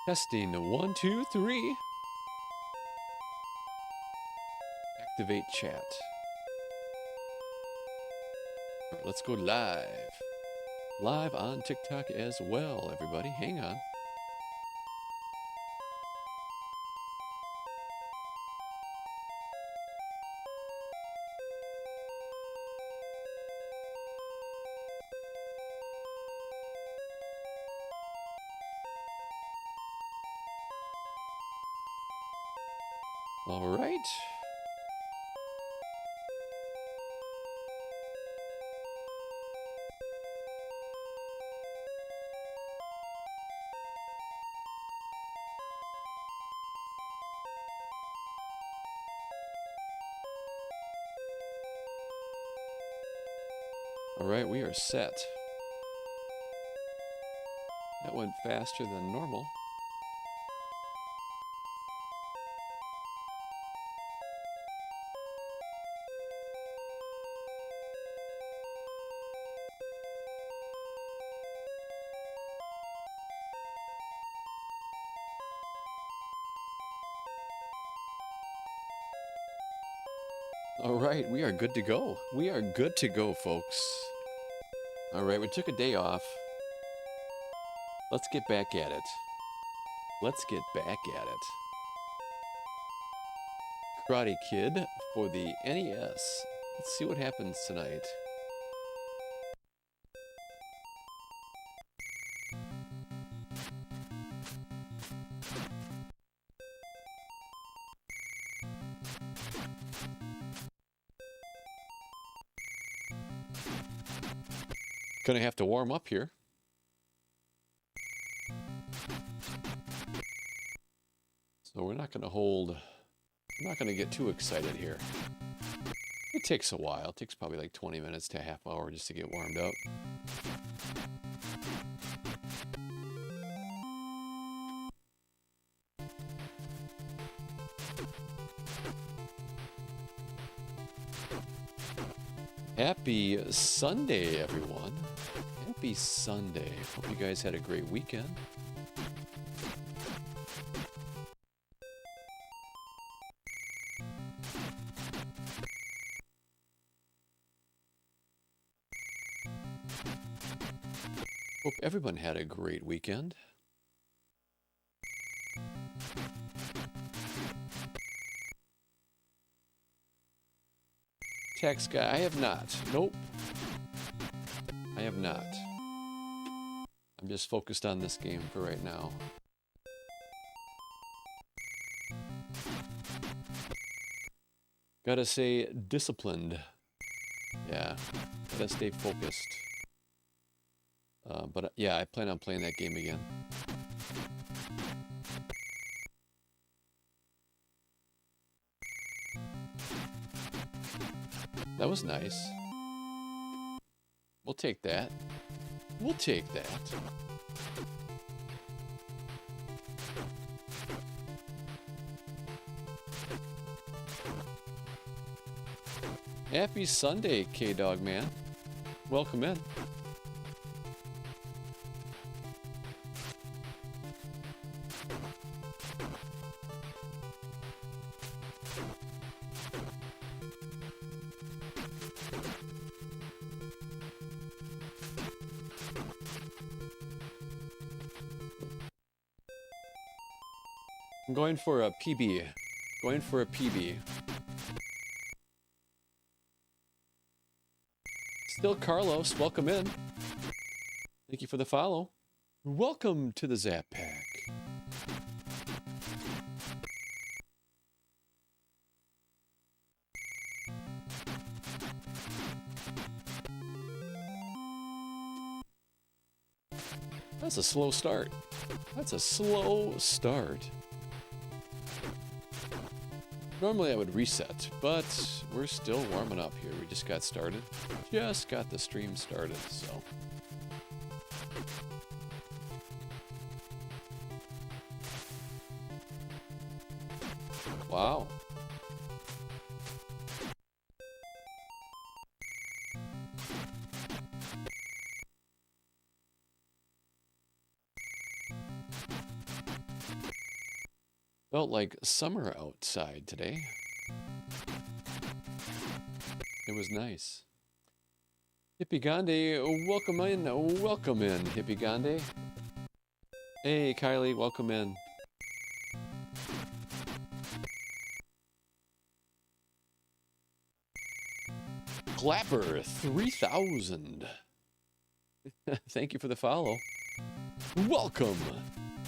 Testing 1, 2, 3. Activate chat. All right, let's go live. Live on TikTok as well, everybody. Hang on. All right. All right, we are set. That went faster than normal. All right, we are good to go. We are good to go, folks. All right, we took a day off. Let's get back at it. Let's get back at it. Karate Kid for the NES. Let's see what happens tonight. Gonna have to warm up here. So we're not gonna get too excited here. It takes a while. It takes probably like 20 minutes to a half hour just to get warmed up. Happy Sunday, everyone. Happy Sunday. Hope you guys had a great weekend. Hope everyone had a great weekend. Tax guy, I have not. Nope. I have not. I'm just focused on this game for right now. Gotta say disciplined. Yeah, gotta stay focused. But yeah, I plan on playing that game again. That was nice. We'll take that. We'll take that. Happy Sunday, K-Dog Man. Welcome in. I'm going for a PB. Going for a PB. Still Carlos, welcome in. Thank you for the follow. Welcome to the Zap Pack. That's a slow start. That's a slow start. Normally I would reset, but we're still warming up here. We just got started. Just got the stream started, so. Wow. Felt like summer outside today. It was nice. Hippie Gandhi, welcome in, Hippie Gandhi. Hey, Kylie, welcome in. Clapper 3000. Thank you for the follow. Welcome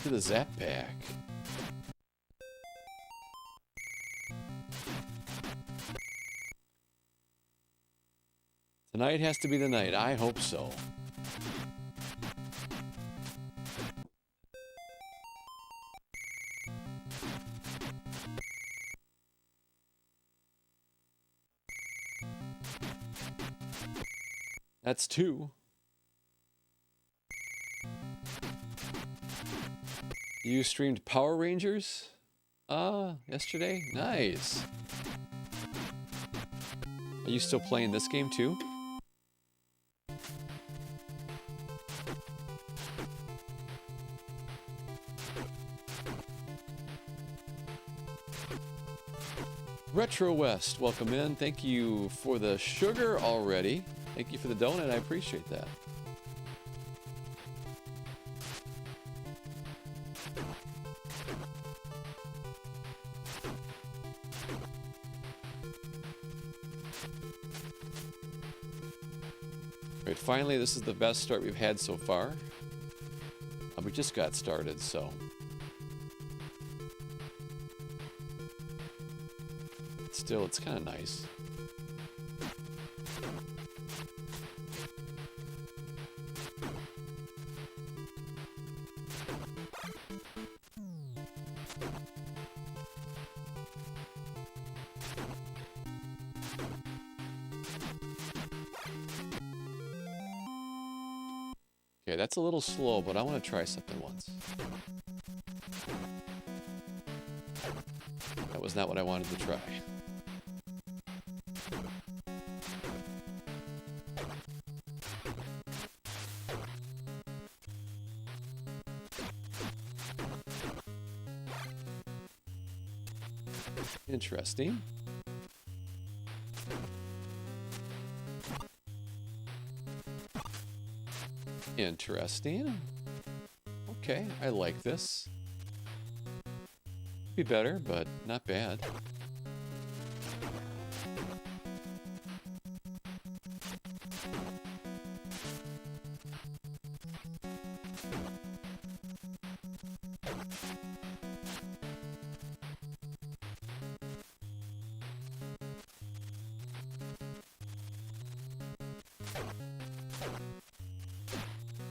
to the Zap Pack. Tonight has to be the night. I hope so. That's 2. You streamed Power Rangers? Yesterday? Nice. Are you still playing this game too? Retro West, welcome in. Thank you for the sugar already. Thank you for the donut. I appreciate that. All right, finally, this is the best start we've had so far. We just got started, so. Still, it's kind of nice. Okay, that's a little slow, but I want to try something once. That was not what I wanted to try. Interesting. Interesting. Okay, I like this. Be better, but not bad.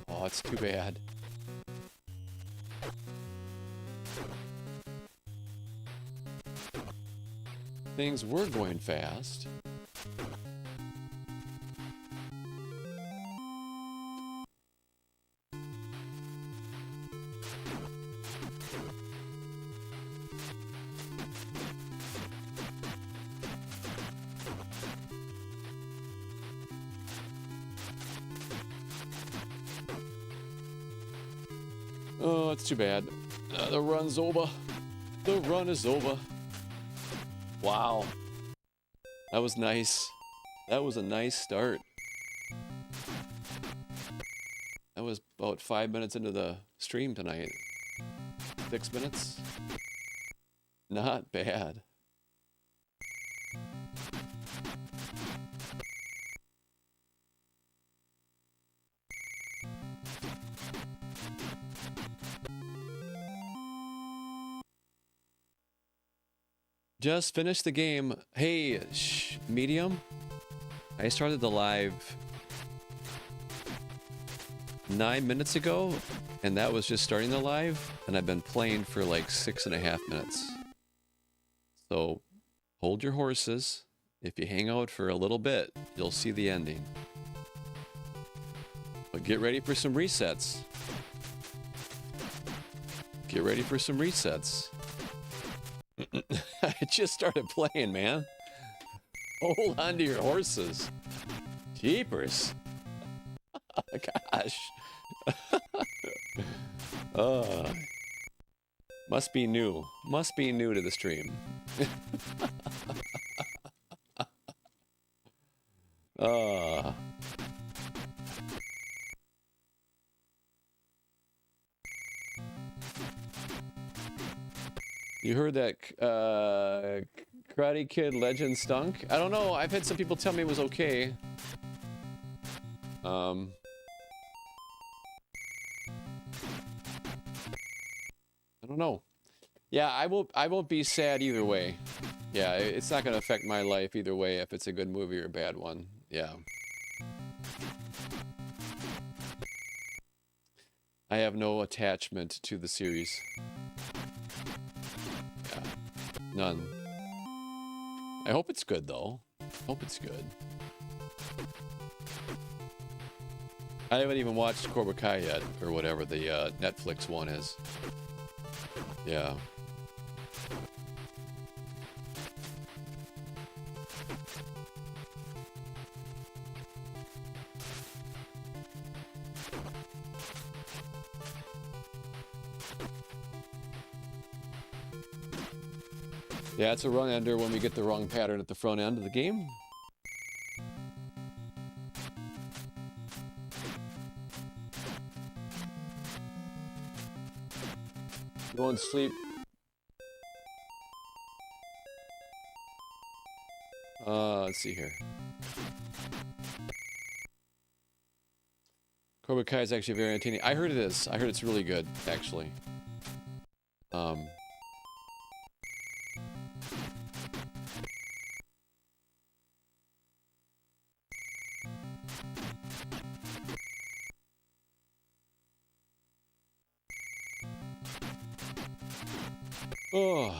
Oh, it's too bad. Things were going fast. Oh, it's too bad. The run's over. The run is over. Wow. That was nice. That was a nice start. That was about 5 minutes into the stream tonight. 6 minutes. Not bad. Just finished the game. Hey, medium. I started the live 9 minutes ago, and that was just starting the live, and I've been playing for like 6.5 minutes. So hold your horses. If you hang out for a little bit, you'll see the ending. But get ready for some resets. Get ready for some resets. I just started playing, man. Hold on to your horses. Jeepers. Gosh. Must be new. Must be new to the stream. uh. You heard that Karate Kid Legend stunk? I don't know. I've had some people tell me it was okay. I don't know. Yeah, I won't be sad either way. Yeah, it's not gonna affect my life either way if it's a good movie or a bad one. Yeah. I have no attachment to the series. Yeah, none. I hope it's good though. Hope it's good. I haven't even watched Cobra Kai yet, or whatever the Netflix one is. Yeah. Yeah, it's a run ender when we get the wrong pattern at the front end of the game. Go and sleep. Let's see here. Cobra Kai is actually very entertaining. I heard it is. I heard it's really good, actually. Oh.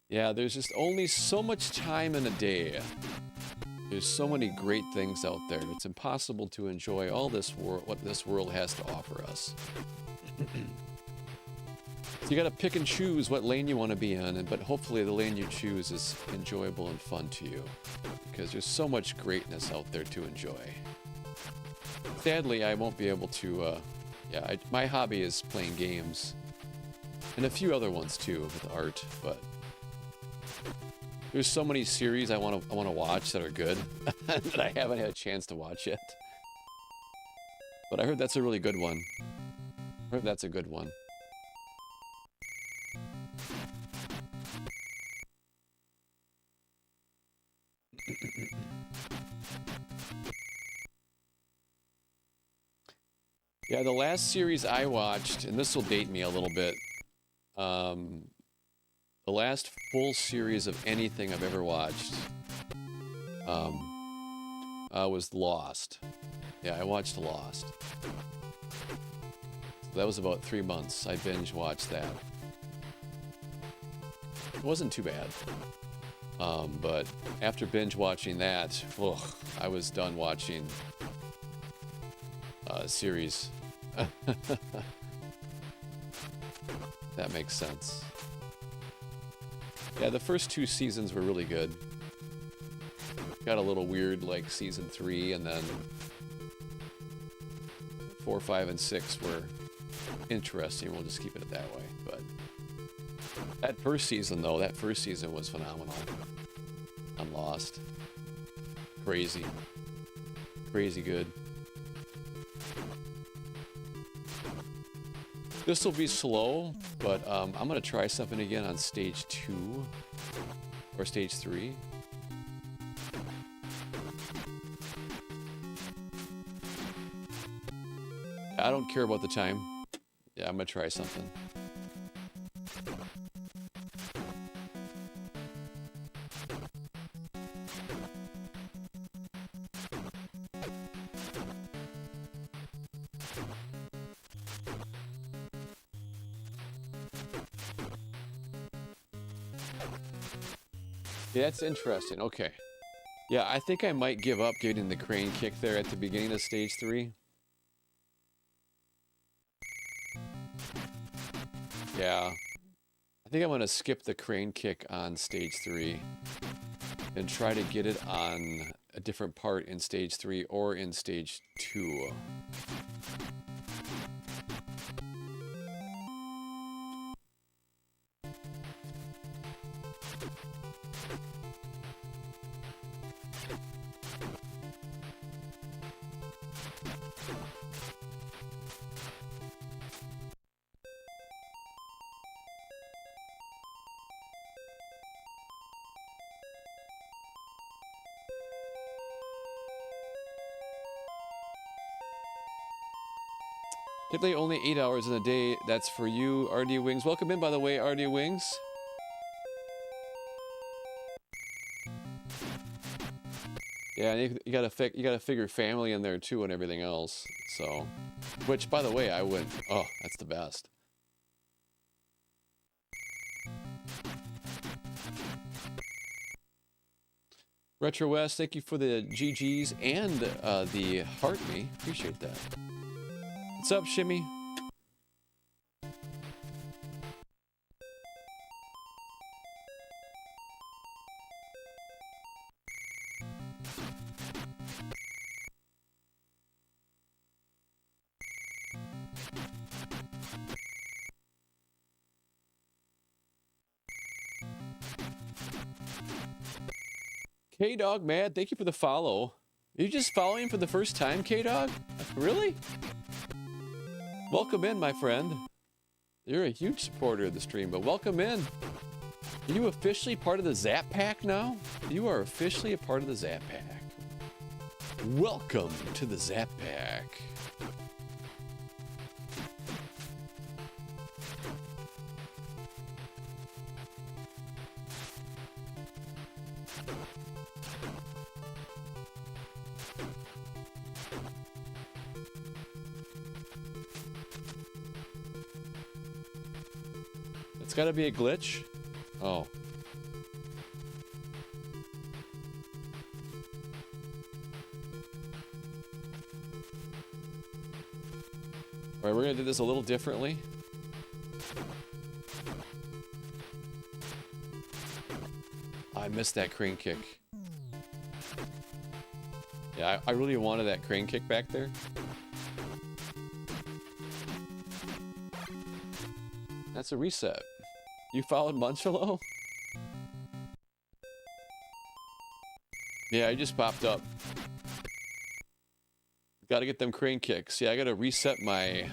Yeah, there's just only so much time in a day. There's so many great things out there. It's impossible to enjoy all this world, what this world has to offer us. So you got to pick and choose what lane you want to be in, but hopefully the lane you choose is enjoyable and fun to you, because there's so much greatness out there to enjoy. Sadly, I won't be able to. My hobby is playing games. And a few other ones too with art, but there's so many series I want to watch that are good that I haven't had a chance to watch yet. But I heard that's a really good one. I heard that's a good one. Yeah, the last series I watched, and this will date me a little bit. The last full series of anything I've ever watched was Lost. Yeah, I watched Lost. That was about 3 months. I binge watched that. It wasn't too bad. But after binge watching that, I was done watching series. That makes sense. Yeah, the first 2 seasons were really good. Got a little weird like season 3, and then 4, 5, and 6 were interesting. We'll just keep it that way. But that first season was phenomenal. I'm Lost. Crazy. Crazy good. This will be slow, but I'm going to try something again on stage 2 or stage 3. I don't care about the time. Yeah, I'm going to try something. Yeah, that's interesting. Okay. Yeah, I think I might give up getting the crane kick there at the beginning of stage 3. Yeah. I think I'm going to skip the crane kick on stage 3 and try to get it on a different part in stage 3 or in stage 2. Typically only 8 hours in a day. That's for you, RD Wings. Welcome in, by the way, RD Wings. Yeah, and you gotta figure family in there too and everything else. So, which, by the way, I would. Oh, that's the best. Retro West, thank you for the GGs and the heart me. Appreciate that. What's up, Shimmy? K-Dog Mad, thank you for the follow. Are you just following for the first time, K-Dog? Really? Welcome in, my friend. You're a huge supporter of the stream, but welcome in. Are you officially part of the Zap Pack now? You are officially a part of the Zap Pack. Welcome to the Zap Pack. It's gotta be a glitch. Oh. Alright, we're gonna do this a little differently. I missed that crane kick. Yeah, I really wanted that crane kick back there. That's a reset. You followed Munchalo? Yeah, I just popped up. Gotta get them crane kicks. Yeah, I gotta reset my...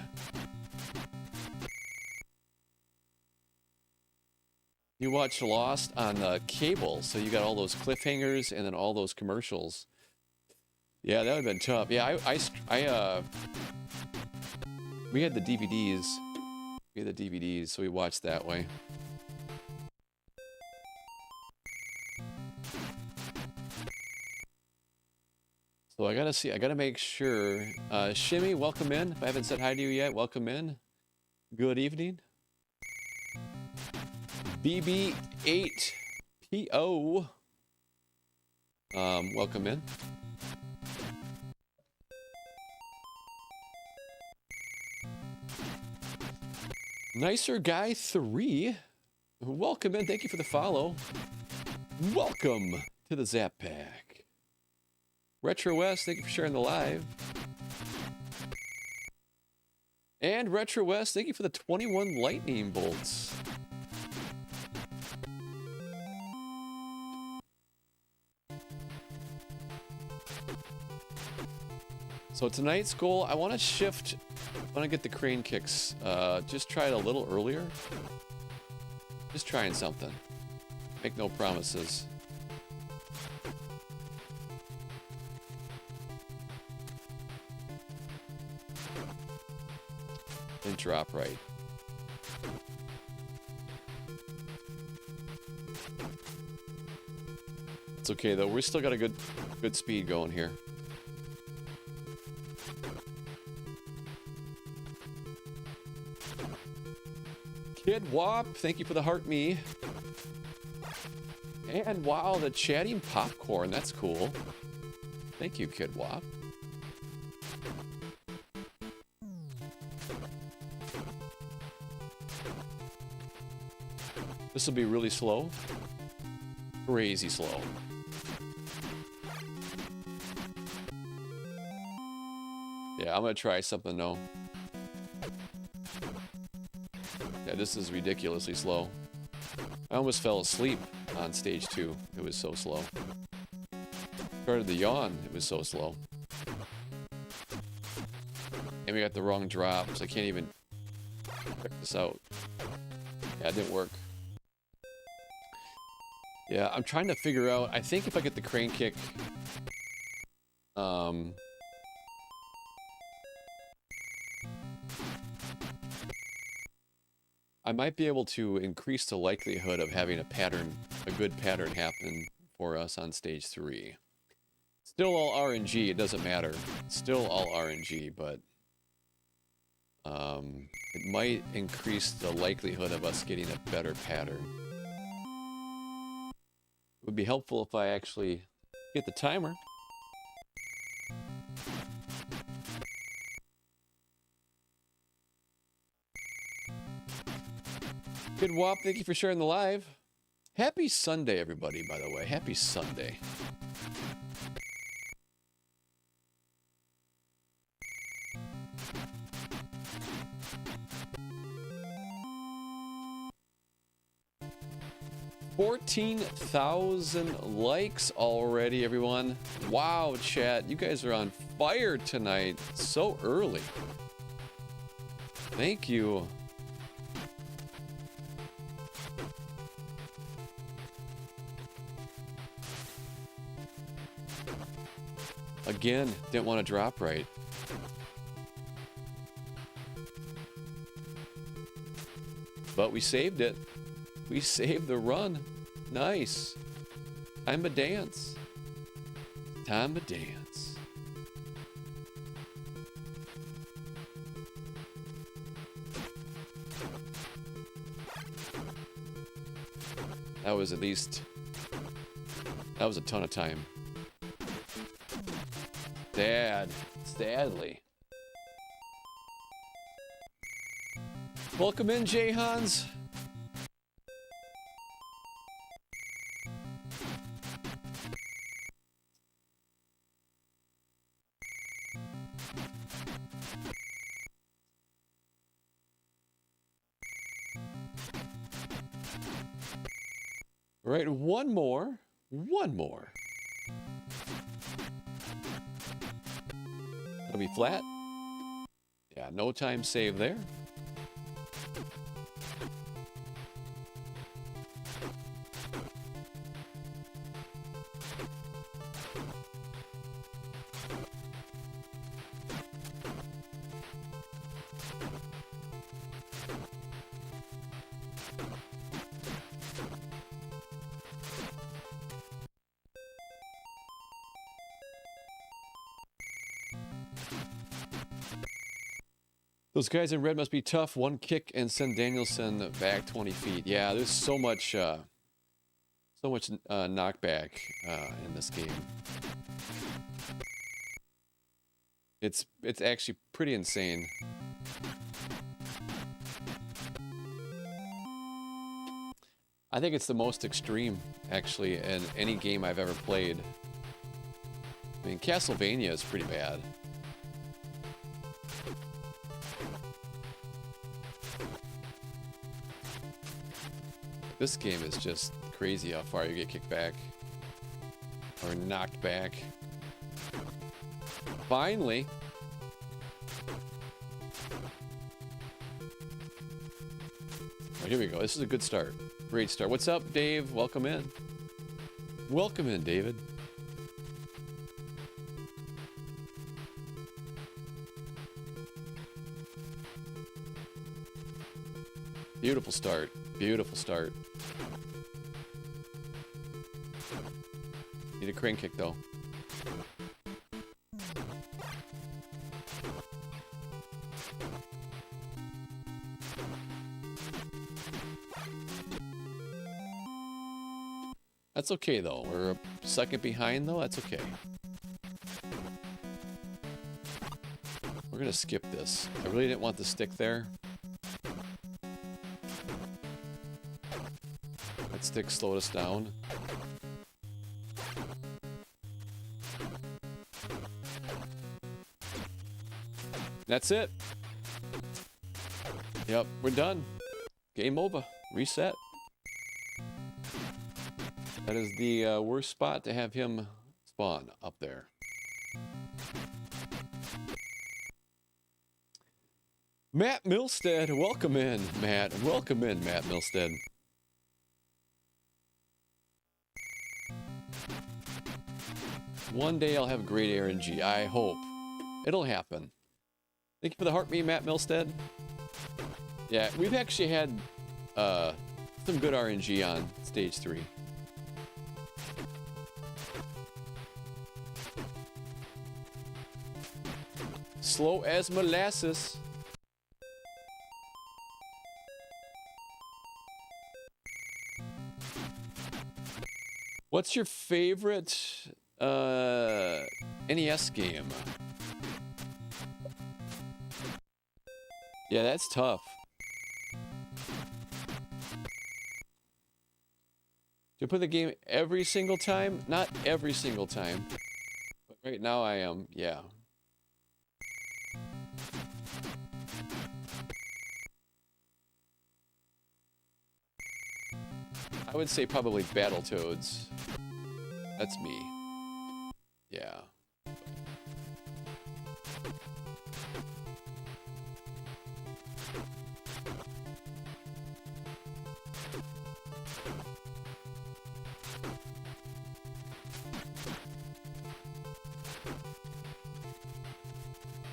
You watch Lost on cable, so you got all those cliffhangers and then all those commercials. Yeah, that would've been tough. Yeah, we had the DVDs. We had the DVDs, so we watched that way. So I gotta make sure. Shimmy, welcome in. If I haven't said hi to you yet, welcome in. Good evening. BB8PO. Welcome in. Nicer Guy 3. Welcome in. Thank you for the follow. Welcome to the Zap Pack. Retro West, thank you for sharing the live. And Retro West, thank you for the 21 lightning bolts. So tonight's goal, I want to shift, I want to get the crane kicks. Just try it a little earlier. Just trying something. Make no promises. And drop right. It's okay though, we still got a good speed going here. Kid Wop, thank you for the heart me. And wow, the chatting popcorn, that's cool. Thank you, Kid Wop. This will be really slow. Crazy slow. Yeah, I'm gonna try something though. Yeah, this is ridiculously slow. I almost fell asleep on stage 2. It was so slow. Started to yawn. It was so slow. And we got the wrong drops. I can't even check this out. Yeah, it didn't work. Yeah, I'm trying to figure out. I think if I get the crane kick, I might be able to increase the likelihood of having a good pattern happen for us on stage 3. Still all RNG, it doesn't matter. Still all RNG, but it might increase the likelihood of us getting a better pattern. It would be helpful if I actually get the timer. Good Wop, thank you for sharing the live. Happy Sunday, everybody, by the way. Happy Sunday. $14,000 likes already, everyone. Wow, chat. You guys are on fire tonight. So early. Thank you. Again, didn't want to drop right. But we saved it. We saved the run. Nice. Time to dance. Time to dance. That was at least... That was a ton of time. Sadly. Welcome in, Jay Hans. All right, one more. That'll be flat. Yeah, no time save there. Those guys in red must be tough. One kick and send Danielson back 20 feet. Yeah, there's so much knockback in this game. It's actually pretty insane. I think it's the most extreme, actually, in any game I've ever played. I mean, Castlevania is pretty bad. This game is just crazy how far you get kicked back. Or knocked back. Finally! Oh, here we go. This is a good start. Great start. What's up, Dave? Welcome in. Welcome in, David. Beautiful start. Beautiful start. Need a crane kick, though. That's okay, though. We're a second behind, though. That's okay. We're gonna skip this. I really didn't want the stick there. That stick slowed us down. That's it. Yep, we're done. Game over. Reset. That is the worst spot to have him spawn, up there. Matt Milstead, welcome in, Matt. Welcome in, Matt Milstead. One day I'll have great RNG. I hope. It'll happen. Thank you for the heart me, Matt Milstead. Yeah, we've actually had some good RNG on stage 3. Slow as molasses. What's your favorite NES game? Yeah, that's tough. Do I play the game every single time? Not every single time. But right now I am, yeah. I would say probably Battletoads. That's me. Yeah.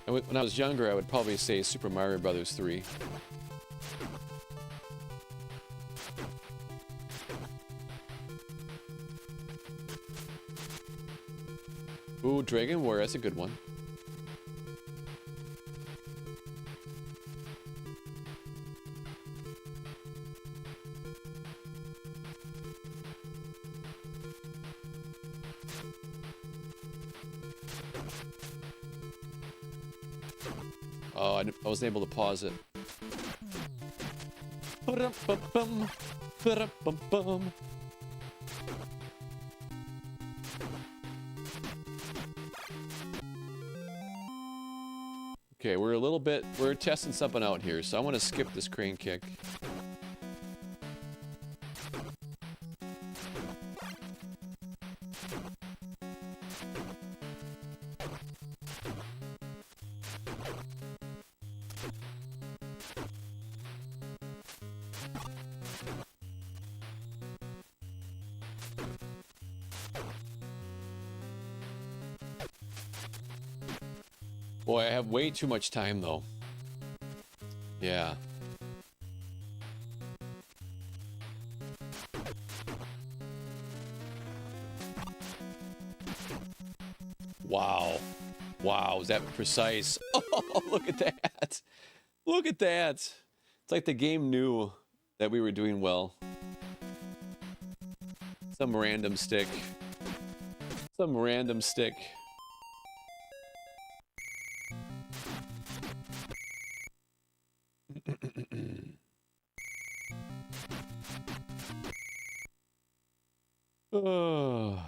When I was younger, I would probably say Super Mario Brothers 3. Ooh, Dragon Warrior, that's a good one. Oh, I wasn't able to pause it. Ba-dum-bum-bum. Ba-dum-bum-bum. Okay, we're testing something out here, so I want to skip this crane kick. Boy, I have way too much time, though. Yeah. Wow. Wow, is that precise? Oh, look at that. Look at that. It's like the game knew that we were doing well. Some random stick. Some random stick. Oh.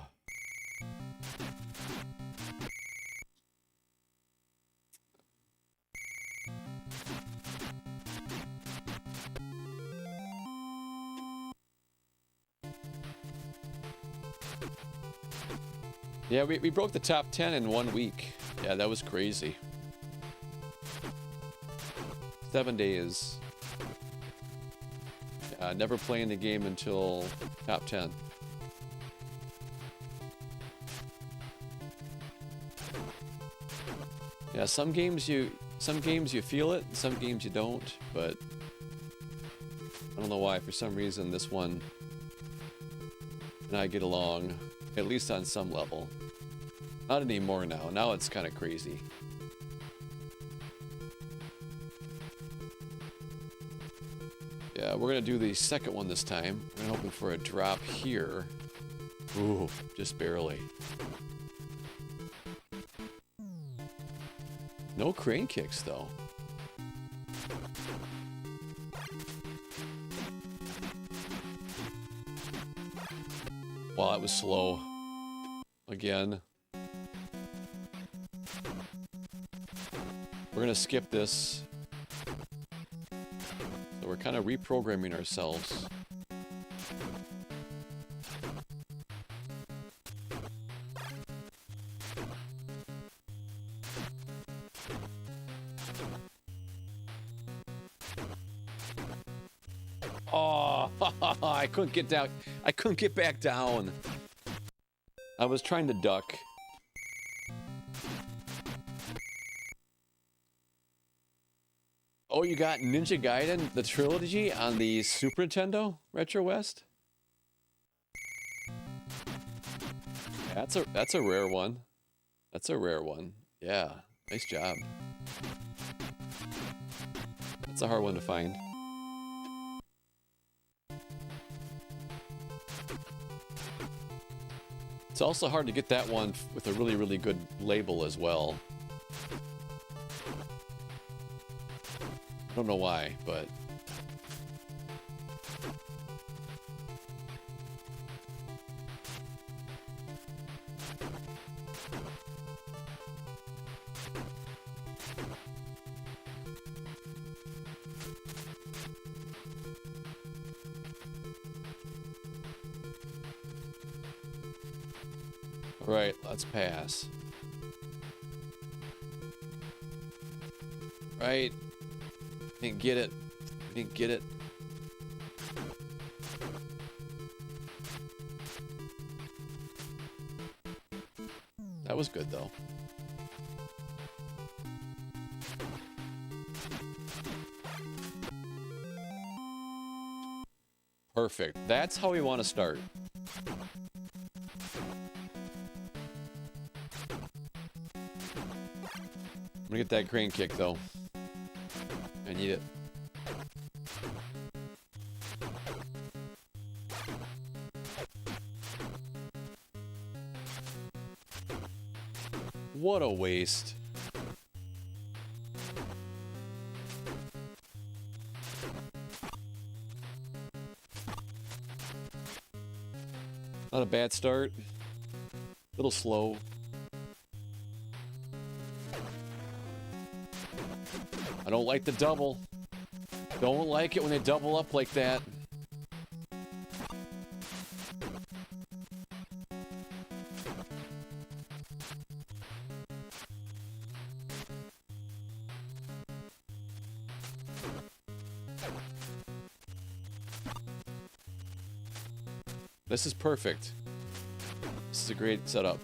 Yeah, we broke the top 10 in 1 week. Yeah, that was crazy. 7 days. Never playing the game until top 10. Yeah, some games you feel it, some games you don't, but I don't know why. For some reason, this one and I get along, at least on some level. Not anymore now. Now it's kind of crazy. Yeah, we're gonna do the second one this time. We're hoping for a drop here. Ooh, just barely. No crane kicks, though. Wow, that was slow. Again. We're gonna skip this. So we're kind of reprogramming ourselves. Oh, I couldn't get down. I couldn't get back down. I was trying to duck. Oh, you got Ninja Gaiden, the trilogy on the Super Nintendo Retro West? That's a rare one. That's a rare one. Yeah, nice job. That's a hard one to find. It's also hard to get that one with a really, really good label as well. I don't know why, but... Right, let's pass. Right. Didn't get it. Didn't get it. That was good, though. Perfect. That's how we want to start. I'm gonna get that crane kick, though. I need it. What a waste. Not a bad start. A little slow. I don't like the double. Don't like it when they double up like that. This is perfect. This is a great setup.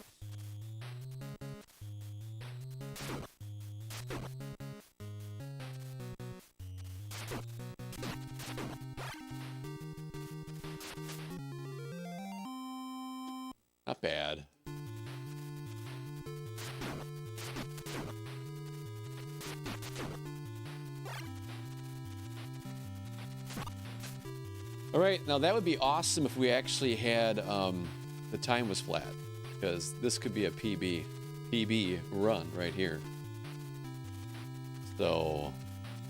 Not bad. All right, now that would be awesome if we actually had the time was flat, because this could be a PB run right here. So,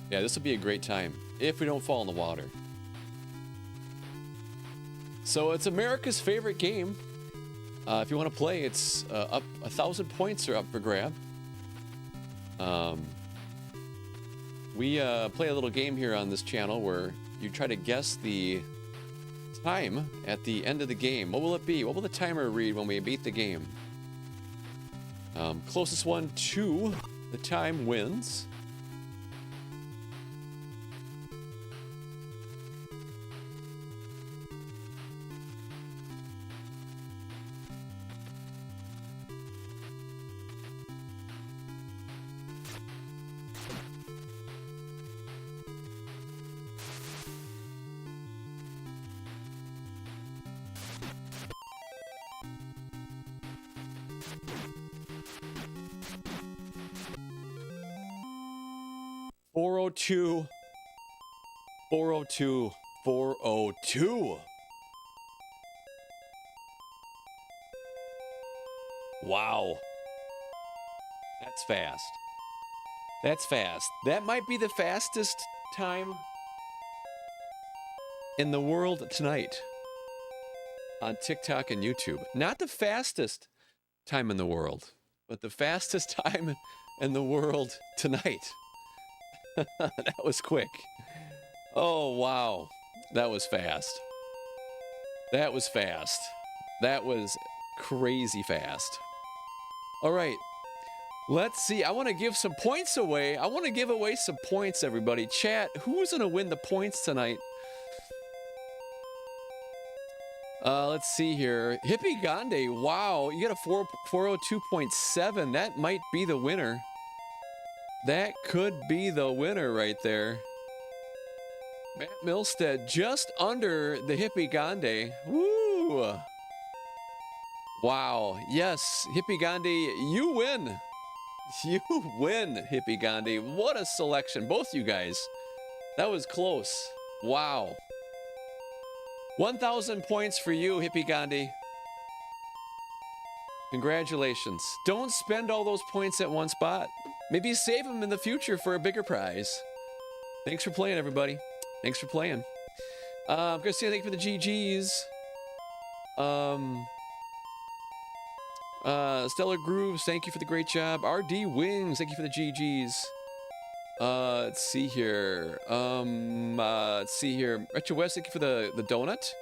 yeah, this would be a great time if we don't fall in the water. So it's America's favorite game. If you want to play, it's up 1,000 points are up for grab. We play a little game here on this channel where you try to guess the time at the end of the game. What will it be? What will the timer read when we beat the game? Closest one to the time wins. $402. Wow. That's fast. That's fast. That might be the fastest time in the world tonight on TikTok and YouTube. Not the fastest time in the world, but the fastest time in the world tonight. That was quick. Oh, wow. That was fast. That was fast. That was crazy fast. All right. Let's see. I want to give some points away. I want to give away some points, everybody. Chat, who's going to win the points tonight? Let's see here. Hippie Gandhi. Wow. You got a 402.7. That might be the winner. That could be the winner right there. Matt Milstead just under the Hippie Gandhi. Woo! Wow. Yes, Hippie Gandhi, you win. You win, Hippie Gandhi. What a selection. Both you guys. That was close. Wow. 1,000 points for you, Hippie Gandhi. Congratulations. Don't spend all those points at one spot. Maybe save them in the future for a bigger prize. Thanks for playing, everybody. Thanks for playing. Christina, thank you for the GGs. Stellar Grooves, thank you for the great job. RD Wings, thank you for the GGs. Let's see here. Retro West, thank you for the donut.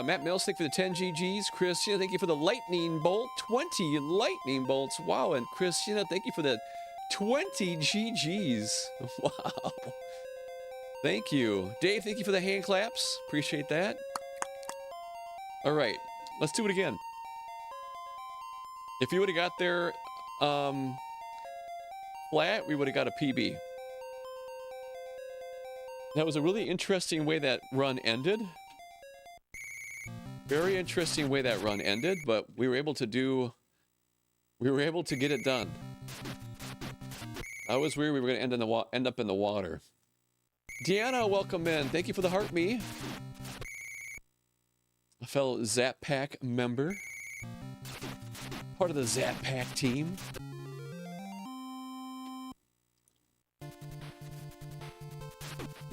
Matt Mills, thank you for the 10 GGs. Christina, thank you for the lightning bolt. 20 lightning bolts. Wow. And Christina, thank you for the 20 GGs. Wow. Thank you. Dave, thank you for the hand claps. Appreciate that. All right. Let's do it again. If you would have got there flat, we would have got a PB. That was a really interesting way that run ended. Very interesting way that run ended, but we were able to get it done. That was weird. We were going to end up in the water. Deanna, welcome in. Thank you for the heart me. A fellow Zap Pack member. Part of the Zap Pack team.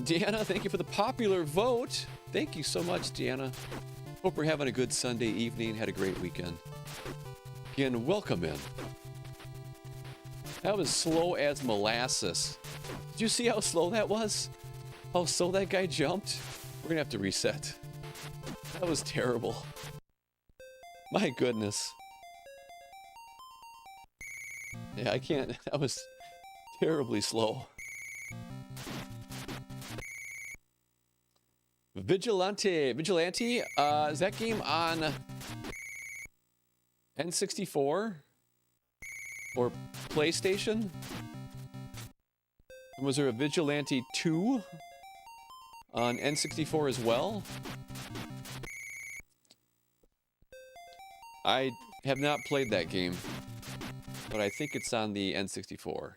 Deanna, thank you for the popular vote. Thank you so much, Deanna. Hope we're having a good Sunday evening. Had a great weekend. Again, welcome in. That was slow as molasses. Did you see how slow that was? How slow that guy jumped? We're gonna have to reset. That was terrible. My goodness. Yeah, I can't. That was terribly slow. Vigilante. Is that game on N64 or PlayStation? And was there a Vigilante 2 on N64 as well? I have not played that game, but I think it's on the N64.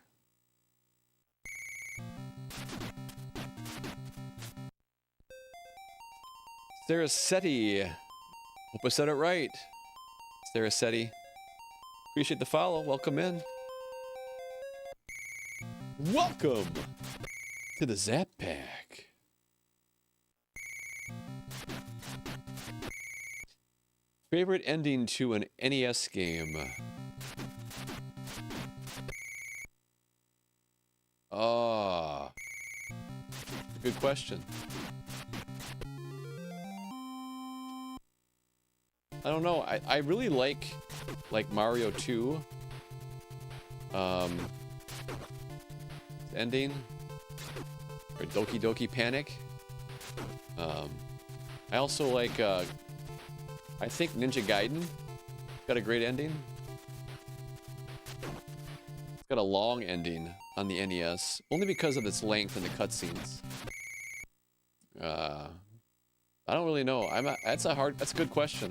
Sarasetti. Hope I said it right. Sarasetti. Appreciate the follow. Welcome in. Welcome to the Zap Pack. Favorite ending to an NES game? Ah, good question. I don't know. I really like Mario 2 ending, or Doki Doki Panic. I also like I think Ninja Gaiden got a great ending. It's got a long ending on the NES, only because of its length and the cutscenes. I don't really know. That's a good question.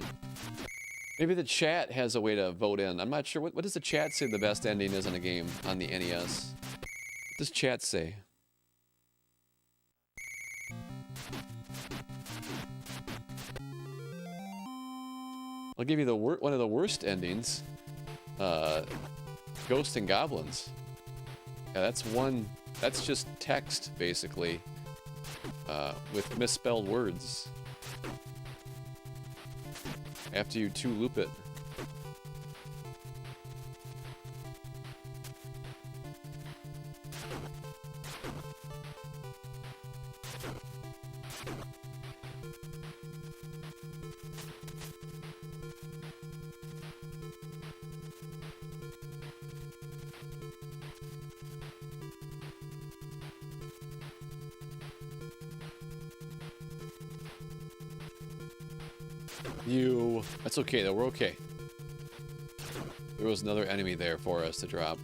Maybe the chat has a way to vote in. I'm not sure. What does the chat say the best ending is in a game on the NES? What does chat say? I'll give you one of the worst endings. Ghosts and Goblins. Yeah, that's just text, basically. With misspelled words. After you loop it. That's okay though, we're okay. There was another enemy there for us to drop.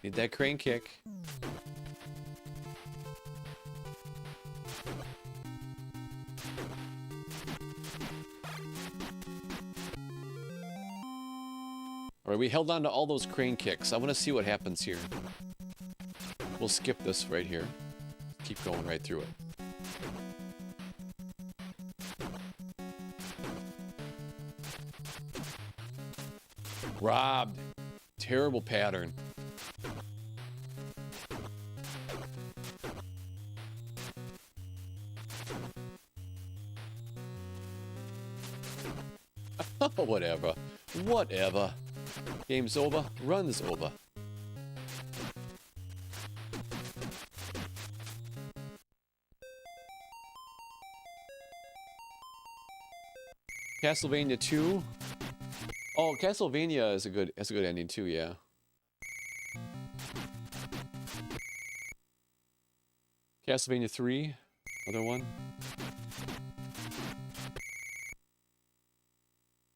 Need that crane kick. Alright, we held on to all those crane kicks. I want to see what happens here. We'll skip this right here. Keep going right through it. Robbed. Terrible pattern. Whatever. Whatever. Game's over. Run's over. Castlevania 2. Oh, Castlevania is a good ending too, yeah. Castlevania 3, another one.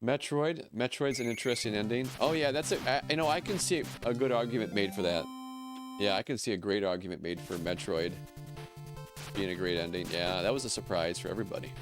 Metroid's an interesting ending. Oh yeah, that's it. You know, I can see a good argument made for that. Yeah, I can see a great argument made for Metroid being a great ending. Yeah, that was a surprise for everybody.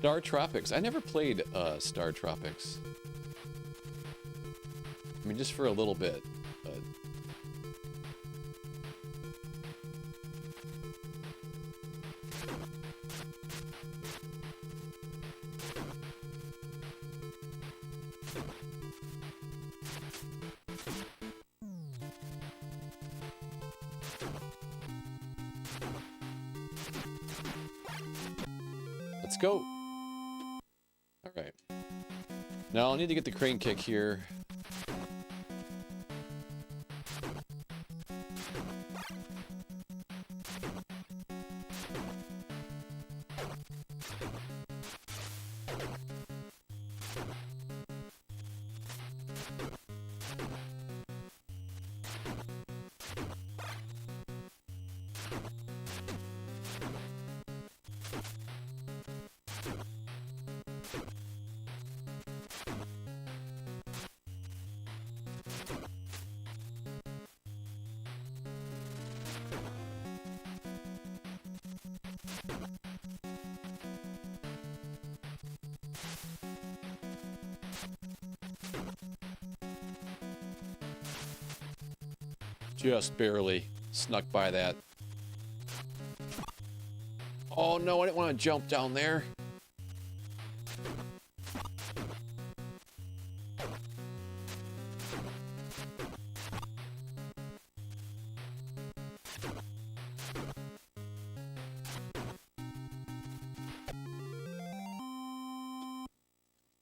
Star Tropics. I never played Star Tropics. I mean, just for a little bit, but... Let's go. Alright. Now I'll need to get the crane kick here. Just barely snuck by that. Oh no, I didn't want to jump down there.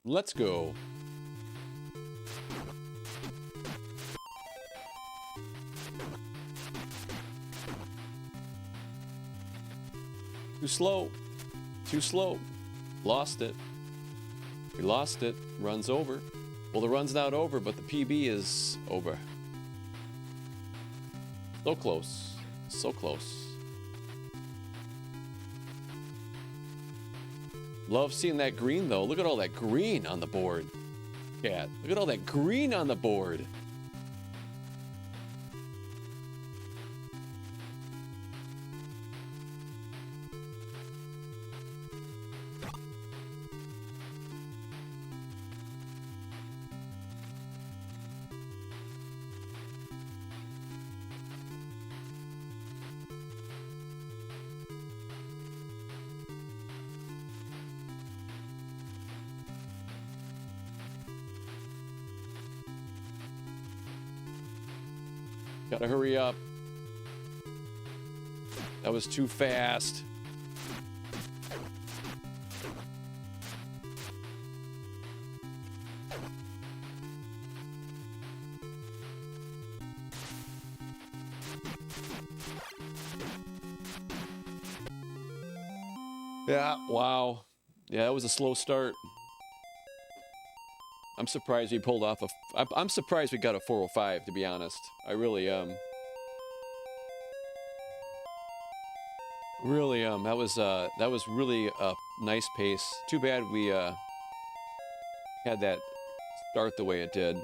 Let's go. Too slow. Too slow. Lost it. We lost it. Run's over. Well, the run's not over, but the PB is over. So close. So close. Love seeing that green, though. Look at all that green on the board. Cat, look at all that green on the board. Gotta hurry up. That was too fast. Yeah, wow. Yeah, that was a slow start. I'm surprised we pulled off I'm surprised we got a 405, to be honest. I really am. Really that was really a nice pace. Too bad we had that start the way it did.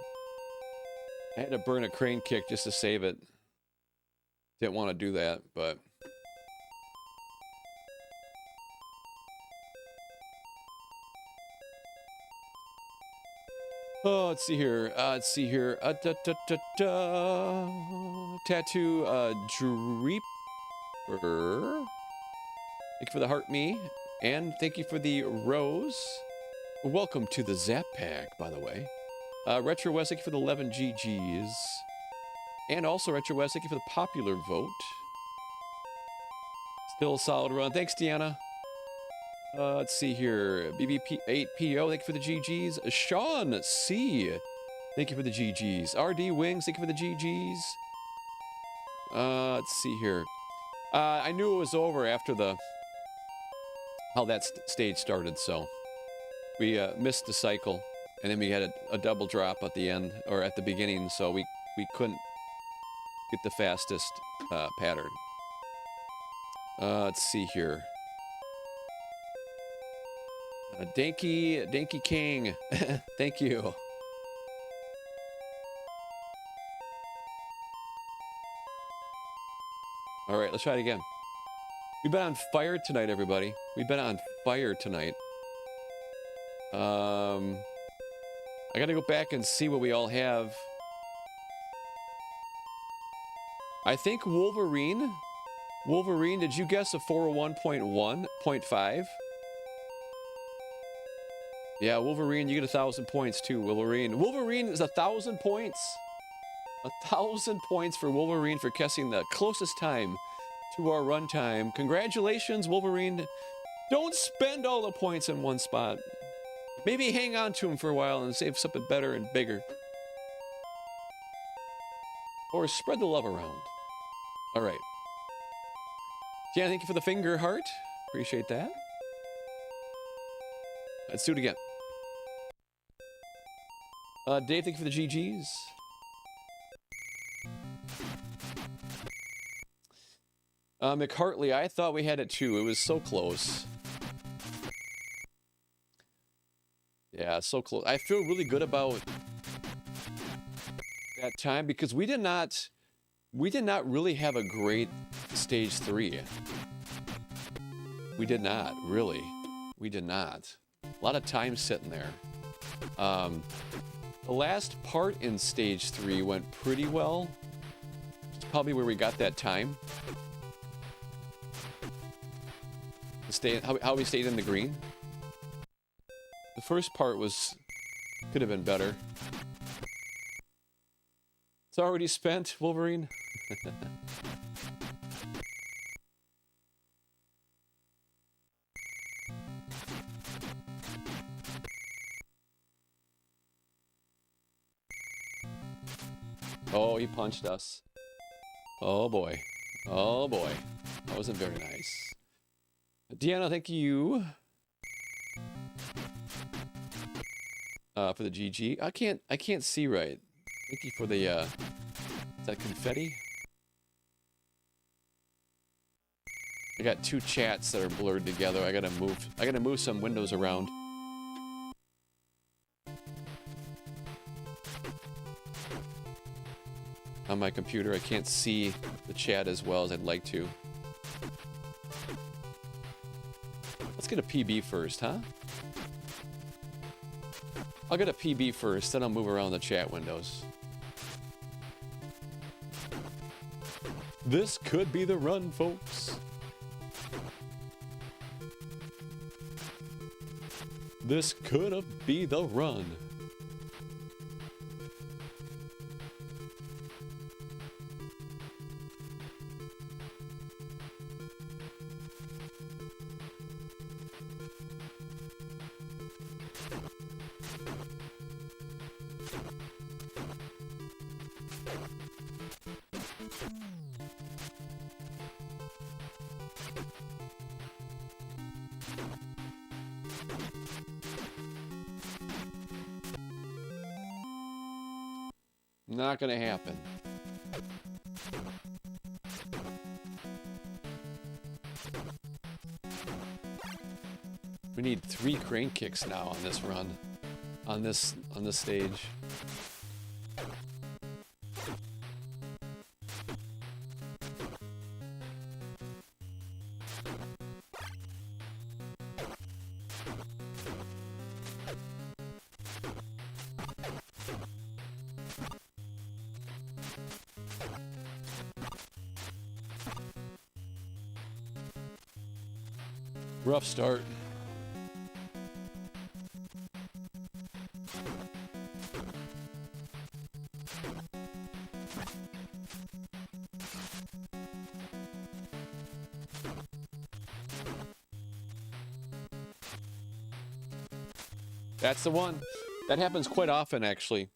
I had to burn a crane kick just to save it. Didn't want to do that, but oh, let's see here. Tattoo Dreeper. Thank you for the heart me. And thank you for the rose. Welcome to the Zap Pack, by the way. Retro West, thank you for the 11 GGs. And also Retro West, thank you for the popular vote. Still a solid run. Thanks, Deanna. Let's see here. BBP8PO, thank you for the GGs. Sean C, thank you for the GGs. RD Wings, thank you for the GGs. Let's see here. I knew it was over after how that stage started, so we missed the cycle, and then we had a double drop at the end, or at the beginning, so we couldn't get the fastest pattern. Let's see here. Danky King, thank you. All right, let's try it again. We've been on fire tonight, everybody. We've been on fire tonight. I gotta go back and see what we all have. I think Wolverine, did you guess a 401.1.5? Yeah, Wolverine, you get 1,000 points too, Wolverine. Wolverine is 1,000 points. 1,000 points for Wolverine for guessing the closest time to our runtime. Congratulations, Wolverine. Don't spend all the points in one spot. Maybe hang on to them for a while and save something better and bigger. Or spread the love around. All right. Yeah, thank you for the finger heart. Appreciate that. Let's do it again. Dave, thank you for the GGs. McHartley, I thought we had it too. It was so close. Yeah, so close. I feel really good about that time because we did not really have a great stage 3. We did not, really. We did not. A lot of time sitting there. The last part in stage 3 went pretty well. It's probably where we got that time. How we stayed in the green. The first part could have been better. It's already spent, Wolverine. Oh, he punched us. Oh boy. Oh boy. That wasn't very nice. Deanna, thank you. For the GG. I can't see right. Thank you for the is that confetti? I got two chats that are blurred together. I gotta move some windows around. On my computer, I can't see the chat as well as I'd like to. Let's get a PB first, huh? I'll get a PB first, then I'll move around the chat windows. This could be the run, folks. This could be the run. Not gonna happen. We need 3 crane kicks now on this run. On this stage. Rough start. That's the one. That happens quite often, actually.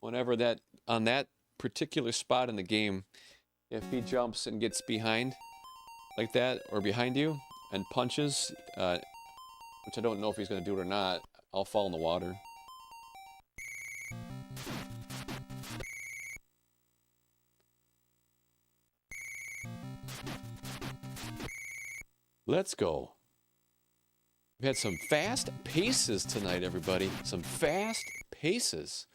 Whenever that, on that particular spot in the game, if he jumps and gets behind like that, or behind you, and punches, which I don't know if he's going to do it or not, I'll fall in the water. Let's go. We've had some fast paces tonight, everybody. Some fast paces.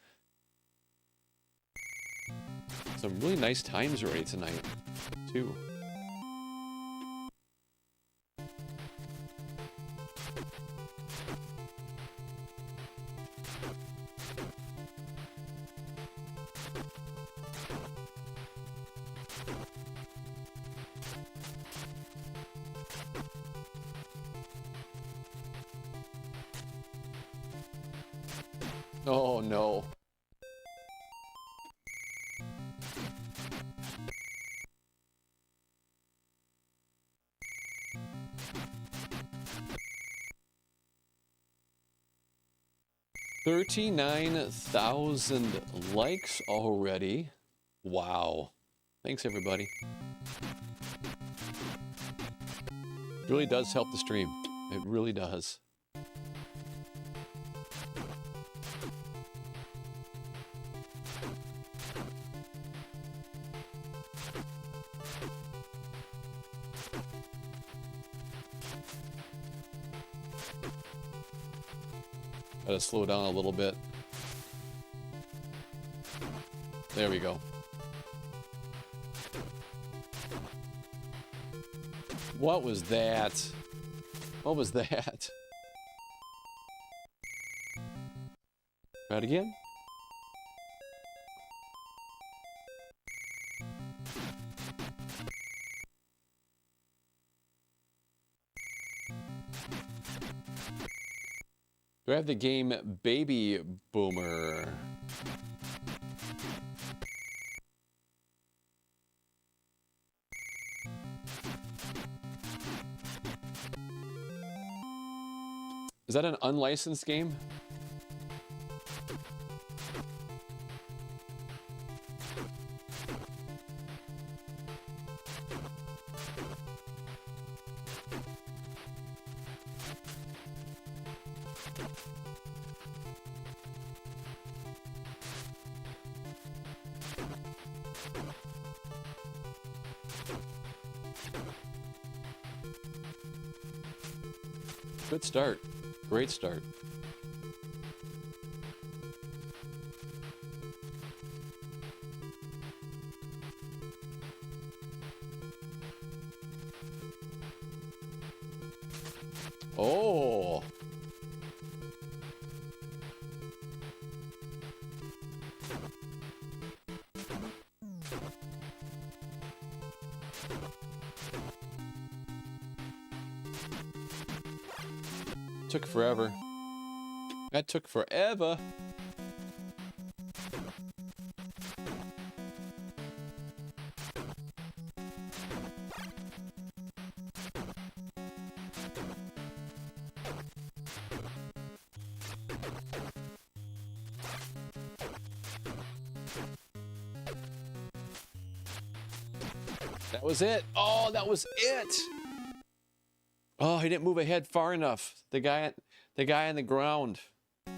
Some really nice times already tonight, too. Oh no. $39,000 likes already. Wow. Thanks, everybody. It really does help the stream. It really does. Gotta slow down a little bit. There we go. What was that? What was that? Try it again. Do I have the game Baby Boomer? Is that an unlicensed game? Good start. Great start. Oh. Took forever. That took forever. That was it. Oh, that was it. Oh, he didn't move ahead far enough. The guy on the ground. I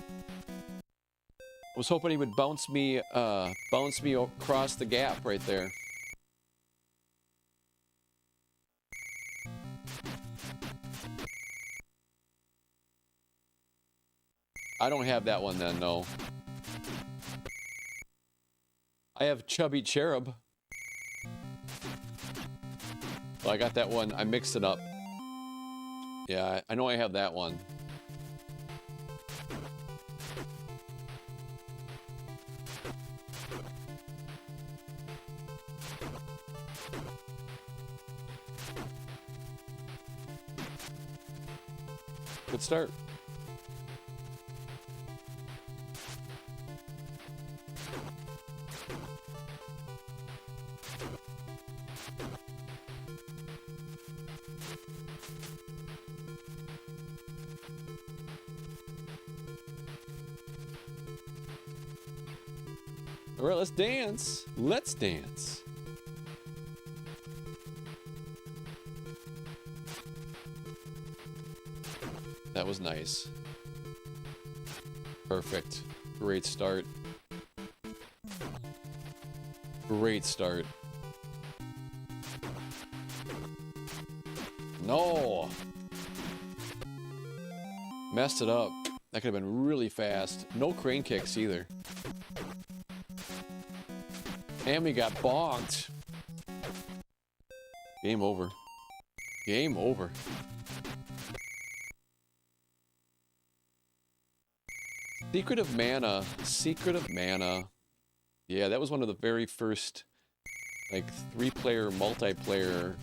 was hoping he would bounce me across the gap right there. I don't have that one then, no. I have Chubby Cherub. Well, I got that one. I mixed it up. Yeah, I know I have that one. Good start. All right, let's dance. Let's dance. That was nice. Perfect. Great start. Great start. No! Messed it up. That could have been really fast. No crane kicks either. And we got bonked. Game over. Game over. Secret of Mana. Secret of Mana. Yeah, that was one of the very first, like, 3-player, multiplayer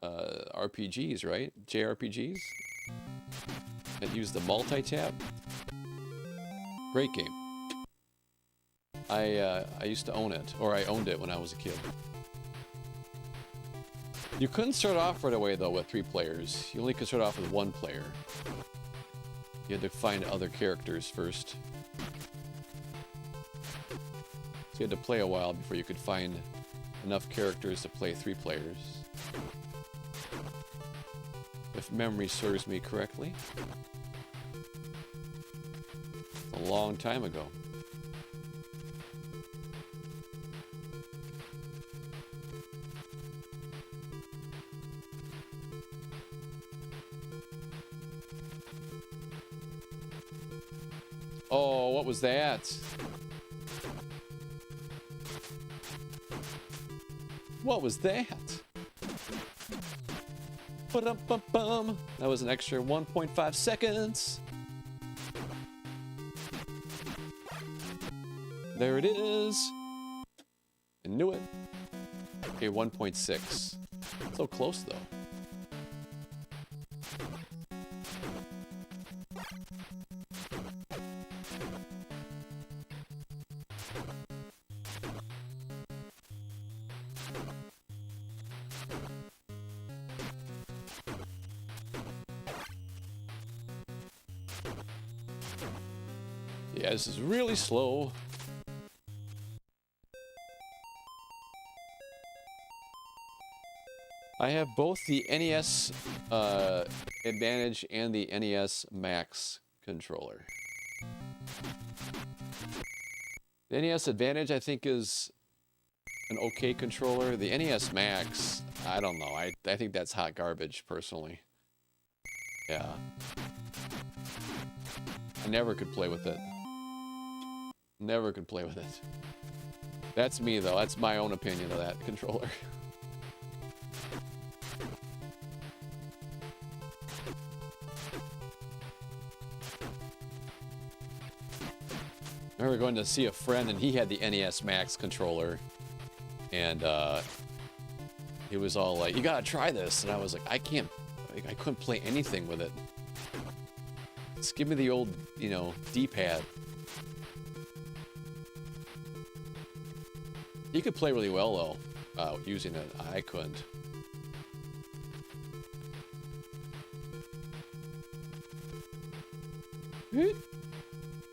RPGs, right? JRPGs? That used the multi-tap. Great game. I used to own it, or I owned it when I was a kid. You couldn't start off right away, though, with 3 players. You only could start off with 1 player. You had to find other characters first. So you had to play a while before you could find enough characters to play 3 players. If memory serves me correctly. A long time ago. Oh, what was that? What was that? Ba-dum-bum-bum. That was an extra 1.5 seconds. There it is. I knew it. Okay, 1.6. So close, though. Yeah, this is really slow. I have both the NES Advantage and the NES Max controller. The NES Advantage, I think, is an okay controller. The NES Max, I don't know. I think that's hot garbage, personally. Yeah. I never could play with it. Never could play with it. That's me, though. That's my own opinion of that controller. I remember going to see a friend, and he had the NES Max controller, and he was all like, "You gotta try this," and I was like, "I can't. Like, I couldn't play anything with it. Just give me the old, you know, D-pad." He could play really well though, using it. I couldn't.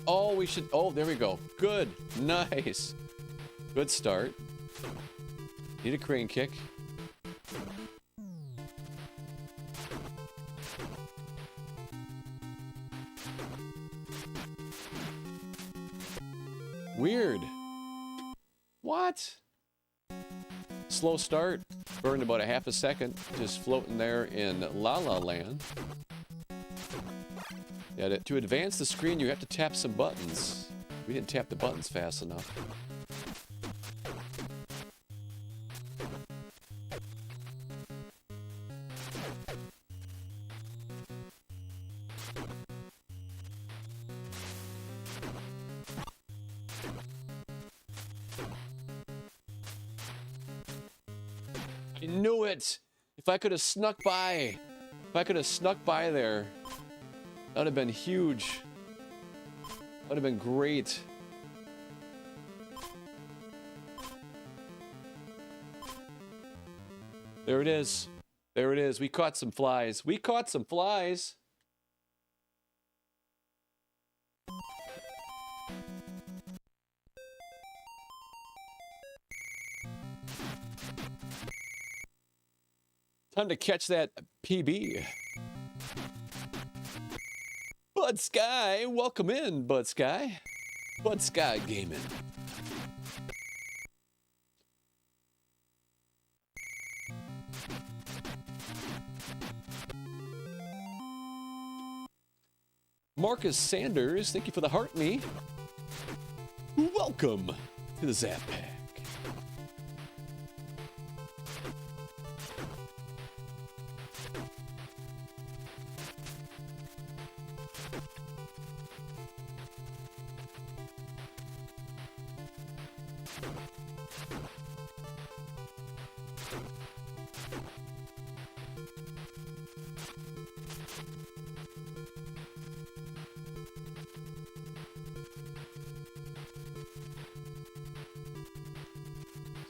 Oh, we should. Oh, there we go. Good. Nice. Good start. Need a crane kick. Weird. What? Slow start. Burned about a half a second. Just floating there in La La Land. Yeah, to advance the screen, you have to tap some buttons. We didn't tap the buttons fast enough. I knew it! If I could have snuck by. If I could have snuck by there. That would have been huge. That would have been great. There it is. There it is. We caught some flies. We caught some flies. Time to catch that PB. Bud Sky, welcome in, Bud Sky. Bud Sky Gaming. Marcus Sanders, thank you for the heart me. Welcome to the Zap Pack.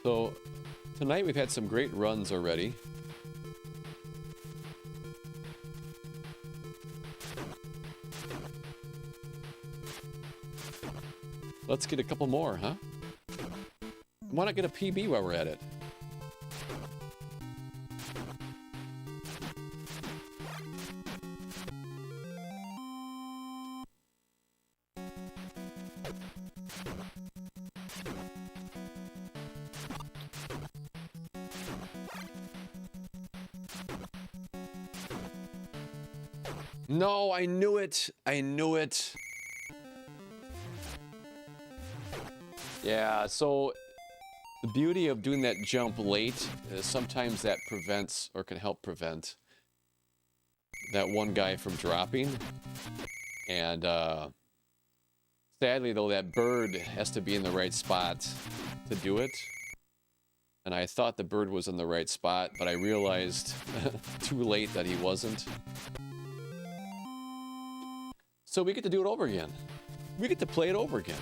So, tonight we've had some great runs already. Let's get a couple more, huh? Why not get a PB while we're at it? No, I knew it. I knew it. Yeah, so the beauty of doing that jump late is sometimes that prevents or can help prevent that one guy from dropping. And sadly, though, that bird has to be in the right spot to do it. And I thought the bird was in the right spot, but I realized too late that he wasn't. So we get to do it over again. We get to play it over again.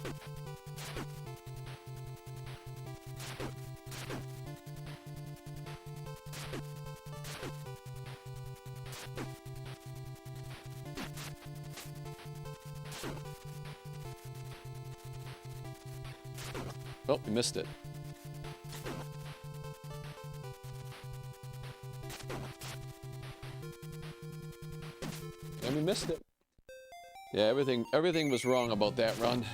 Oh, we missed it. And we missed it. Yeah, everything was wrong about that run.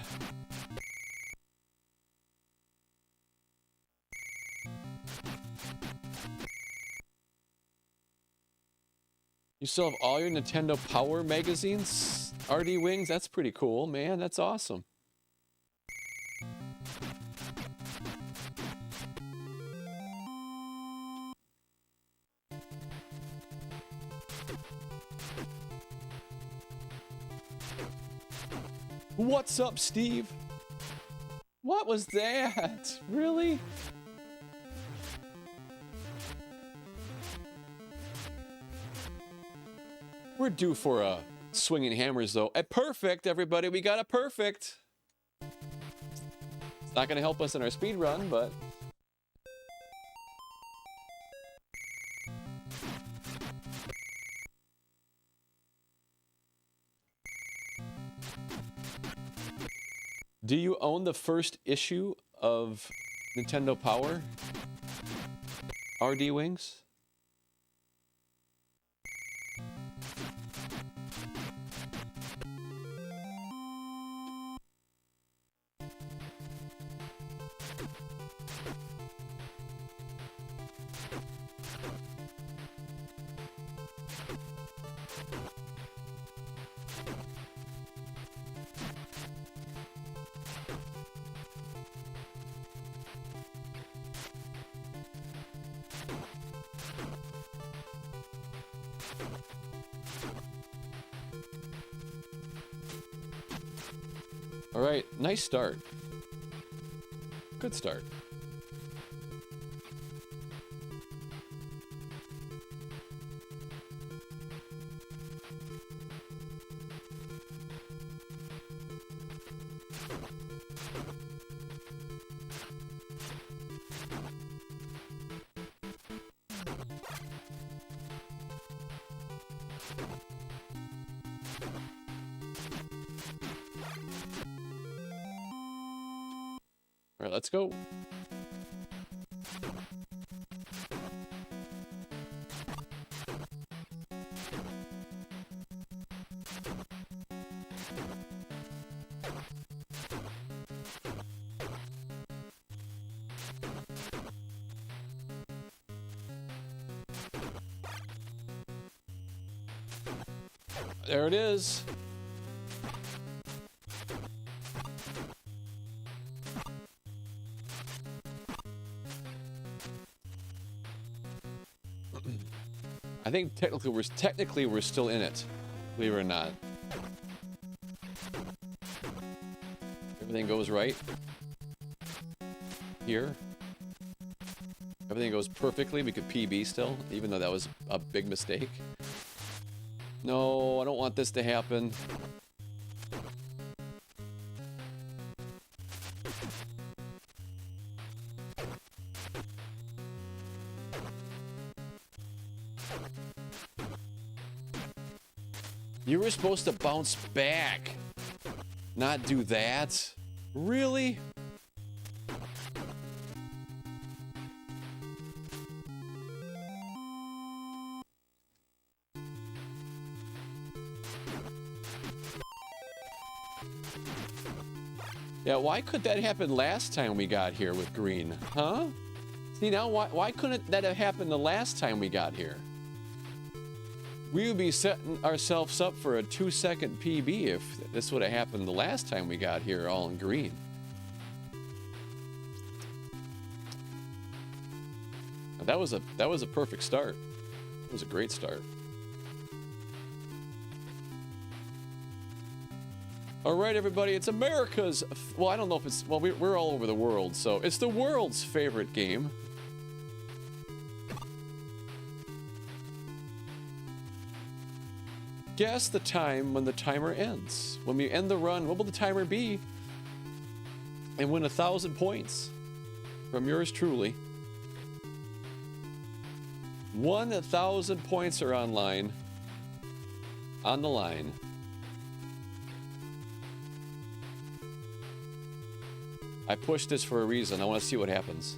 You still have all your Nintendo Power magazines? RD Wings? That's pretty cool, man. That's awesome. What's up, Steve? What was that? Really? We're due for a swinging hammers, though. A perfect, everybody. We got a perfect. It's not going to help us in our speed run, but... Do you own the first issue of Nintendo Power? RD Wings? All right, nice start. Good start. All right, let's go. There it is. I think technically we're still in it, believe it or not. Everything goes right here. Everything goes perfectly. We could PB still, even though that was a big mistake. No, I don't want this to happen. You were supposed to bounce back, not do that. Really? Yeah, why could that happen last time we got here with green? Huh? See, now why couldn't that have happened the last time we got here? We would be setting ourselves up for a 2-second PB if this would have happened the last time we got here all in green. That was a perfect start. It was a great start. All right, everybody, it's America's, well, I don't know if it's, well, we're all over the world, so it's the world's favorite game. Guess the time when the timer ends. When we end the run, what will the timer be? And win 1,000 points from yours truly. 1,000 points are on the line. I pushed this for a reason. I want to see what happens.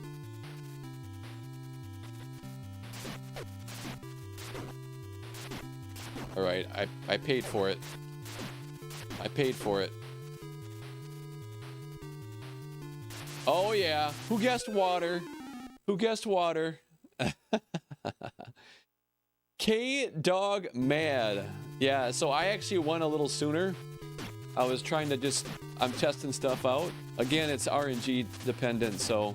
All right, I paid for it. I paid for it. Oh yeah, who guessed water? Who guessed water? K-Dog Mad. Yeah, so I actually won a little sooner. I was trying to I'm testing stuff out. Again, it's RNG dependent, so,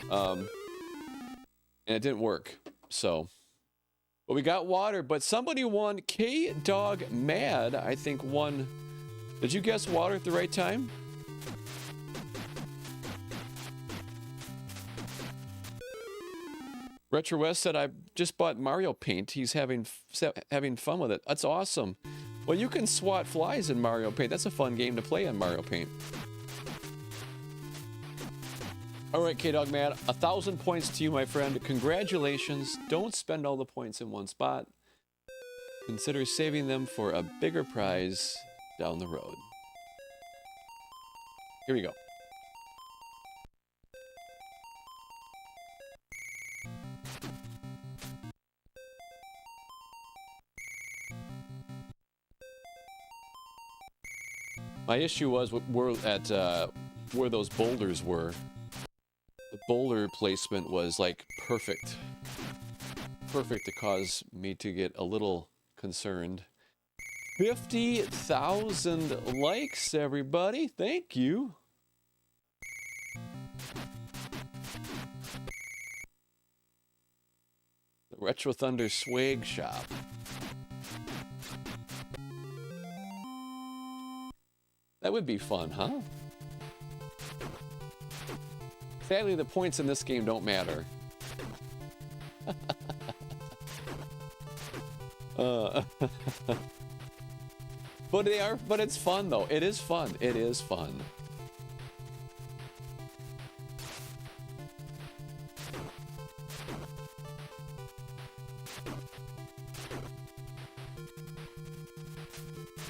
and it didn't work, so. But we got water, but somebody won. K-Dog Mad, I think, won. Did you guess water at the right time? Retro West said, I just bought Mario Paint. He's having fun with it. That's awesome. Well, you can swat flies in Mario Paint. That's a fun game to play on Mario Paint. All right, K-Dog Mad, 1,000 points to you, my friend. Congratulations. Don't spend all the points in one spot. Consider saving them for a bigger prize down the road. Here we go. My issue was where those boulders were. The boulder placement was like perfect. perfect to cause me to get a little concerned. 50,000 likes, everybody. Thank you. The Retro Thunder Swag Shop. That would be fun, huh? Sadly, the points in this game don't matter. But it's fun though. It is fun. It is fun.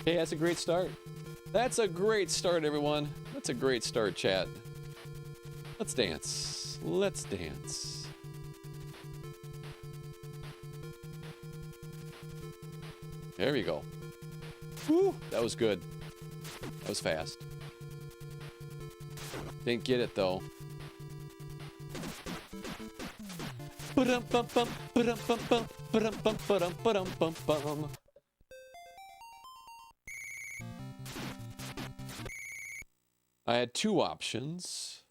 Okay, that's a great start. That's a great start, everyone. That's a great start, chat. Let's dance. Let's dance. There we go. Woo, that was good. That was fast. Didn't get it though. I had two options.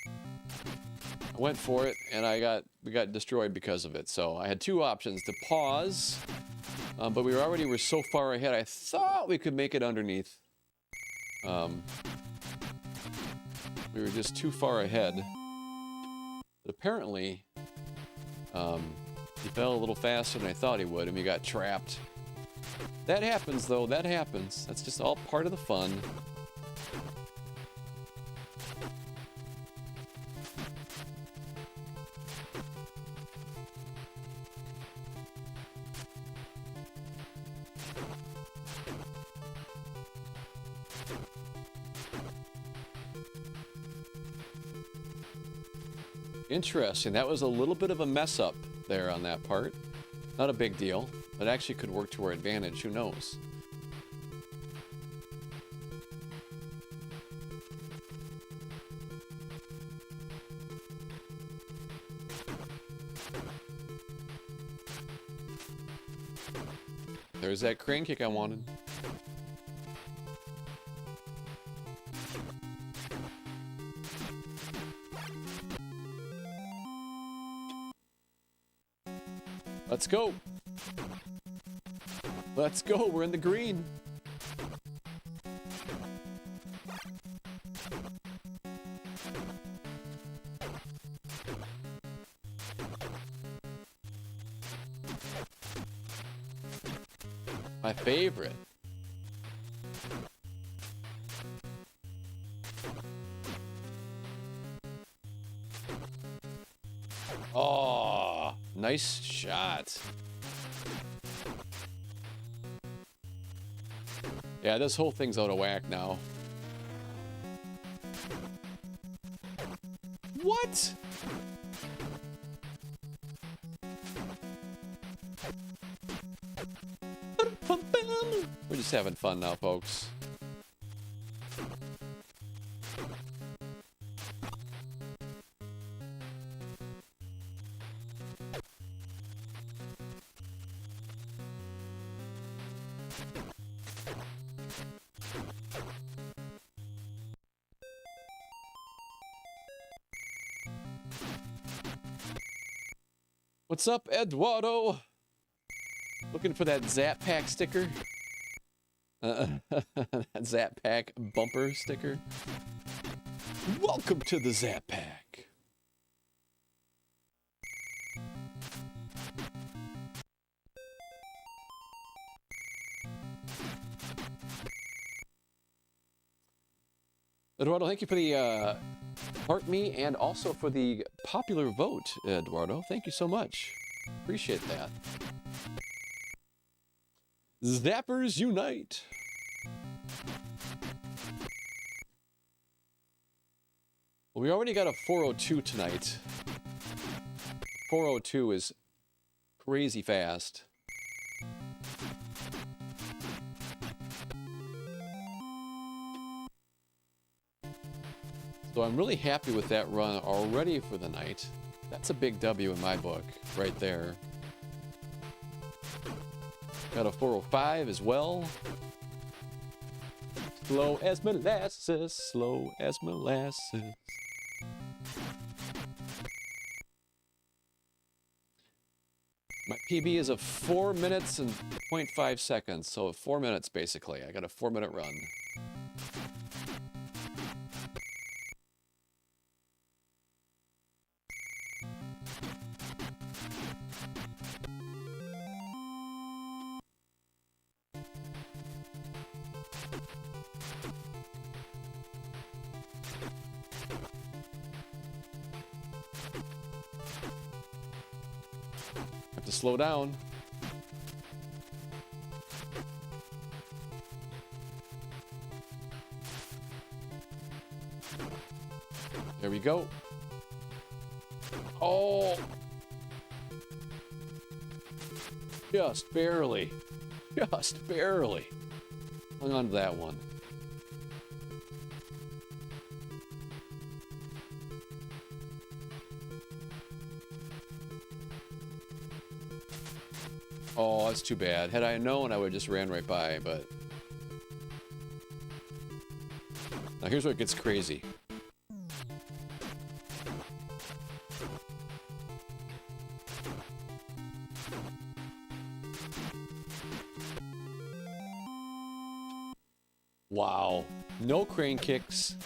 I went for it, and we got destroyed because of it. So I had two options: to pause, but we were so far ahead. I thought we could make it underneath. We were just too far ahead. But apparently, he fell a little faster than I thought he would, and we got trapped. That happens, though. That happens. That's just all part of the fun. Interesting. That was a little bit of a mess up there on that part. Not a big deal. It actually could work to our advantage. Who knows? There's that crane kick I wanted. Let's go. Let's go. We're in the green. My favorite. Oh, nice shot. Yeah, this whole thing's out of whack now. What? We're just having fun now, folks. What's up, Eduardo? Looking for that Zap Pack sticker? That Zap Pack bumper sticker? Welcome to the Zap Pack. Eduardo, thank you for the heart me and also for the popular vote, Eduardo. Thank you so much. Appreciate that. Zappers unite. Well, we already got a 402 tonight. 402 is crazy fast. So I'm really happy with that run already for the night. That's a big W in my book, right there. Got a 405 as well. Slow as molasses, slow as molasses. My PB is of 4 minutes and 0.5 seconds, so 4 minutes basically. I got a 4-minute run. Have to slow down. There we go. Oh! Just barely. Just barely. Hung on to that one. Oh, that's too bad. Had I known, I would have just ran right by, but... Now here's where it gets crazy. Wow. No crane kicks.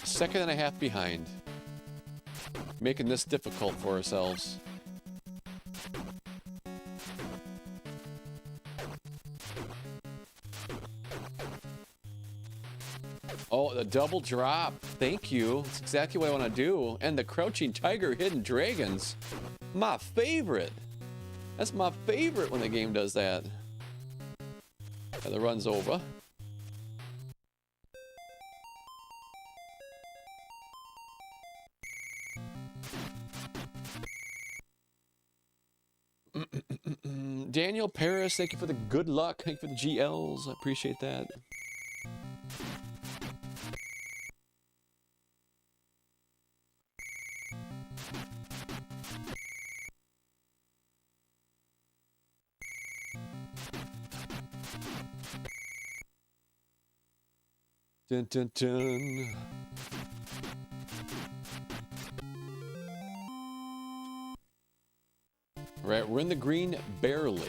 1.5 seconds behind. Making this difficult for ourselves. Oh, the double drop. Thank you. That's exactly what I want to do. And the crouching tiger hidden dragons. My favorite. That's my favorite when the game does that. And the run's over. Daniel Paris, thank you for the good luck. Thank you for the GLs. I appreciate that. Dun, dun, dun. All right, we're in the green barely.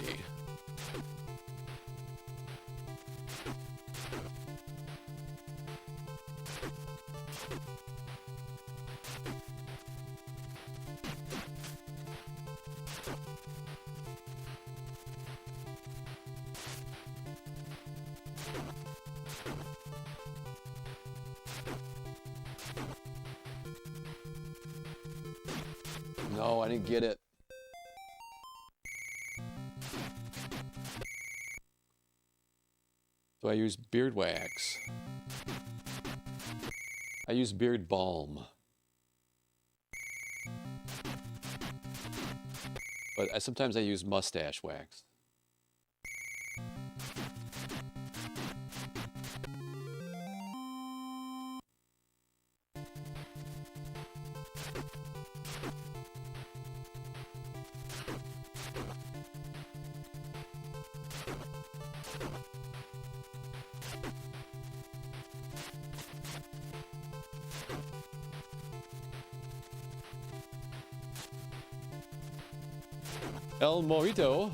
No, I didn't get it. So I use beard wax. I use beard balm. But sometimes I use mustache wax. El Mojito.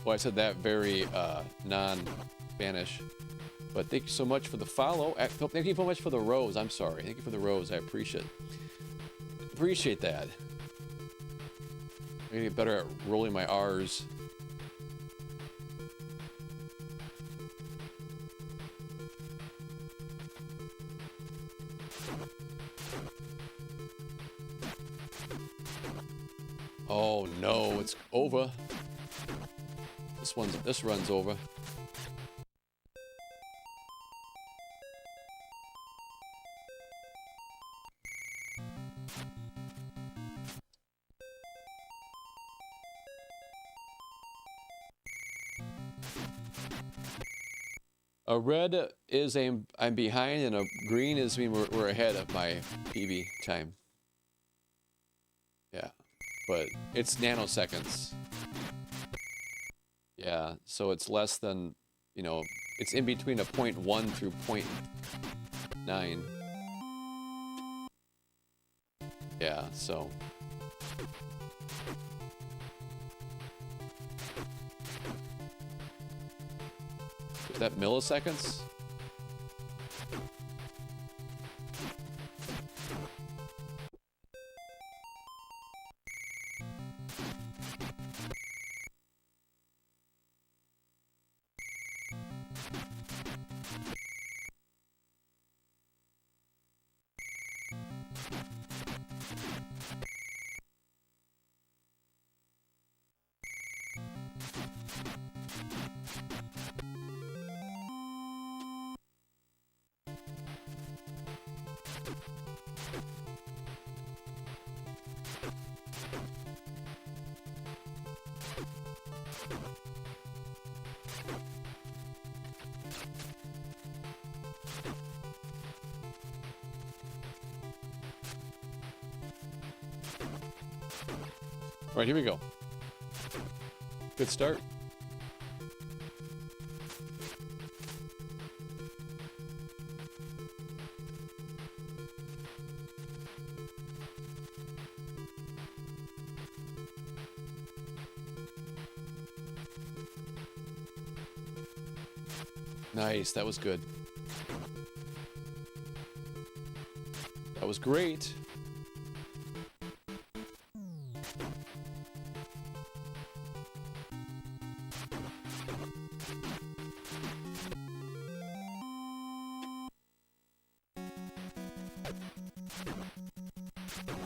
Well, I said that very non-Spanish. But thank you so much for the follow. Thank you so much for the rose. I'm sorry. Thank you for the rose. I appreciate that. I'm gonna get better at rolling my R's. Oh no, it's over. This run's over. A red is I'm behind, and a green is mean we're ahead of my PB time. but it's nanoseconds. Yeah, so it's less than, you know, it's in between a 0.1 through 0.9. Yeah, so. Is that milliseconds? All right, here we go. Good start. Nice, that was good. That was great.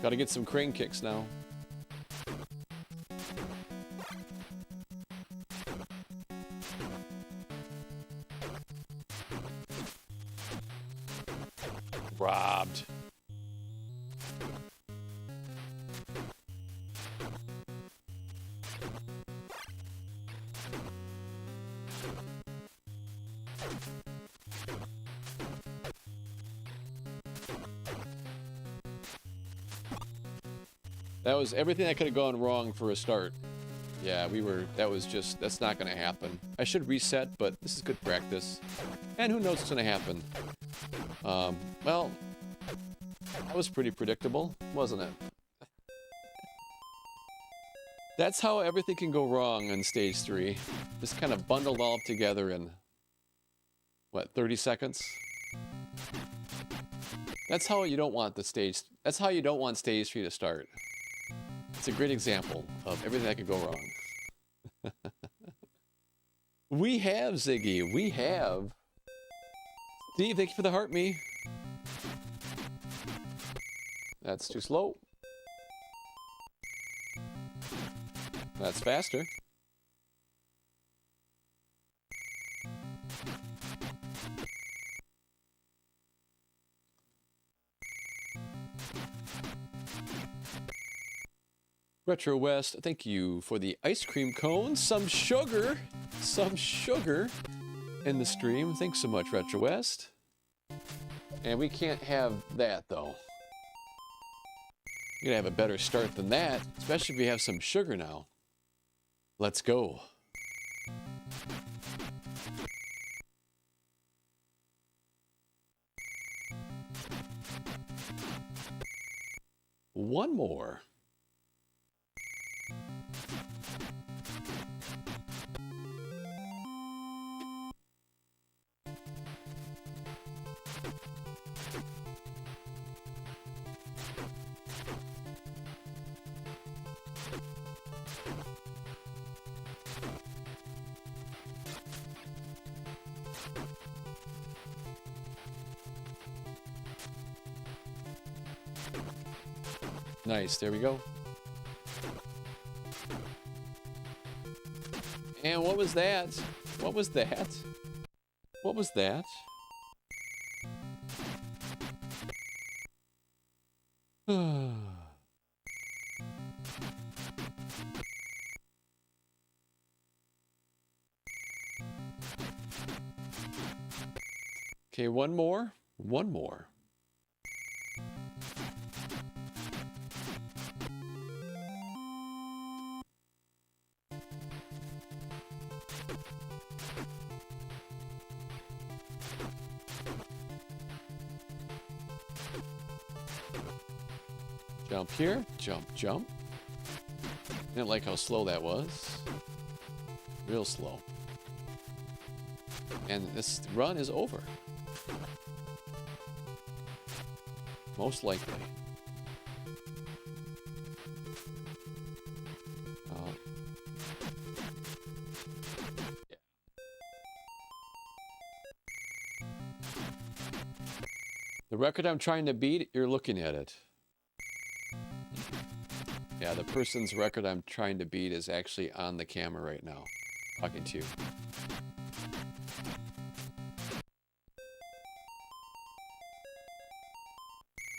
Gotta get some crane kicks now. Robbed. That was everything that could have gone wrong for a start. Yeah, that's not going to happen. I should reset, but this is good practice. And who knows what's going to happen. Well, that was pretty predictable, wasn't it? That's how everything can go wrong on stage 3. Just kind of bundled all up together in, what, 30 seconds? That's how you don't want that's how you don't want stage 3 to start. It's a great example of everything that could go wrong. We have, Ziggy. We have. Steve, thank you for the heart me. That's too slow. That's faster. Retro West, thank you for the ice cream cone. Some sugar in the stream. Thanks so much, Retro West. And we can't have that, though. You're gonna have a better start than that, especially if you have some sugar now. Let's go. One more. Nice, there we go. And what was that? What was that? What was that? Okay, one more. One more. Jump here, jump, jump. Didn't like how slow that was. Real slow. And this run is over. Most likely. Yeah. The record I'm trying to beat, you're looking at it. Yeah, the person's record I'm trying to beat is actually on the camera right now, talking to you.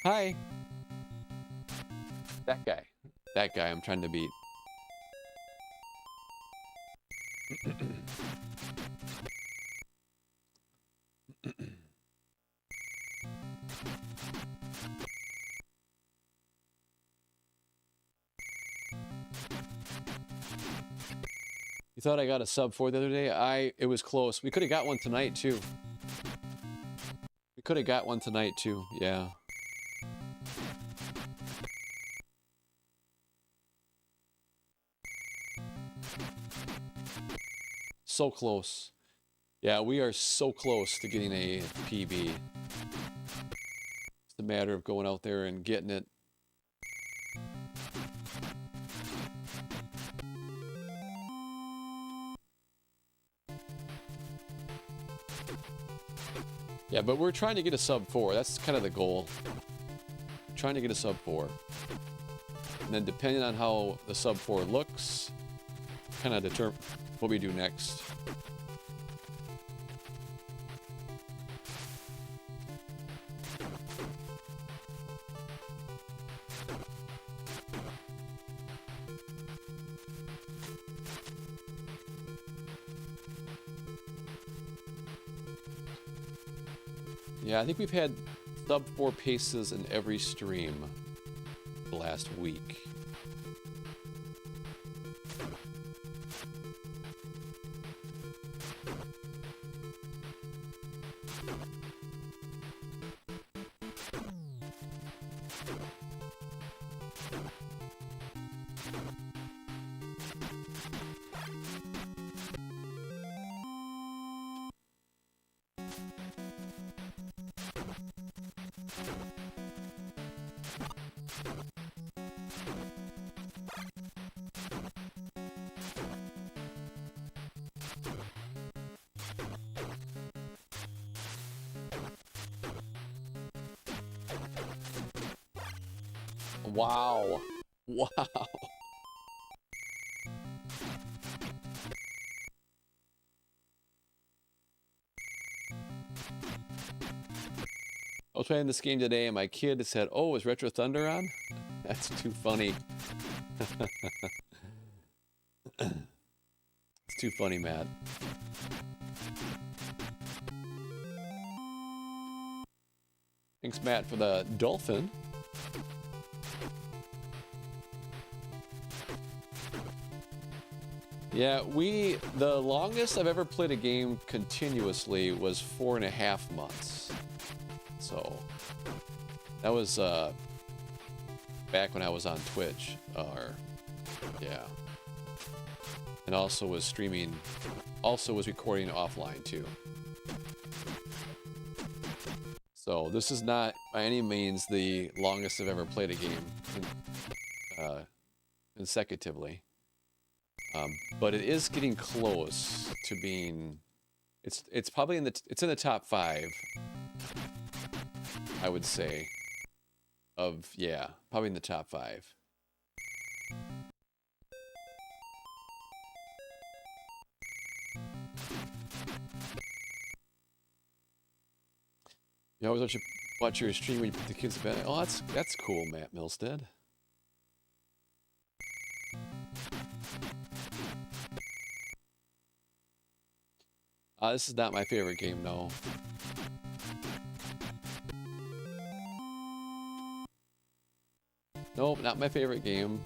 Hi. That guy. That guy I'm trying to beat. You thought I got a sub 4 the other day? It was close. We could have got one tonight too. We could have got one tonight too, yeah. So close. Yeah, we are so close to getting a PB. It's a matter of going out there and getting it. Yeah, but we're trying to get a sub 4. That's kind of the goal. We're trying to get a sub 4. And then depending on how the sub 4 looks, kind of determine what we do next. Yeah, I think we've had sub 4 paces in every stream the last week. Wow. Wow. I was playing this game today and my kid said, "Oh, is Retro Thunder on?" That's too funny. It's too funny, Matt. Thanks, Matt, for the dolphin. Yeah, the longest I've ever played a game continuously was 4.5 months. So, that was back when I was on Twitch, yeah. And also was streaming, also was recording offline too. So, this is not by any means the longest I've ever played a game consecutively. But it is getting close to being, it's probably in the top 5, I would say, probably in the top 5. You always watch your stream when you put the kids to bed. Oh, that's cool, Matt Milstead. This is not my favorite game, no. Nope, not my favorite game.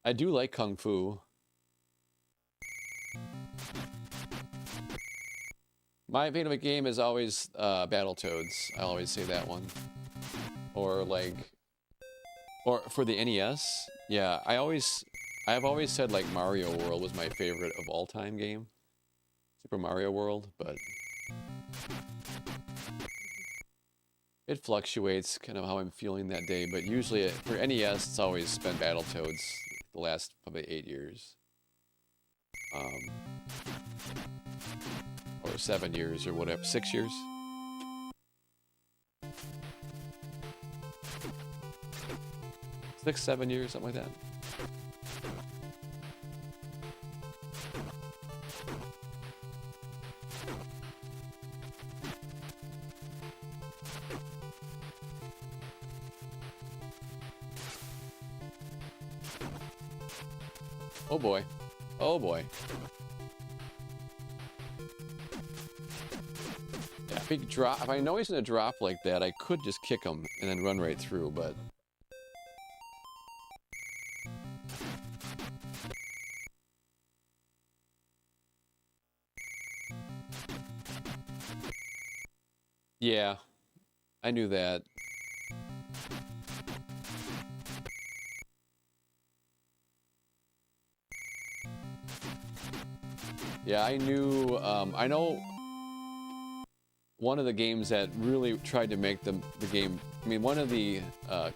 I do like Kung Fu. My favorite game is always Battletoads. I always say that one. Or like, or for the NES, yeah. I've always said like Mario World was my favorite of all time game. Super Mario World, but it fluctuates kind of how I'm feeling that day. But usually for NES, it's always been Battletoads the last probably 8 years. Or 7 years or whatever, 6 years. Six, 7 years, something like that. Oh boy. Oh boy. Yeah, if I know he's gonna drop like that, I could just kick him and then run right through, but yeah, I knew that. Yeah, I knew, I know one of the games that really tried to make the game, I mean, one of the, what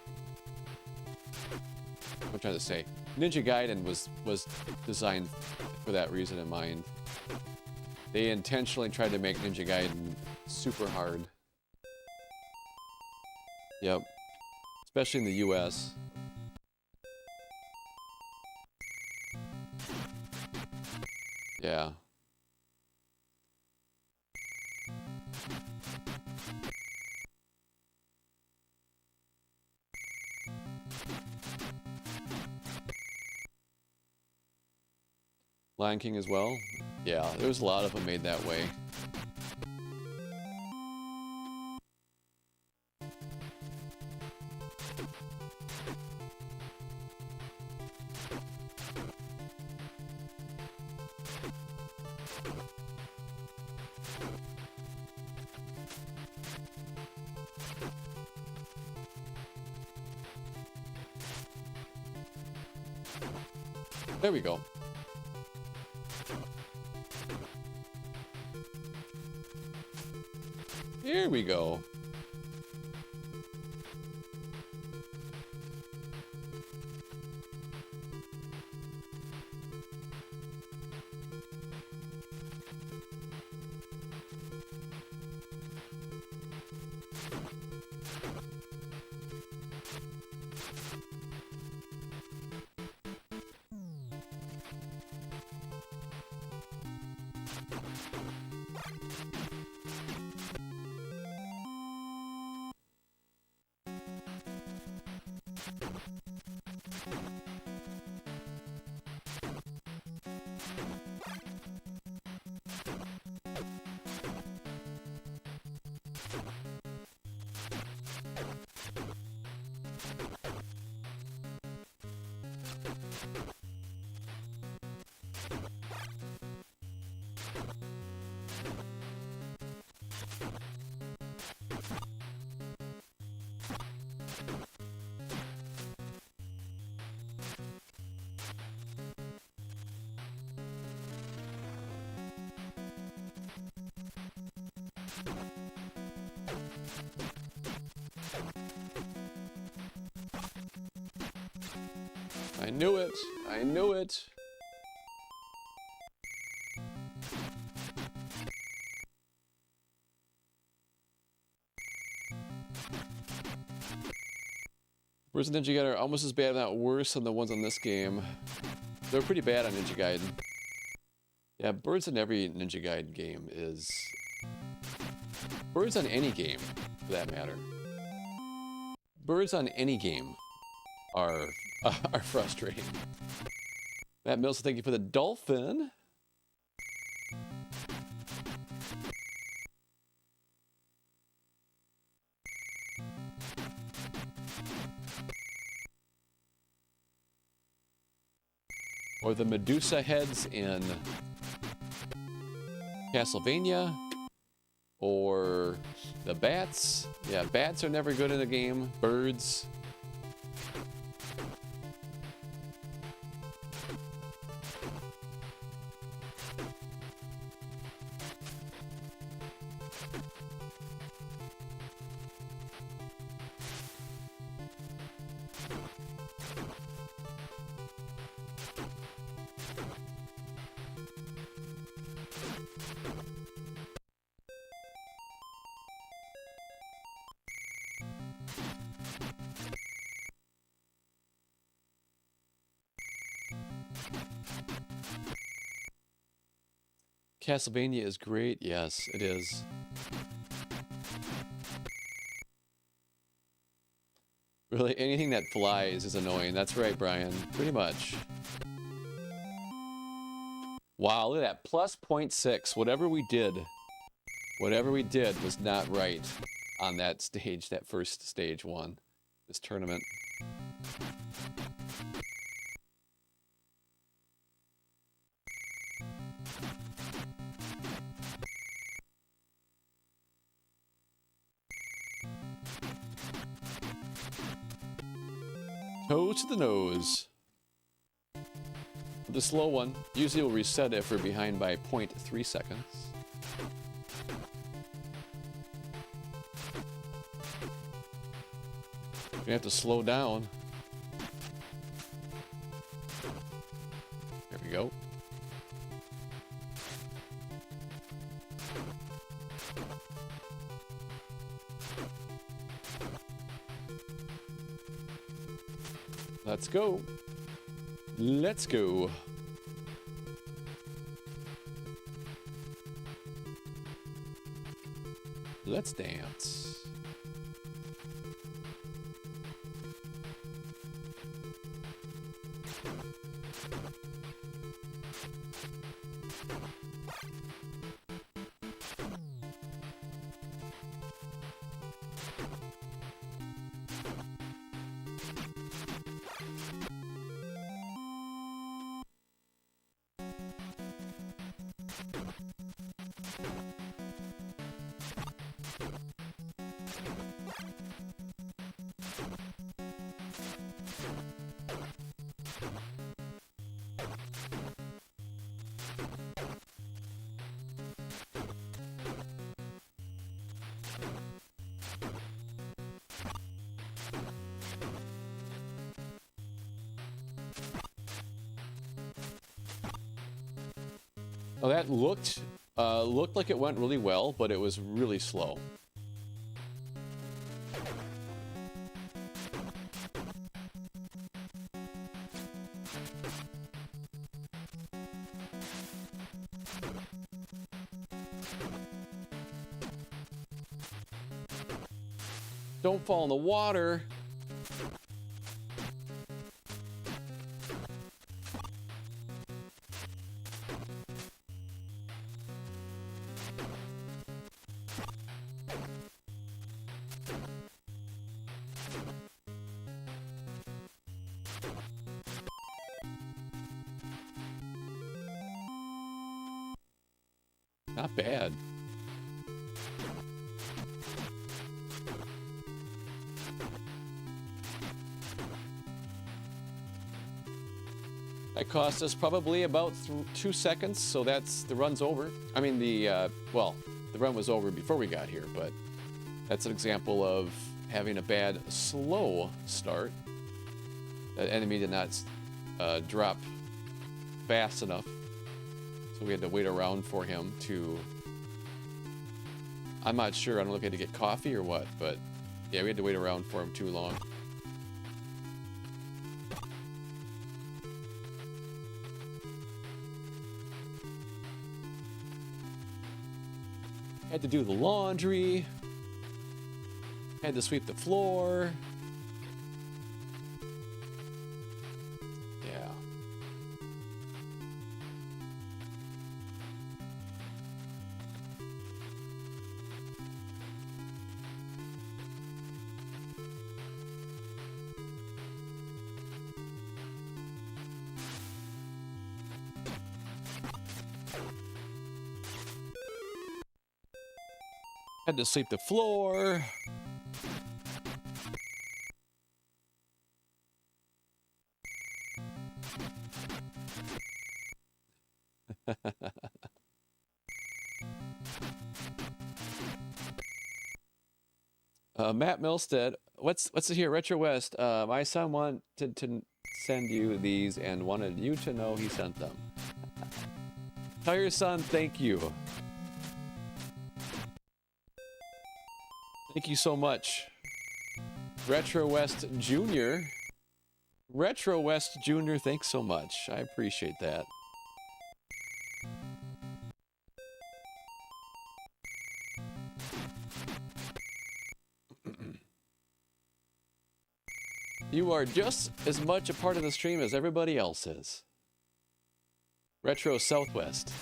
I'm trying to say, Ninja Gaiden was designed for that reason in mind. They intentionally tried to make Ninja Gaiden super hard. Yep. Especially in the US. Yeah. Lion King as well? Yeah, there was a lot of them made that way. There we go. Here we go. I knew it. I knew it. Birds of Ninja Gaiden are almost as bad, if not worse, than the ones on this game. They're pretty bad on Ninja Gaiden. Yeah, birds in every Ninja Gaiden game is... Birds on any game, for that matter. Birds on any game are frustrating. Matt Mills, thank you for the dolphin. Or the Medusa heads in Castlevania. Or the bats. Yeah, bats are never good in the game. Birds. Castlevania is great. Yes, it is. Really, anything that flies is annoying. That's right, Brian. Pretty much. Wow, look at that. Plus 0.6. Whatever we did was not right on that stage, that first stage one, this tournament. Toe to the nose. The slow one usually will reset if we're behind by 0.3 seconds. We have to slow down. There we go. Let's go. Let's go. Let's dance. Oh, that looked like it went really well, but it was really slow. Don't fall in the water. Not bad. That cost us probably about 2 seconds, so that's the run's over. I mean, well, the run was over before we got here, but that's an example of having a bad slow start. That enemy did not drop fast enough. So we had to wait around for him to... I'm not sure. I don't know if he had to get coffee or what, but yeah, we had to wait around for him too long. Had to do the laundry. Had to sweep the floor. Yeah. Had to sweep the floor. Matt Milstead, what's it here? Retro West. My son wanted to send you these and wanted you to know he sent them. Tell your son thank you. Thank you so much. Retro West Jr. Retro West Jr., thanks so much. I appreciate that. You are just as much a part of the stream as everybody else is. Retro Southwest.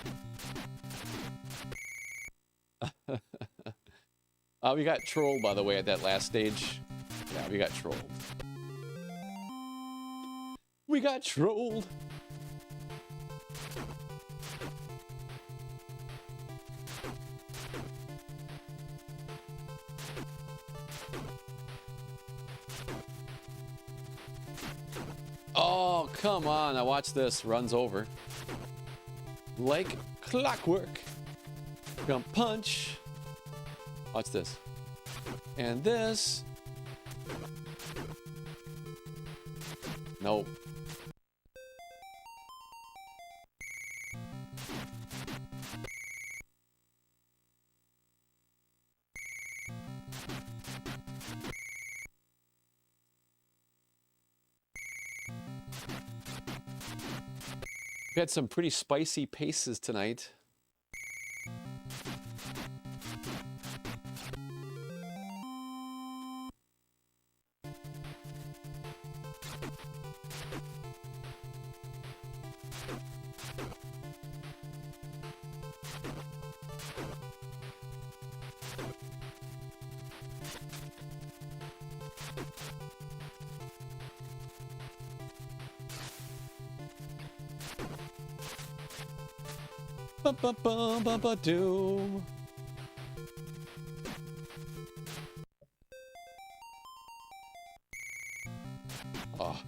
We got trolled, by the way, at that last stage. Yeah, we got trolled. We got trolled. Oh, come on. Now watch this. Runs over. Like clockwork. Gonna punch. Watch this. And this. Nope. We had some pretty spicy paces tonight. Ba-ba-ba-ba-ba-doo. Oh.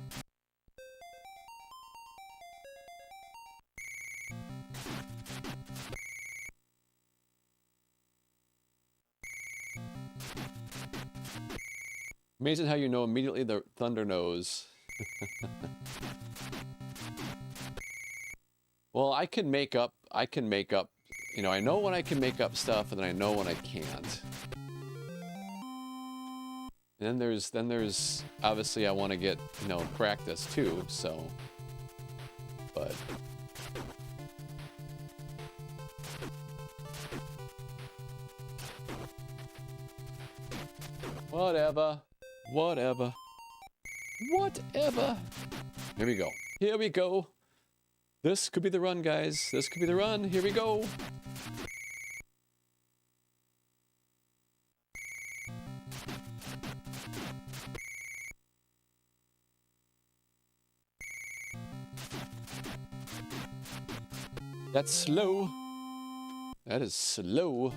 Amazing how you know immediately the thunder knows. Well, I can make up, you know, I know when I can make up stuff and then I know when I can't. And then there's obviously I want to get, you know, practice too, so, but. Whatever. Here we go. Here we go. This could be the run, guys. This could be the run. Here we go. That's slow. That is slow.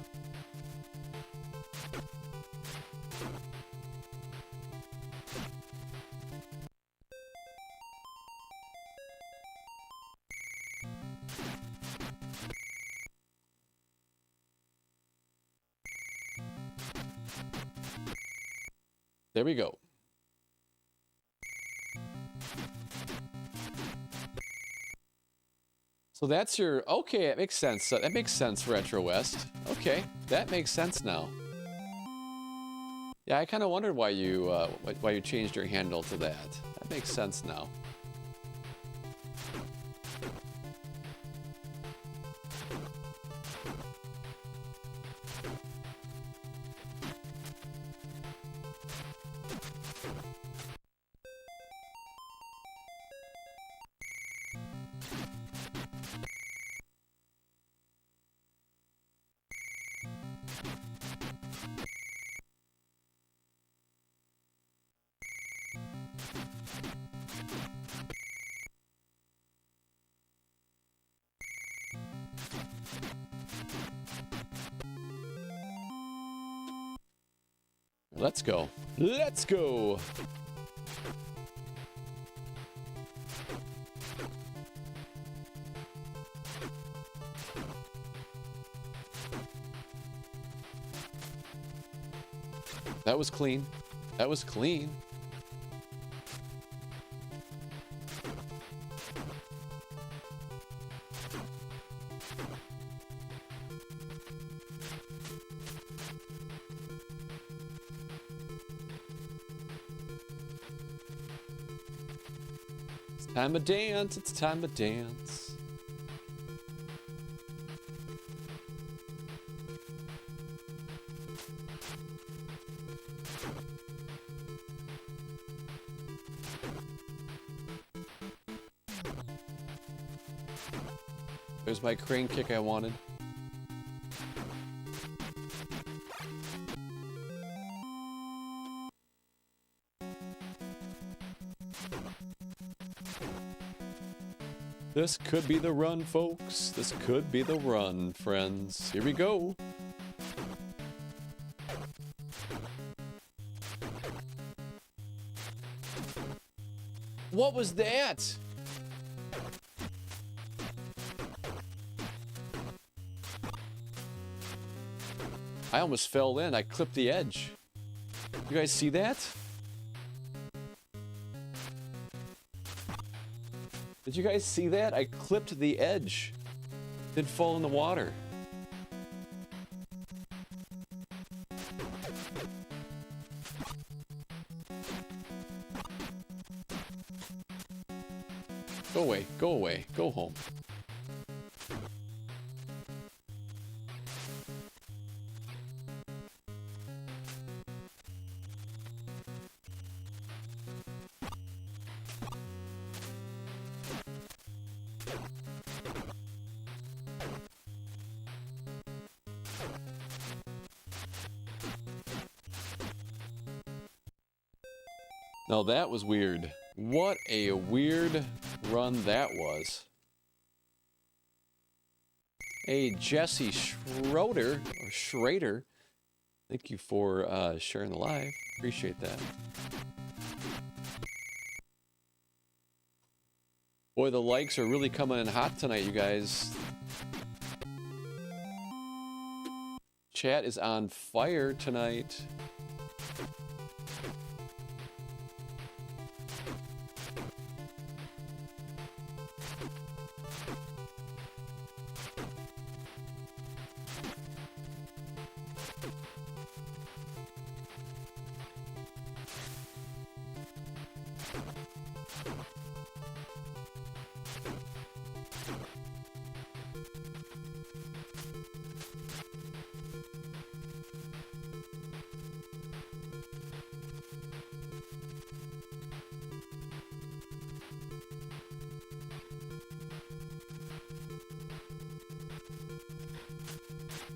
There we go. So that's your, okay, it makes sense. That makes sense, Retro West. Okay, that makes sense now. Yeah, I kind of wondered why you changed your handle to that. That makes sense now. Let's go. Let's go. That was clean. That was clean. It's time to dance. It's time to dance. There's my crane kick I wanted. This could be the run, folks. This could be the run, friends. Here we go. What was that? I almost fell in. I clipped the edge. You guys see that? Did you guys see that? I clipped the edge. Didn't fall in the water. Go away. Go away. Go home. Now that was weird. What a weird run that was. Hey, Jesse Schroeder, or Schrader, thank you for sharing the live. Appreciate that. Boy, the likes are really coming in hot tonight, you guys. Chat is on fire tonight.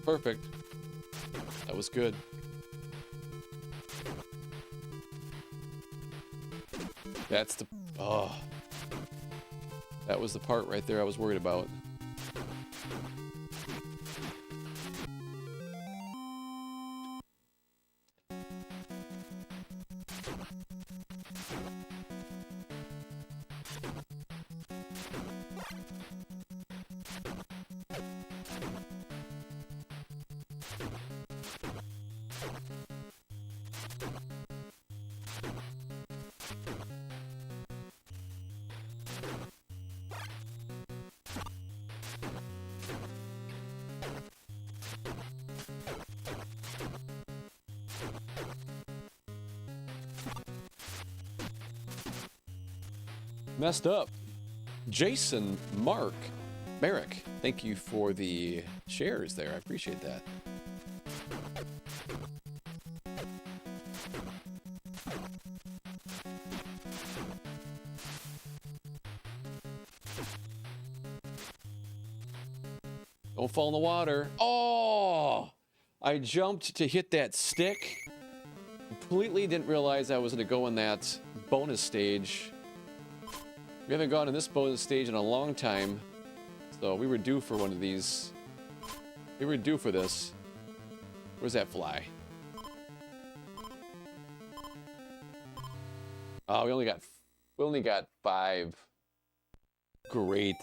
Perfect. That was good. That's the... Oh. That was the part right there I was worried about. Messed up. Jason Merrick, thank you for the shares there. I appreciate that. Don't fall in the water. Oh! I jumped to hit that stick. Completely didn't realize I was going to go in that bonus stage. We haven't gone in this bonus stage in a long time, so we were due for one of these. We were due for this. Where's that fly? Oh, we only got 5. Great.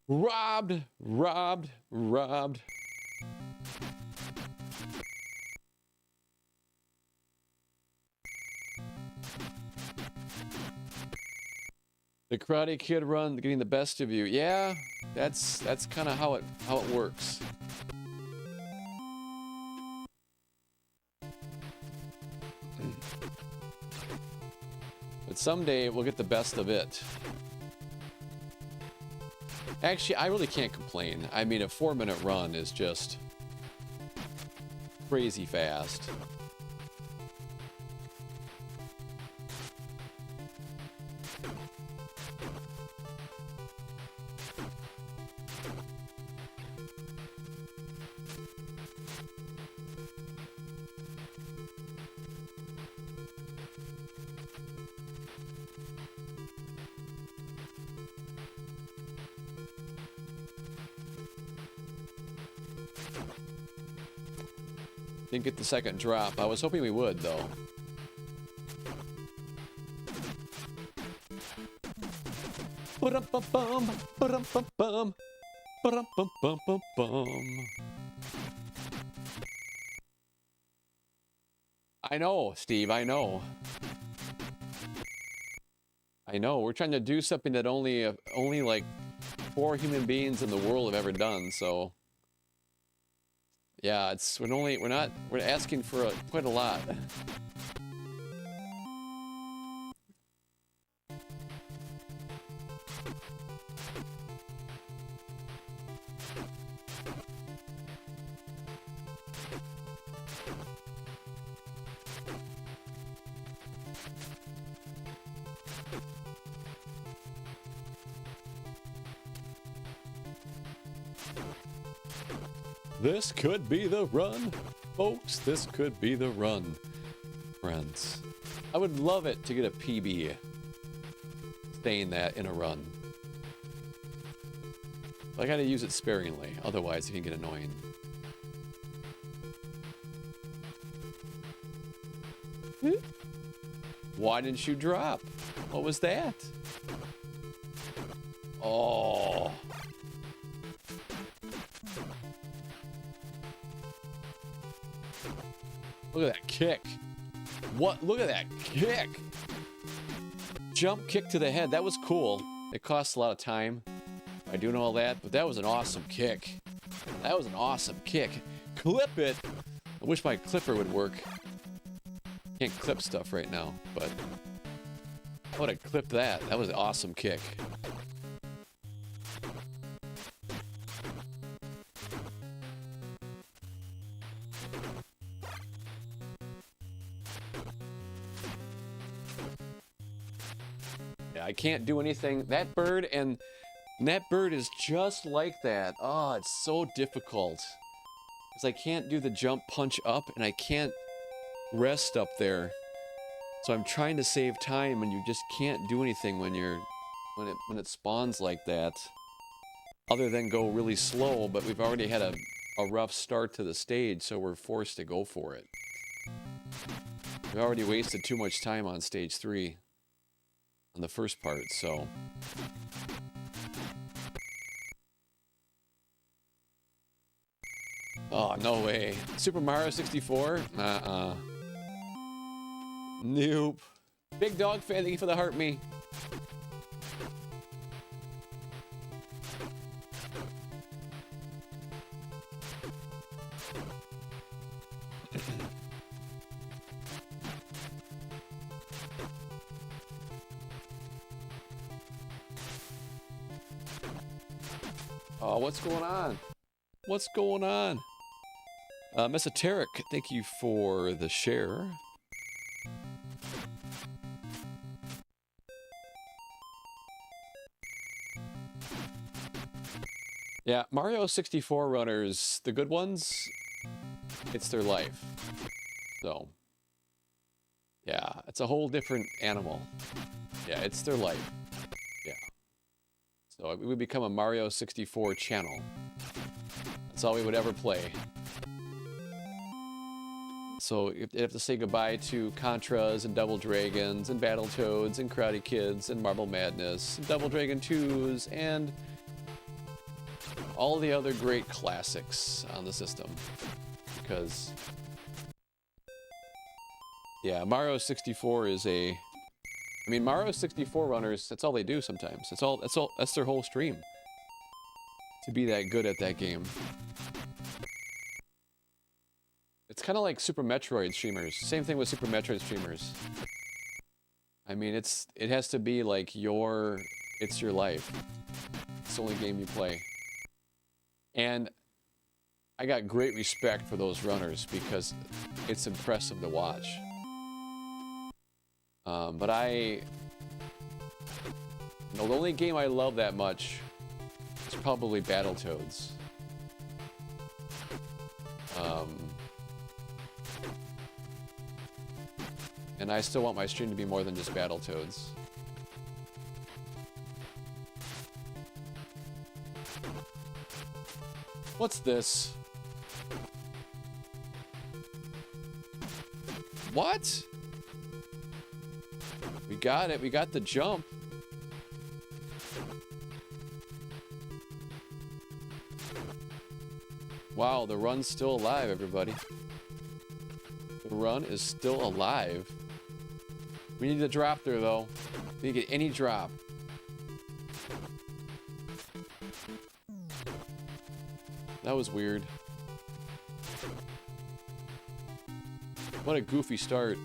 Robbed, robbed, robbed. The Karate Kid run, getting the best of you. Yeah, that's kind of how it works. But someday we'll get the best of it. Actually, I really can't complain. I mean, a 4-minute run is just crazy fast. Didn't get the second drop. I was hoping we would, though. Ba-dum-bum-bum, ba-dum-bum-bum, ba-dum-bum-bum-bum-bum. I know, Steve, I know. I know, we're trying to do something that only like 4 human beings in the world have ever done, so... Yeah, we're asking for quite a lot. This could be the run, folks. This could be the run, friends. I would love it to get a PB saying that in a run. But I gotta use it sparingly, otherwise it can get annoying. Why didn't you drop? What was that? Oh. Look at that kick. What? Look at that kick. Jump kick to the head. That was cool. It costs a lot of time by doing all that, but that was an awesome kick. That was an awesome kick. Clip it. I wish my clipper would work. Can't clip stuff right now, but I would have clipped that. That was an awesome kick. I can't do anything. That bird is just like that. Oh, it's so difficult. Because I can't do the jump punch up and I can't rest up there. So I'm trying to save time and you just can't do anything when it spawns like that. Other than go really slow, but we've already had a rough start to the stage, so we're forced to go for it. We've already wasted too much time on stage 3. On the first part, so... Oh, no way. Super Mario 64? Nope. Big Dog fan, thank you for the heart me. Oh, what's going on? What's going on? Mesoteric, thank you for the share. Yeah, Mario 64 runners, the good ones, it's their life. So, yeah, it's a whole different animal. Yeah, it's their life. Yeah. So we would become a Mario 64 channel. That's all we would ever play. So you have to say goodbye to Contras and Double Dragons and Battletoads and Karate Kids and Marble Madness and Double Dragon 2s and all the other great classics on the system. Because, yeah, Mario 64 is a... I mean, Mario 64 runners, that's all they do sometimes. That's their whole stream. To be that good at that game. It's kind of like Super Metroid streamers. Same thing with Super Metroid streamers. I mean, it has to be like it's your life. It's the only game you play. And I got great respect for those runners because it's impressive to watch. But the only game I love that much is probably Battletoads. And I still want my stream to be more than just Battletoads. What's this? What? We got it. We got the jump. Wow, the run's still alive, everybody. The run is still alive. We need a drop there, though. We need to get any drop. That was weird. What a goofy start.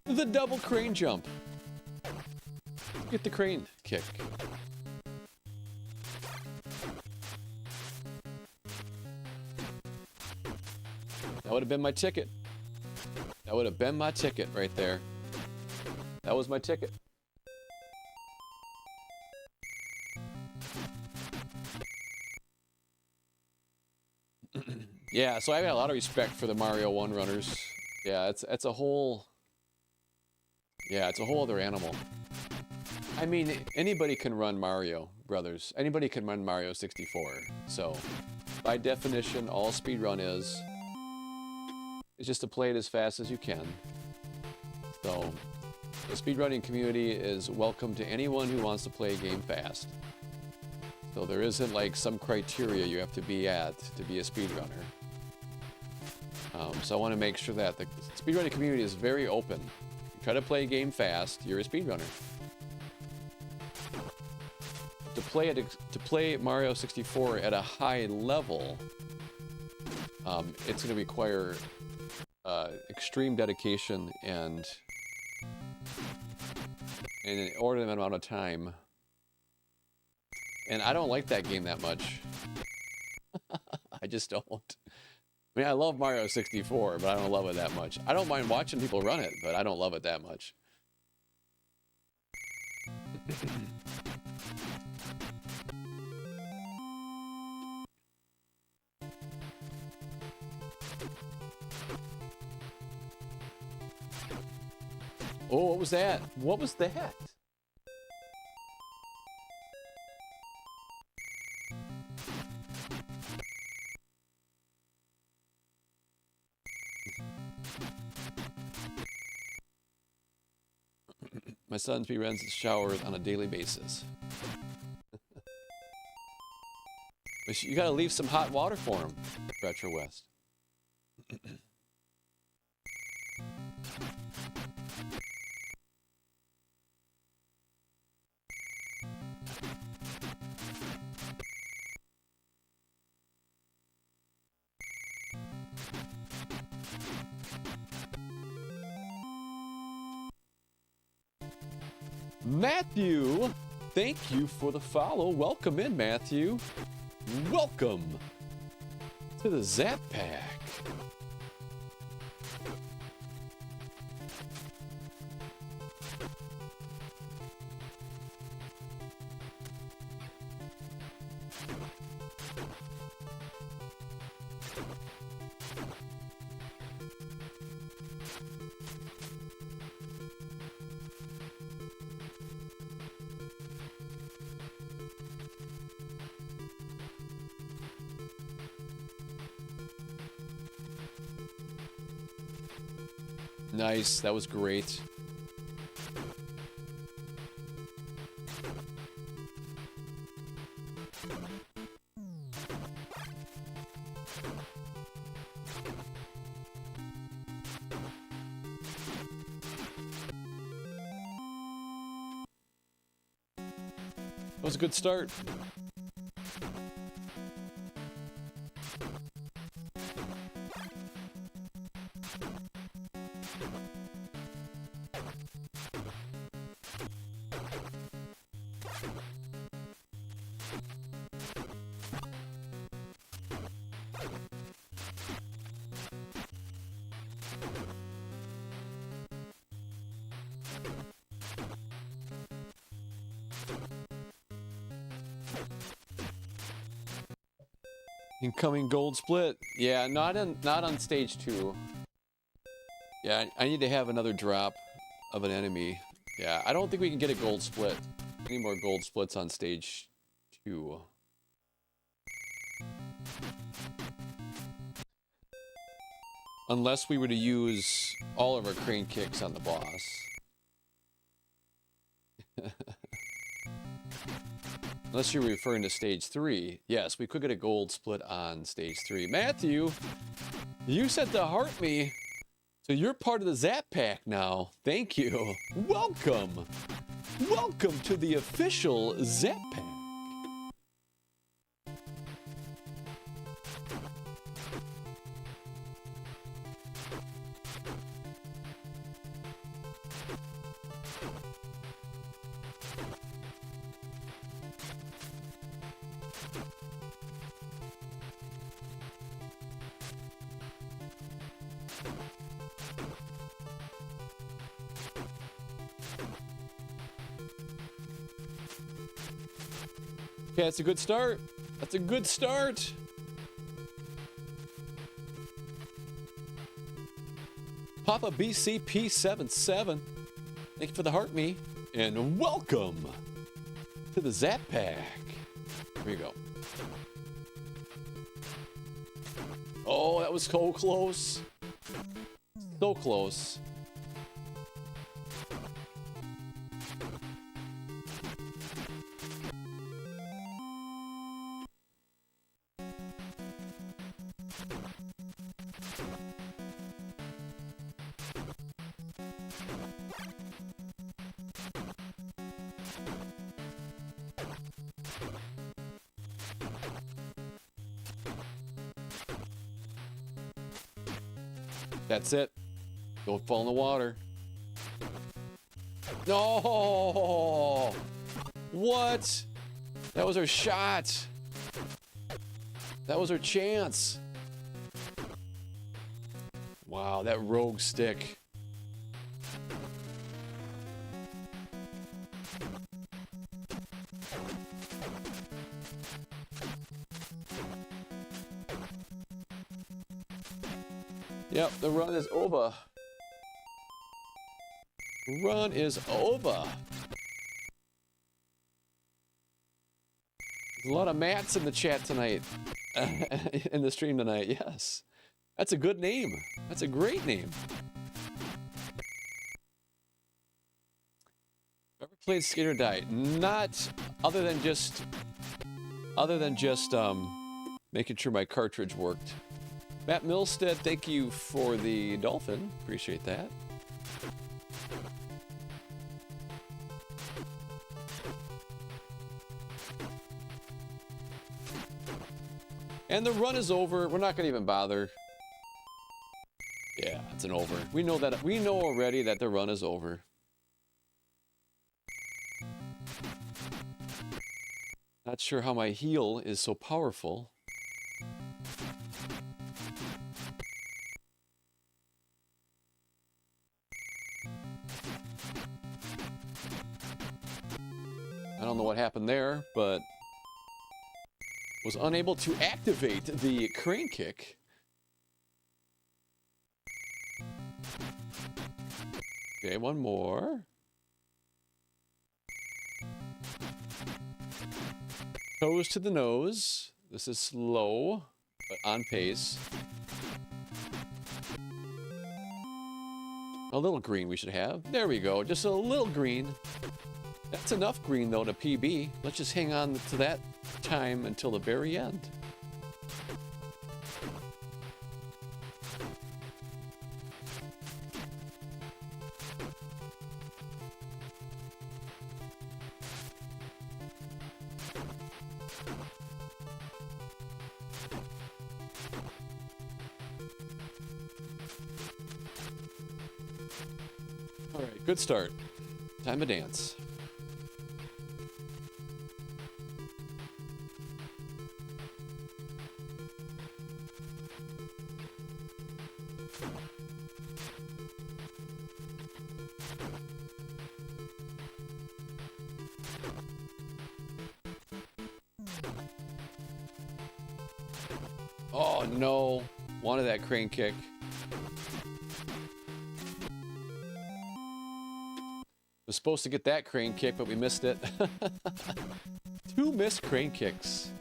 The double crane jump. Get the crane kick. That would have been my ticket. That would have been my ticket right there. That was my ticket. Yeah, so I got a lot of respect for the Mario 1 runners. Yeah, it's a whole... Yeah, it's a whole other animal. I mean, anybody can run Mario Brothers. Anybody can run Mario 64. So, by definition, all speedrun is just to play it as fast as you can. So, the speedrunning community is welcome to anyone who wants to play a game fast. So there isn't like some criteria you have to be at to be a speedrunner. So I want to make sure that the speedrunning community is very open. You try to play a game fast, you're a speedrunner. To play Mario 64 at a high level, it's going to require extreme dedication and an inordinate amount of time. And I don't like that game that much. I just don't. I mean, I love Mario 64, but I don't love it that much. I don't mind watching people run it, but I don't love it that much. Oh, what was that? What was that? My son speedruns the showers on a daily basis. But you gotta leave some hot water for him, Retro West. Matthew, thank you for the follow. Welcome in, Matthew. Welcome to the Zap Pack. Nice, that was great. That was a good start. Incoming gold split. Yeah, not on stage 2. Yeah, I need to have another drop of an enemy. Yeah, I don't think we can get a gold split. Any more gold splits on stage 2. Unless we were to use all of our crane kicks on the boss. Unless you're referring to stage 3. Yes, we could get a gold split on stage 3. Matthew, you said to heart me. So you're part of the Zap Pack now. Thank you. Welcome. Welcome to the official Zap Pack. Okay, that's a good start. That's a good start. Papa BCP77, thank you for the heart me, and welcome to the Zap Pack. Here you go. Oh, that was so close. So close. That's it. Don't fall in the water. No! What? That was our shot. That was our chance. Wow, that rogue stick. Yep, the run is over. Run is over. There's a lot of Matts in the chat tonight. In the stream tonight, yes. That's a good name. That's a great name. Ever played Skate or Die? Not other than just making sure my cartridge worked. Matt Milstead, thank you for the dolphin. Appreciate that. And the run is over. We're not going to even bother. Yeah, it's an over. We know that. We know already that the run is over. Not sure how my heel is so powerful. I don't know what happened there, but was unable to activate the crane kick. Okay, one more. Toes to the nose. This is slow, but on pace. A little green we should have. There we go, just a little green. That's enough green though to PB. Let's just hang on to that time until the very end. All right, good start. Time to dance. Oh no, wanted that crane kick. Was supposed to get that crane kick, but we missed it. 2 missed crane kicks.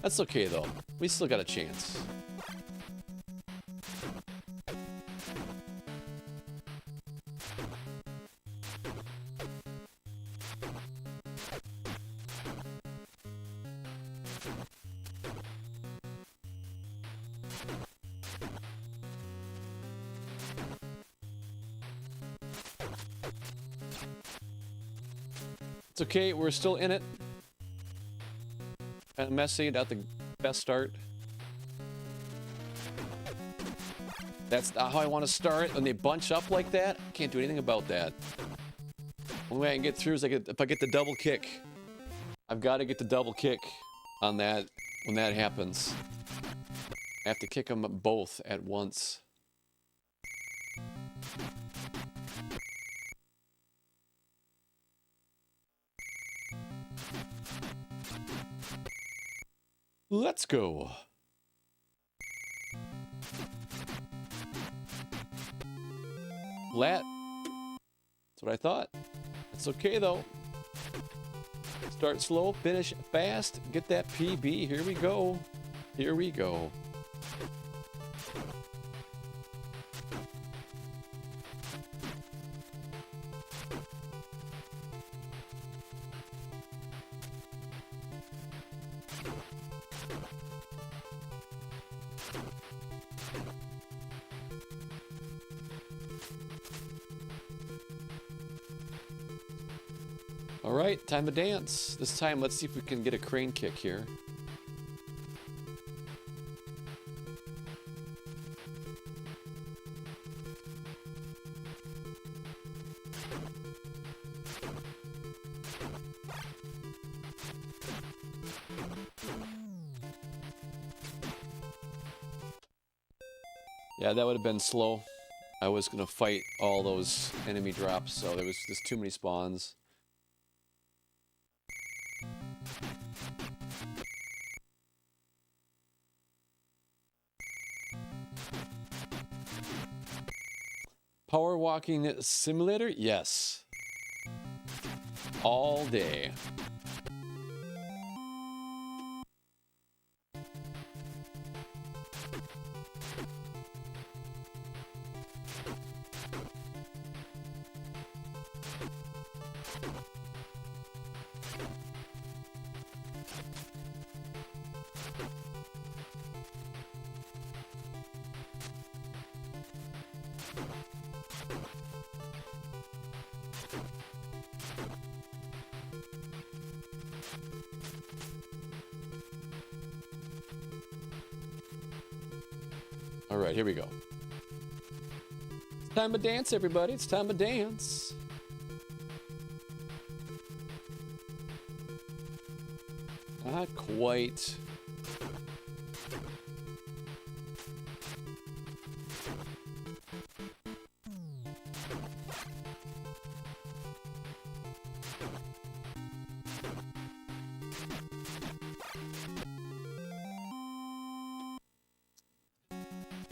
That's okay though, we still got a chance. It's okay, we're still in it. Kind of messy, not the best start. That's not how I want to start. When they bunch up like that, can't do anything about that. Only way I can get through is if I get the double kick. I've got to get the double kick on that when that happens. I have to kick them both at once. Let's go. Lat. That's what I thought. It's okay though. Start slow, finish fast, get that PB. Here we go. Here we go. All right, time to dance. This time, let's see if we can get a crane kick here. Yeah, that would have been slow. I was gonna fight all those enemy drops, so there was just too many spawns. Power walking simulator? Yes. All day. All right, here we go. It's time to dance, everybody. It's time to dance. Not quite.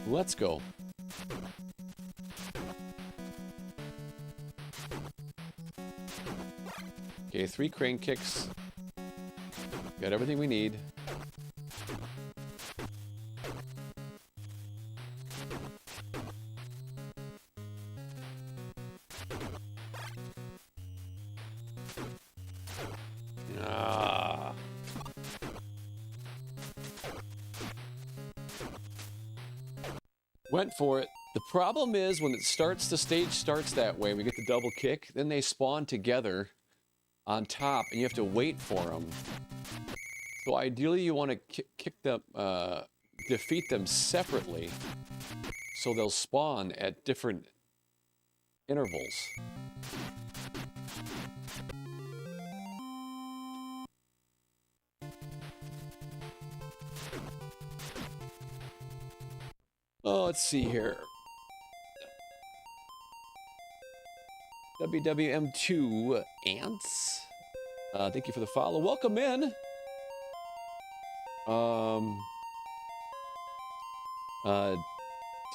Let's go. Okay, 3 crane kicks. Got everything we need. Ah. Went for it. The problem is when it starts, the stage starts that way, we get the double kick, then they spawn together on top, and you have to wait for them. So ideally you want to kick them, defeat them separately, so they'll spawn at different intervals. Oh, let's see here. WWM2 Ants. Thank you for the follow. Welcome in.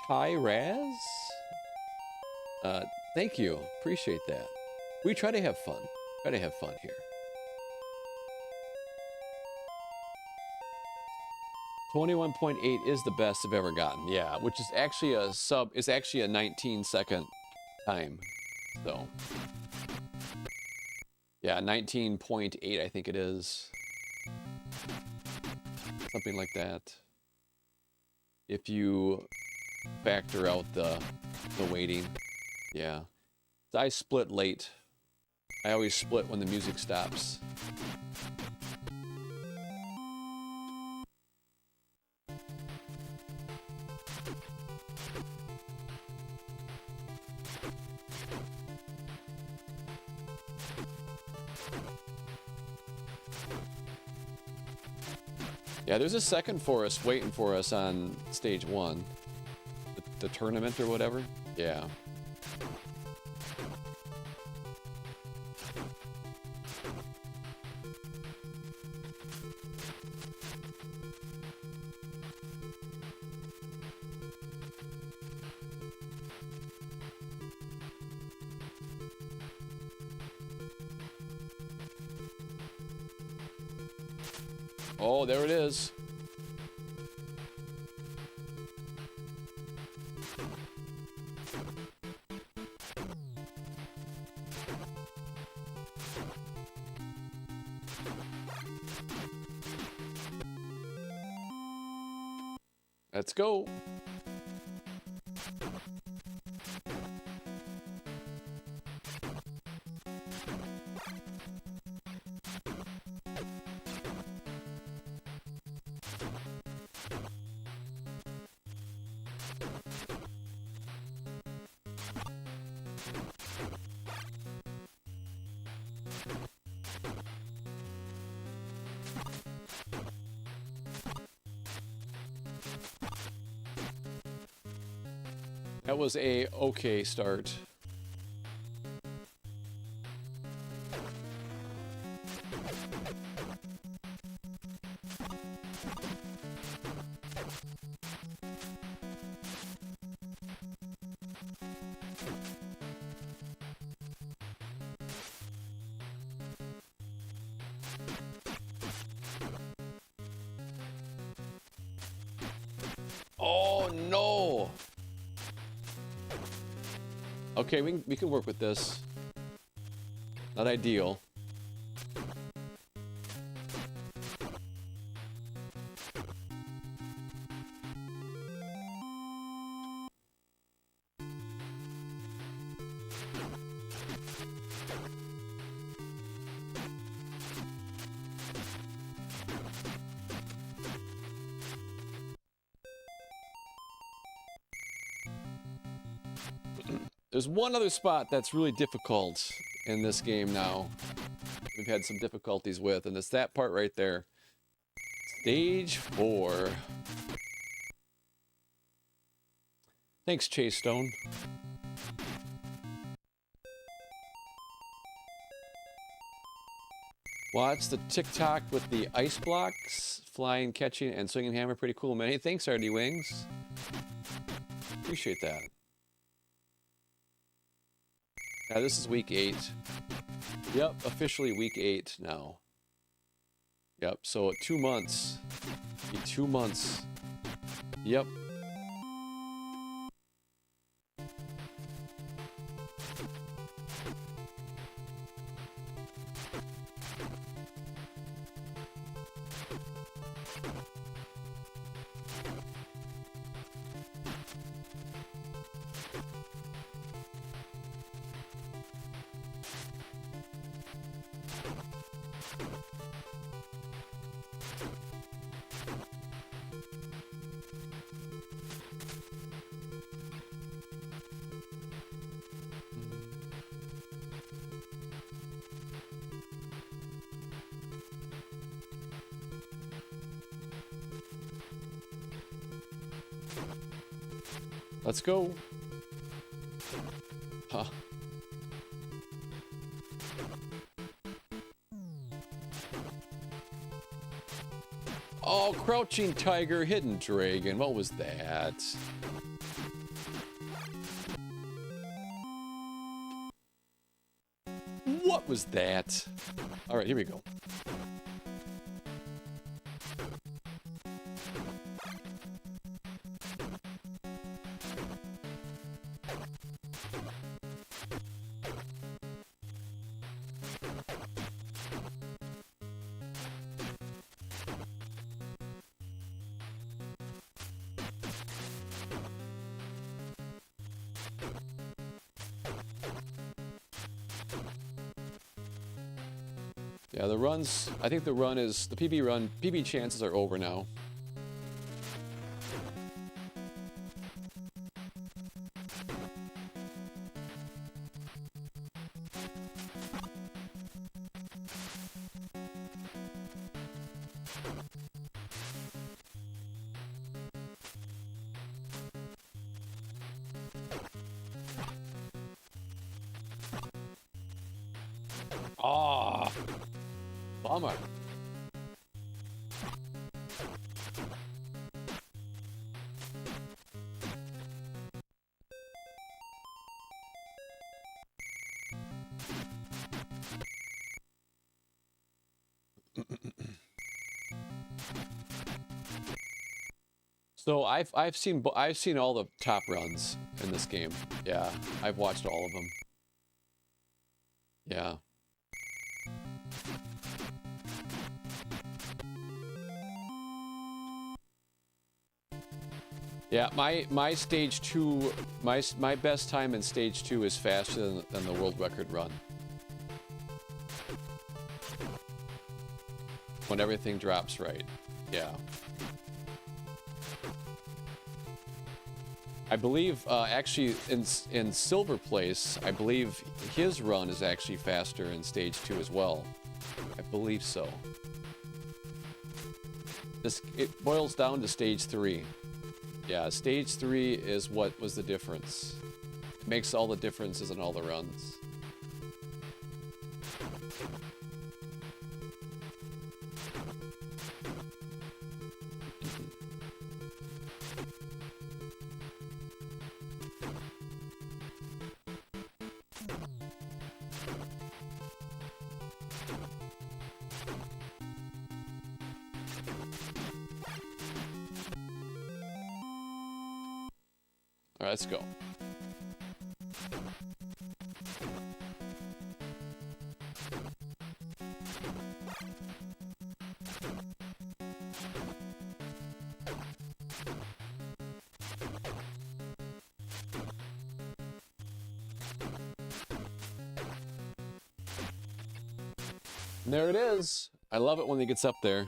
Ty Raz. Thank you. Appreciate that. We try to have fun. Try to have fun here. 21.8 is the best I've ever gotten. Yeah, which is actually a sub. It's actually a 19-second time. So, yeah, 19.8, I think it is. Something like that. If you factor out the waiting. Yeah. I split late. I always split when the music stops. Yeah, there's a second forest waiting for us on stage 1. The tournament or whatever. Yeah. Oh, there it is. Let's go. That was a okay start. Oh no! Okay, we can work with this. Not ideal. There's one other spot that's really difficult in this game now. We've had some difficulties with, and it's that part right there. Stage 4. Thanks, Chase Stone. Watch the TikTok with the ice blocks, flying, catching, and swinging hammer. Pretty cool, man. Hey, thanks, RD Wings. Appreciate that. Now, this is week 8. Yep, officially week 8 now. Yep, so 2 months. 2 months. Yep. Let's go. Huh. Oh, crouching tiger, hidden dragon. What was that? What was that? All right, here we go. Yeah, the runs, I think the run is, the PB chances are over now. Ah, bummer. So I've seen all the top runs in this game. Yeah, I've watched all of them. Yeah. Yeah, my stage 2, my best time in stage 2 is faster than the world record run. When everything drops right. Yeah. I believe, actually, in Silver Place, I believe his run is actually faster in stage 2 as well. I believe so. It boils down to stage 3. Yeah, stage 3 is what was the difference. It makes all the differences in all the runs. All right, let's go. And there it is. I love it when he gets up there.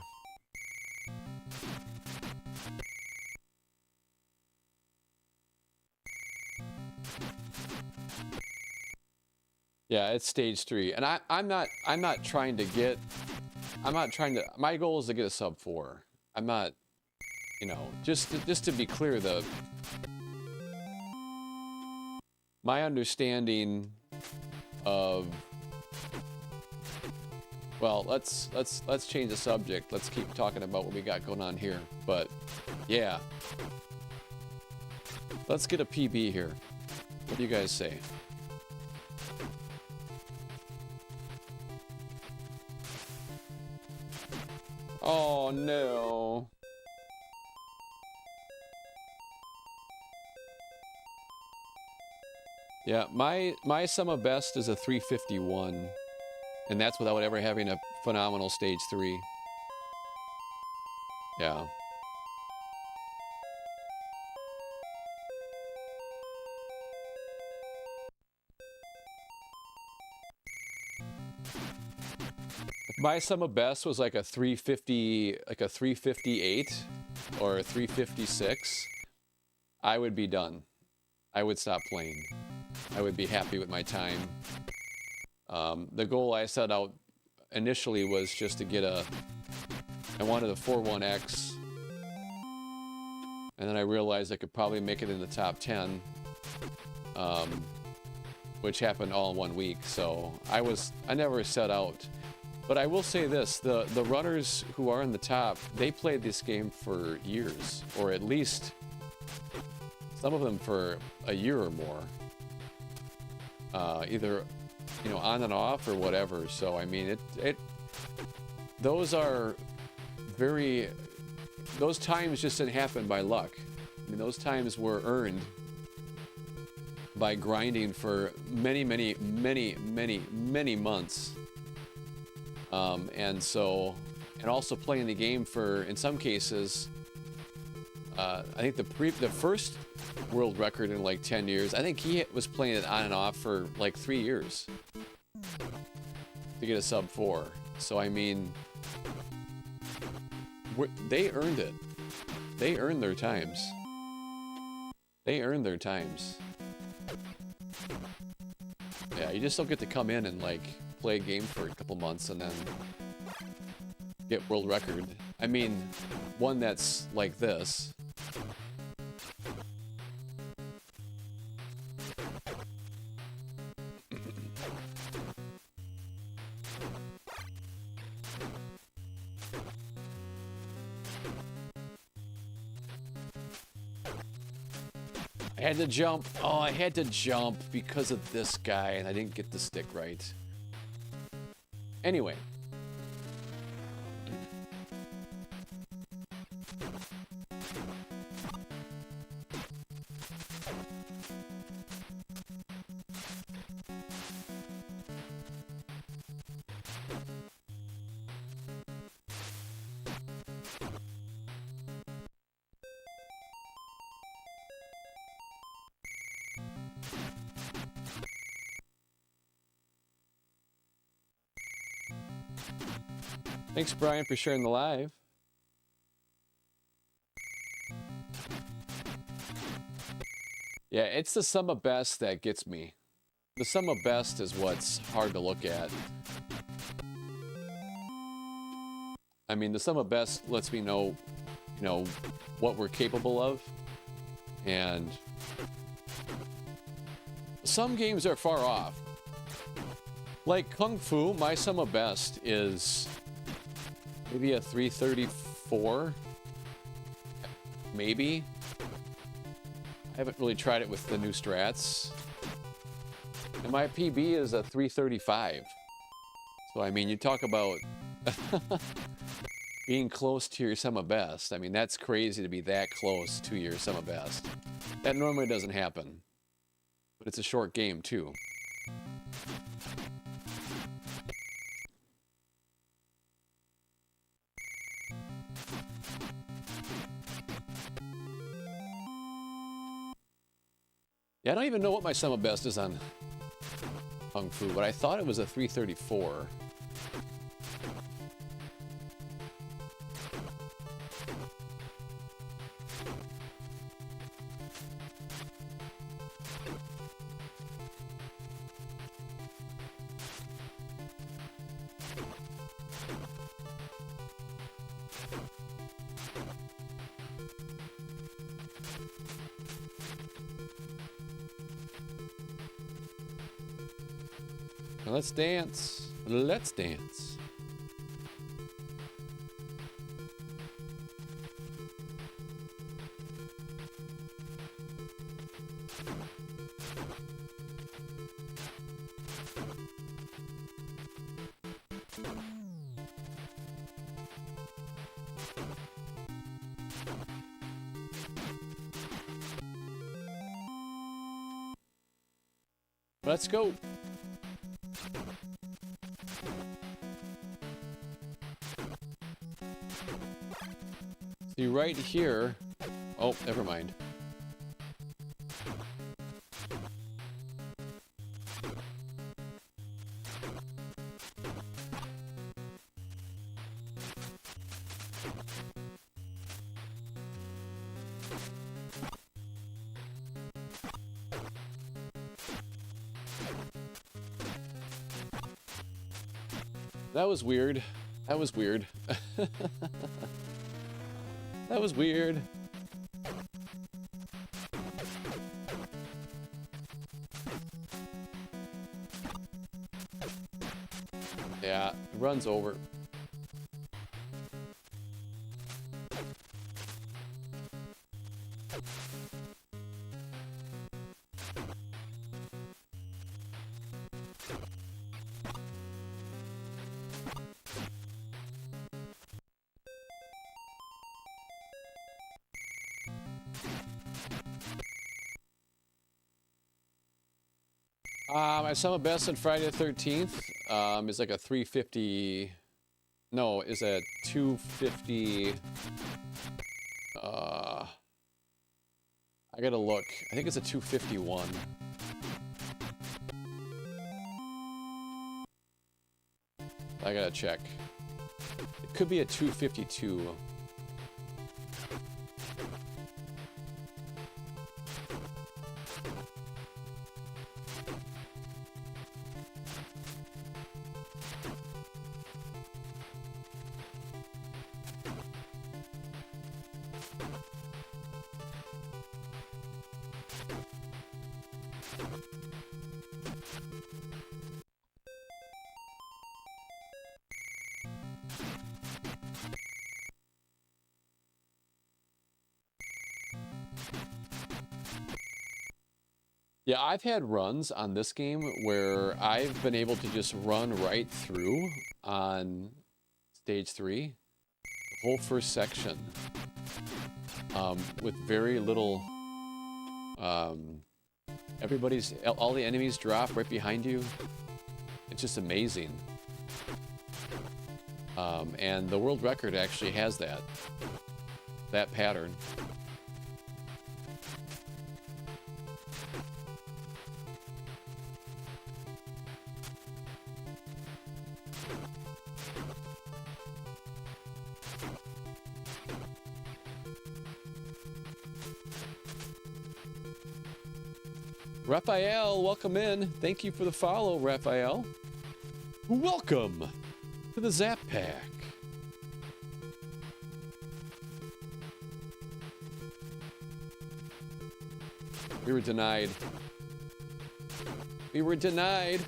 Yeah, it's stage 3, and I'm not trying to, my goal is to get a sub 4. I'm not, you know, just to be clear, my understanding of, well, let's change the subject. Let's keep talking about what we got going on here. But yeah, let's get a PB here. What do you guys say? Oh no. Yeah, my sum of best is a 351, and that's without ever having a phenomenal stage 3. Yeah. If my sum of best was like a 350, like a 358 or a 356, I would be done. I would stop playing. I would be happy with my time. The goal I set out initially was just to get I wanted a 4-1X, and then I realized I could probably make it in the top 10, which happened all in 1 week. So I never set out. But I will say this, the runners who are in the top, they played this game for years, or at least some of them for a year or more. Either, you know, on and off or whatever. So, I mean, those are those times just didn't happen by luck. I mean, those times were earned by grinding for many, many, many, many, many months. And also playing the game for, in some cases, I think the first world record in like 10 years, I think he was playing it on and off for like 3 years to get a sub 4. So, I mean, they earned it. They earned their times. They earned their times. Yeah, you just don't get to come in and like play a game for a couple months and then get world record. I mean, one that's like this. I had to jump. Oh, I had to jump because of this guy, and I didn't get the stick right. Anyway. Thanks, Brian, for sharing the live. Yeah, it's the sum of best that gets me. The sum of best is what's hard to look at. I mean, the sum of best lets me know, you know, what we're capable of. And some games are far off. Like Kung Fu, my sum of best is maybe a 334, maybe. I haven't really tried it with the new strats. And my PB is a 335. So, I mean, you talk about being close to your sum of best. I mean, that's crazy to be that close to your sum of best. That normally doesn't happen. But it's a short game, too. Yeah, I don't even know what my sum of best is on Kung Fu, but I thought it was a 334. Let's dance. Let's dance. Let's go. See right here. Oh, never mind. That was weird. That was weird. That was weird. Yeah, it runs over. My summer best on Friday the 13th is like a 350. No, is a 250. I gotta look. I think it's a 251. I gotta check. It could be a 252. Yeah, I've had runs on this game where I've been able to just run right through on stage 3, the whole first section, with very little, all the enemies drop right behind you. It's just amazing. And the world record actually has that pattern. Raphael, welcome in. Thank you for the follow, Raphael. Welcome to the Zap Pack. We were denied. We were denied.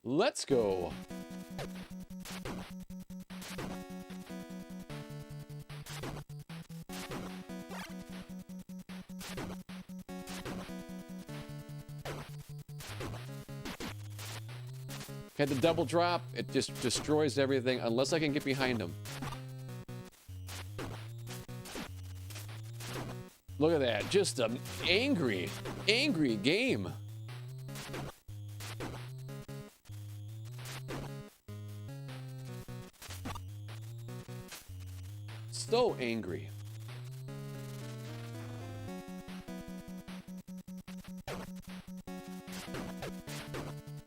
Let's go. Had the double drop, it just destroys everything unless I can get behind him. Look at that, just an angry game. So angry.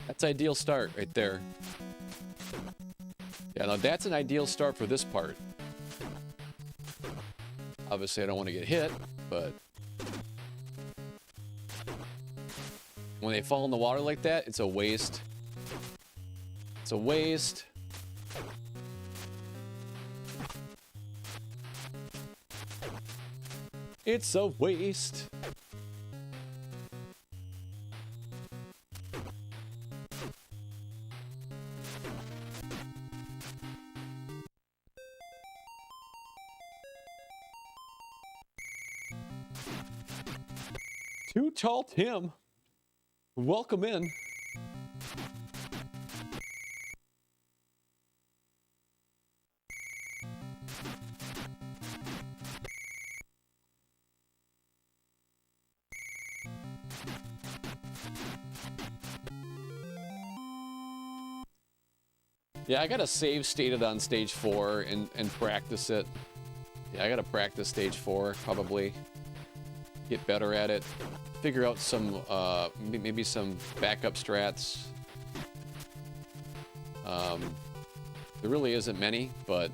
That's ideal start right there. Yeah, now that's an ideal start for this part. Obviously, I don't want to get hit, but when they fall in the water like that, it's a waste. It's a waste. It's a waste. Too Tall Tim, welcome in. Yeah, I gotta save state it on stage 4 and practice it. Yeah, I gotta practice stage 4, probably. Get better at it. Figure out some, maybe some backup strats. There really isn't many, but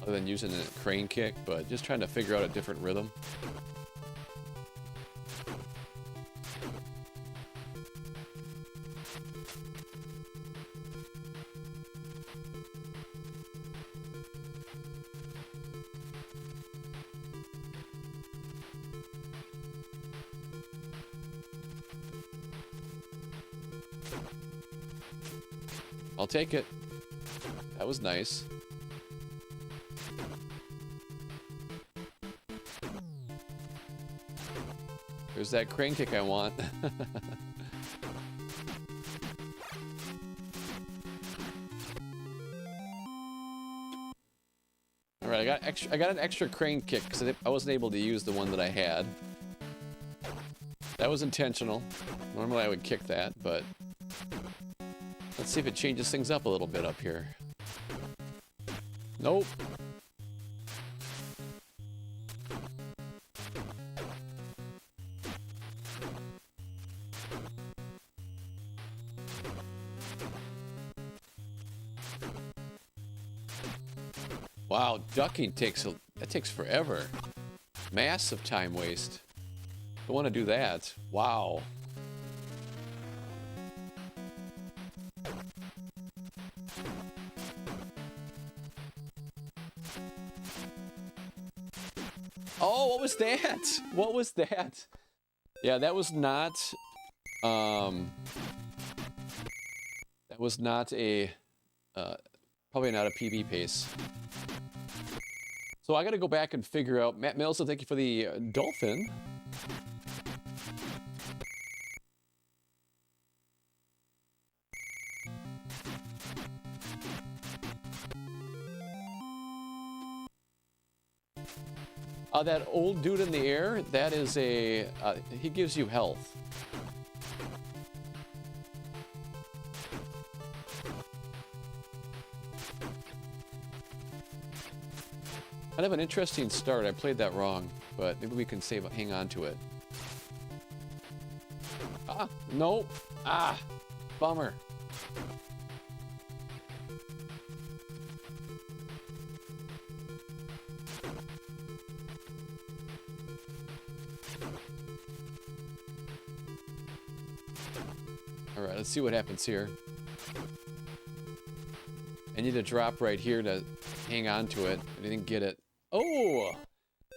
other than using a crane kick, but just trying to figure out a different rhythm. I'll take it. That was nice. There's that crane kick I want. All right, I got an extra crane kick because I wasn't able to use the one that I had. That was intentional. Normally I would kick that, but let's see if it changes things up a little bit up here. Nope. Wow, ducking takes forever. Massive time waste. Don't want to do that. Wow. Oh, what was that? What was that? Yeah, that was not a probably not a PB pace. So I got to go back and figure out. Matt Milson, thank you for the dolphin. That old dude in the air, that is a, he gives you health. Kind of an interesting start. I played that wrong, but maybe we can hang on to it. Ah, nope. Ah, bummer. All right, let's see what happens here. I need a drop right here to hang on to it. I didn't get it. Oh,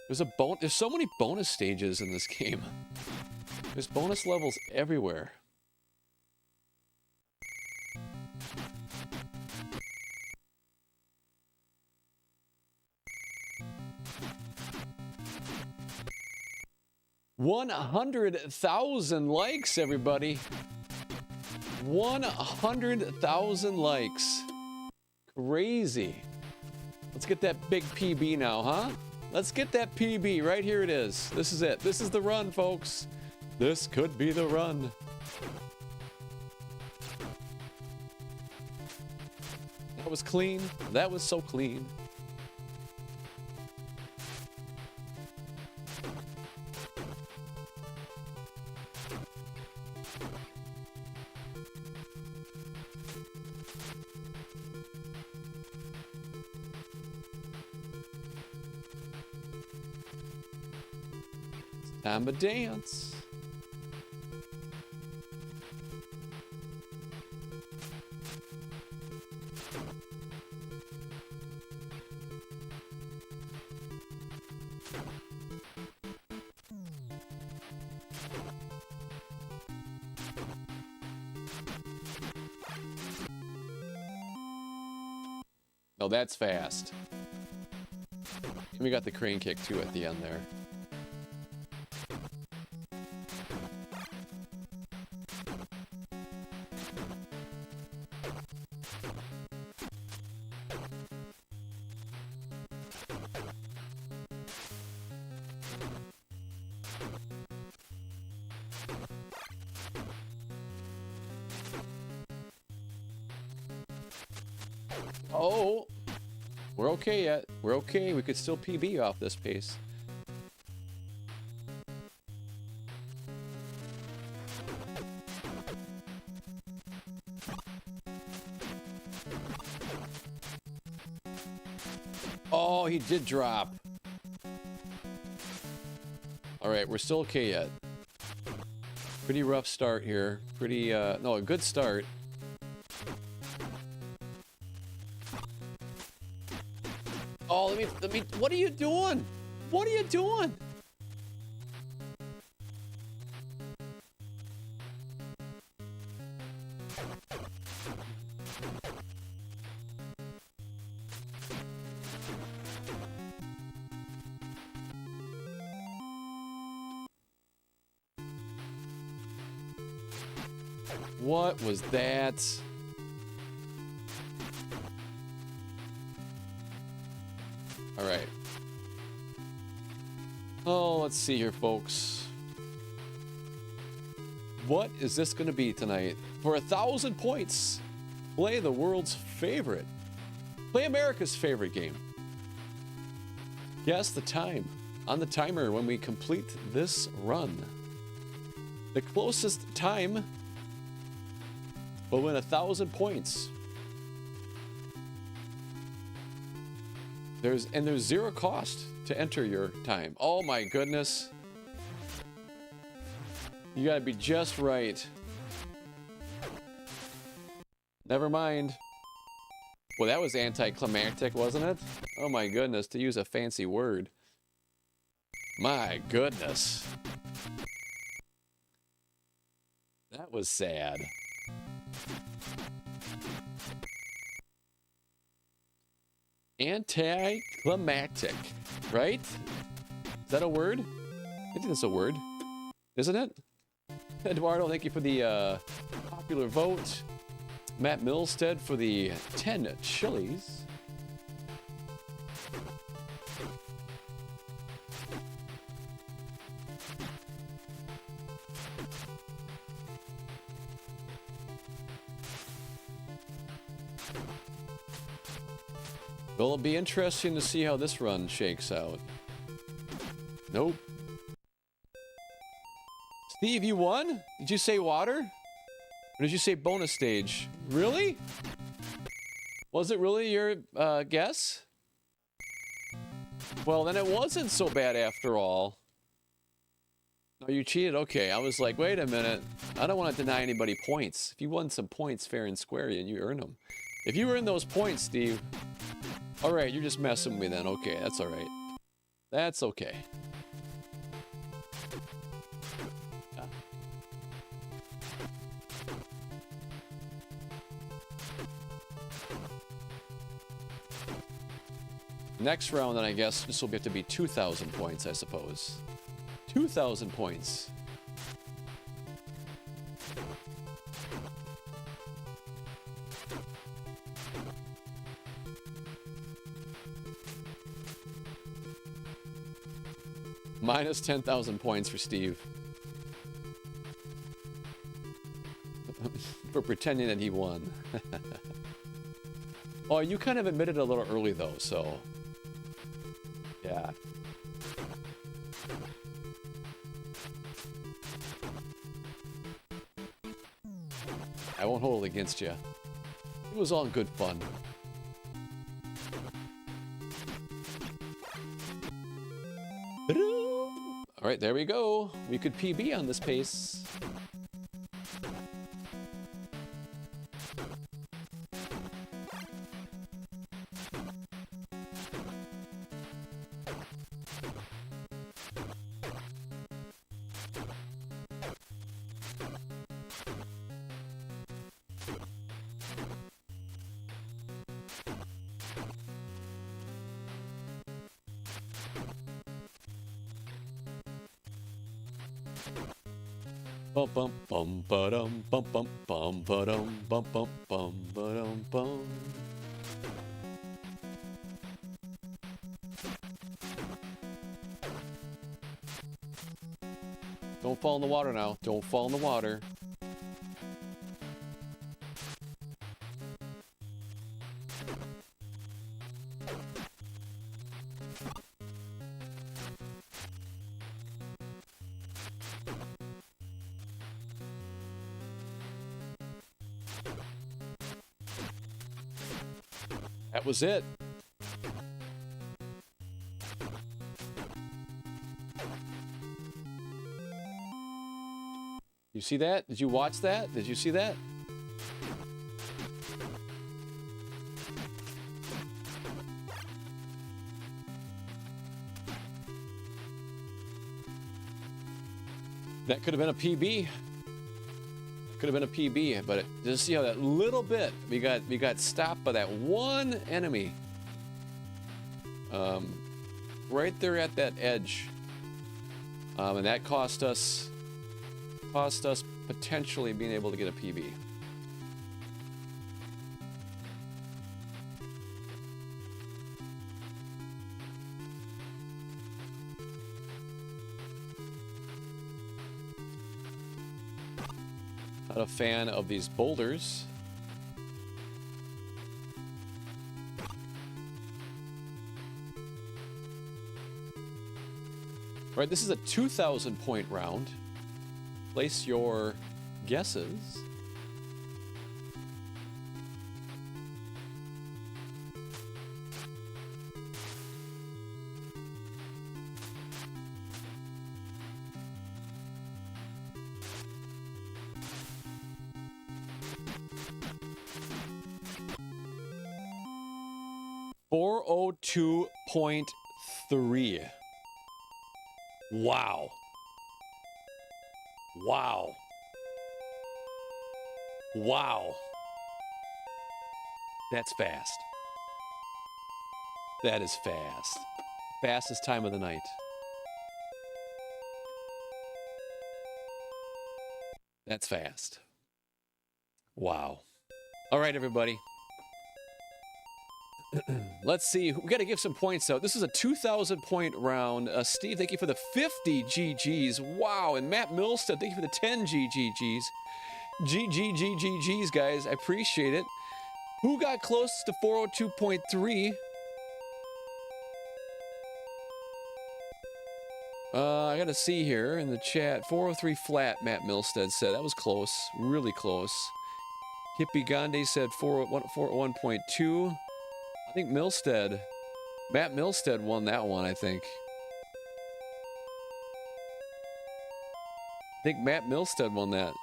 there's so many bonus stages in this game. There's bonus levels everywhere. $100,000 likes, everybody. 100,000 likes. Crazy. Let's get that big PB now, huh? Let's get that PB. Right here it is. This is it. This is the run, folks. This could be the run. That was clean. That was so clean. Time to dance. Oh, that's fast. And we got the crane kick too at the end there. Oh, we're okay yet. We're okay. We could still PB off this pace. Oh, he did drop. All right, we're still okay yet. Pretty rough start here. Pretty, no, a good start. Oh, let me, what are you doing? What are you doing? What was that? All right. Oh, let's see here, folks. What is this going to be tonight? For 1,000 points, play the world's favorite. Play America's favorite game. Guess the time on the timer when we complete this run. The closest time will win 1,000 points. There's zero cost to enter your time. Oh my goodness. You gotta be just right. Never mind. Well, that was anticlimactic, wasn't it? Oh my goodness, to use a fancy word. My goodness. That was sad. Anticlimactic, right? Is that a word? I think that's a word, isn't it? Eduardo, thank you for the popular vote. Matt Milstead for the 10 chilies. Well, it'll be interesting to see how this run shakes out. Nope. Steve, you won? Did you say water? Or did you say bonus stage? Really? Was it really your guess? Well, then it wasn't so bad after all. Oh, you cheated? Okay, I was like, wait a minute. I don't want to deny anybody points. If you won some points fair and square, and you earn them. If you earn those points, Steve... All right, you're just messing with me then. Okay, that's all right. That's okay. Yeah. Next round, then I guess this will have to be 2,000 points, I suppose. 2,000 points. Minus 10,000 points for Steve. For pretending that he won. Oh, you kind of admitted a little early though, so... Yeah. I won't hold it against you. It was all good fun. All right, there we go. We could PB on this pace. Bum bum bum ba-dum bum bum bum ba-dum bum bum bum ba-dum bum. Don't fall in the water now. Don't fall in the water. That was it. You see that? Did you watch that? Did you see that? That could have been a PB. Could have been a PB, but just see how that little bit we got stopped by that one enemy. Right there at that edge. And that cost us potentially being able to get a PB. Not a fan of these boulders. All right, this is a 2,000 point round. Place your guesses. .3. Wow. Wow. Wow. That's fast. That is fast. Fastest time of the night. That's fast. Wow. All right, everybody. Let's see. We got to give some points out. This is a 2,000 point round. Steve, thank you for the 50 GGs. Wow. And Matt Milstead, thank you for the 10 GGs. GGGGGs, guys. I appreciate it. Who got close to 402.3? I got to see here in the chat. 403 flat, Matt Milstead said. That was close. Really close. Hippie Gandhi said 401.2. I think Matt Milstead won that one, I think. I think Matt Milstead won that.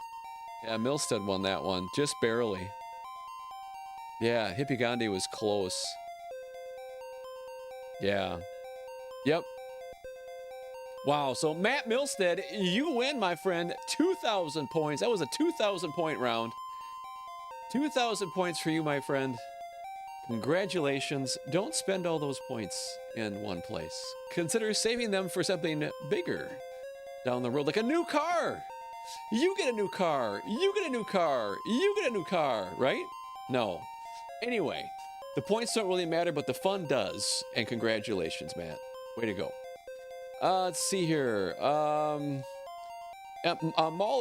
Yeah, Milstead won that one, just barely. Yeah, Hippie Gandhi was close. Yeah. Yep. Wow, so Matt Milstead, you win, my friend. 2,000 points. That was a 2,000 point round. 2,000 points for you, my friend. Congratulations. Don't spend all those points in one place. Consider saving them for something bigger down the road, like a new car. You get a new car. You get a new car. You get a new car, right? No. Anyway, the points don't really matter, but the fun does. And congratulations, Matt. Way to go. Let's see here. Mahler,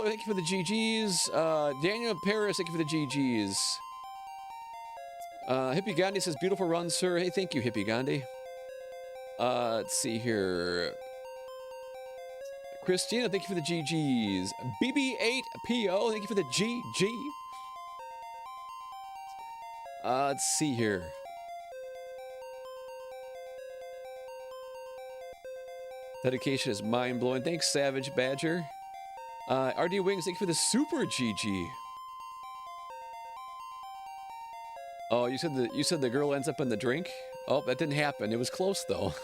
thank you for the GGs. Daniel Paris, thank you for the GGs. Hippie Gandhi says, beautiful run, sir. Hey, thank you, Hippie Gandhi. Let's see here. Christina, thank you for the GGs. BB8PO, thank you for the GG. Let's see here. Dedication is mind-blowing. Thanks, Savage Badger. RD Wings, thank you for the super GG. Oh, you said the girl ends up in the drink? Oh, that didn't happen. It was close though.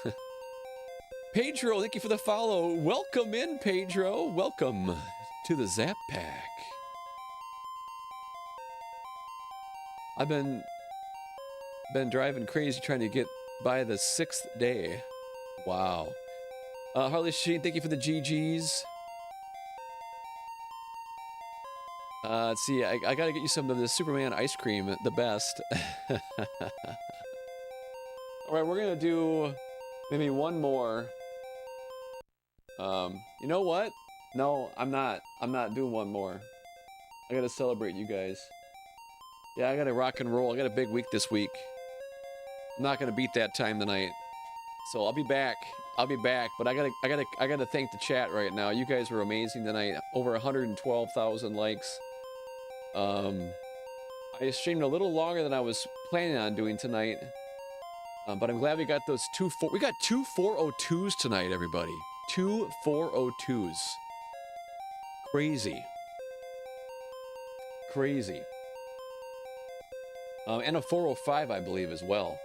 Pedro, thank you for the follow. Welcome in, Pedro. Welcome to the Zap Pack. I've been driving crazy trying to get by the 6th day. Wow. Harley Sheen, thank you for the GGs. Let's see, I gotta get you some of the Superman ice cream, the best. Alright, we're gonna do maybe one more. You know what? No, I'm not doing one more. I gotta celebrate you guys. Yeah, I gotta rock and roll. I got a big week this week. I'm not gonna beat that time tonight. So I'll be back. I'll be back. But I gotta thank the chat right now. You guys were amazing tonight. Over 112,000 likes. I streamed a little longer than I was planning on doing tonight. But I'm glad we got those we got two 402s tonight, everybody. Two 402s. Crazy. Crazy. And a 405, I believe, as well.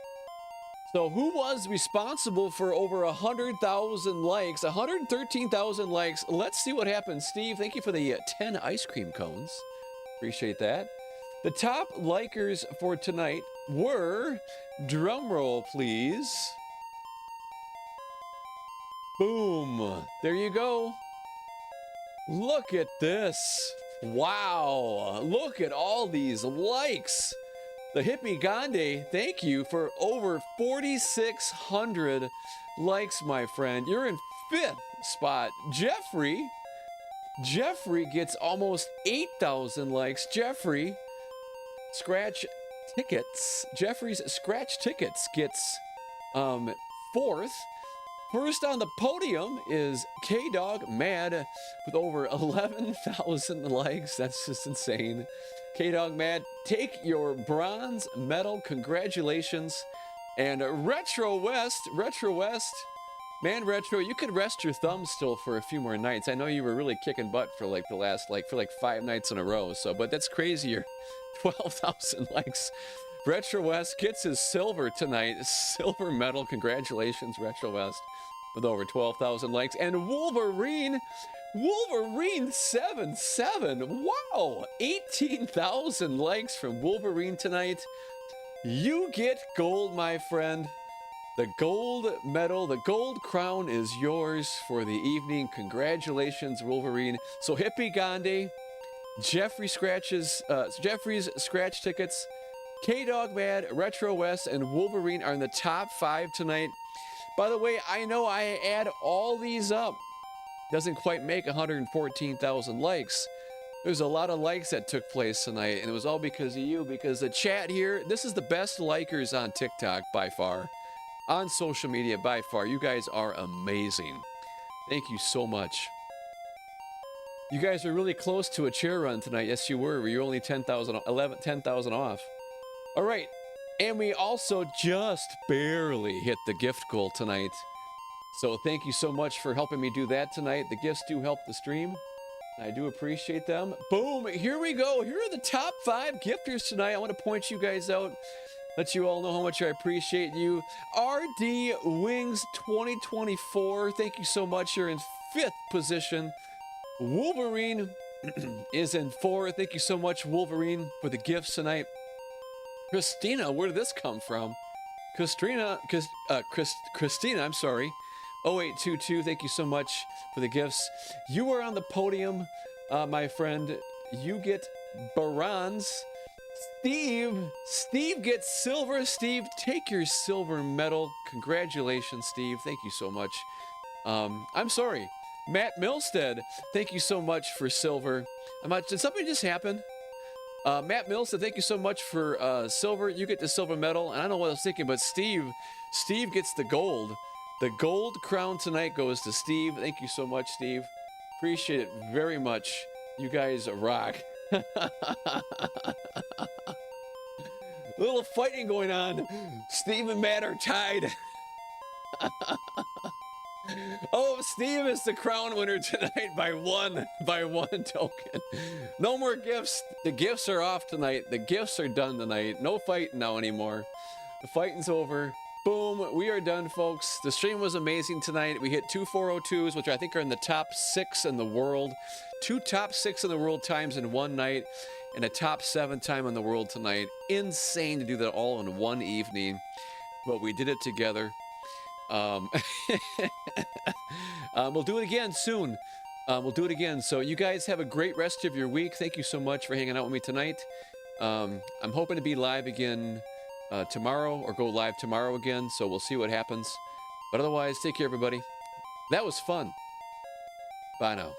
So who was responsible for over 100,000 likes? 113,000 likes. Let's see what happens. Steve, thank you for the 10 ice cream cones. Appreciate that. The top likers for tonight were, drumroll please. Boom. There you go. Look at this. Wow. Look at all these likes. The Hippie Gandhi, thank you for over 4,600 likes, my friend. You're in 5th spot. Jeffrey gets almost 8,000 likes. Jeffrey's Scratch Tickets gets 4th. First on the podium is K-Dog Mad with over 11,000 likes. That's just insane. K-Dog Mad, take your bronze medal. Congratulations. And Retro West, man, Retro, you could rest your thumbs still for a few more nights. I know you were really kicking butt for like the last, for 5 nights in a row. So, but that's crazy. You're 12,000 likes. Retro West gets his silver tonight. Silver medal. Congratulations, Retro West, with over 12,000 likes. And Wolverine 77. Wow, 18,000 likes from Wolverine tonight. You get gold, my friend. The gold medal, the gold crown is yours for the evening. Congratulations, Wolverine. So Hippie Gandhi, Jeffrey's Scratch Tickets, K-Dog Mad, Retro West, and Wolverine are in the top 5 tonight. By the way, I know I add all these up, doesn't quite make 114,000 likes. There's a lot of likes that took place tonight, and it was all because of you, because the chat here, this is the best likers on TikTok by far, on social media by far. You guys are amazing. Thank you so much. You guys are really close to a chair run tonight. Yes, you were. You're only 10,000 off. All right. And we also just barely hit the gift goal tonight. So thank you so much for helping me do that tonight. The gifts do help the stream. I do appreciate them. Boom. Here we go. Here are the top 5 gifters tonight. I want to point you guys out. Let you all know how much I appreciate you. RD Wings 2024. Thank you so much. You're in 5th position. Wolverine is in 4th. Thank you so much, Wolverine, for the gifts tonight. Christina, where did this come from? Christina, I'm sorry. 0822, thank you so much for the gifts. You are on the podium, my friend. You get bronze. Steve gets silver. Steve, take your silver medal. Congratulations, Steve. Thank you so much. I'm sorry. Matt Milstead, thank you so much for silver. Did something just happen? Matt Milstead, thank you so much for silver. You get the silver medal. And I don't know what I was thinking, but Steve gets the gold. The gold crown tonight goes to Steve. Thank you so much, Steve. Appreciate it very much. You guys rock. A little fighting going on. Steve and Matt are tied. Oh, Steve is the crown winner tonight by one token. No more gifts. The gifts are off tonight. The gifts are done tonight. No fighting now anymore. The fighting's over. Boom, we are done, folks. The stream was amazing tonight. We hit 2 402s, which I think are in the top 6 in the world. 2 top 6 in the world times in one night, and a top 7 time in the world tonight. Insane to do that all in one evening, but we did it together. We'll do it again soon. We'll do it again. So you guys have a great rest of your week. Thank you so much for hanging out with me tonight. I'm hoping to be live again tomorrow, or go live tomorrow again, so we'll see what happens. But otherwise, take care, everybody. That was fun. Bye now.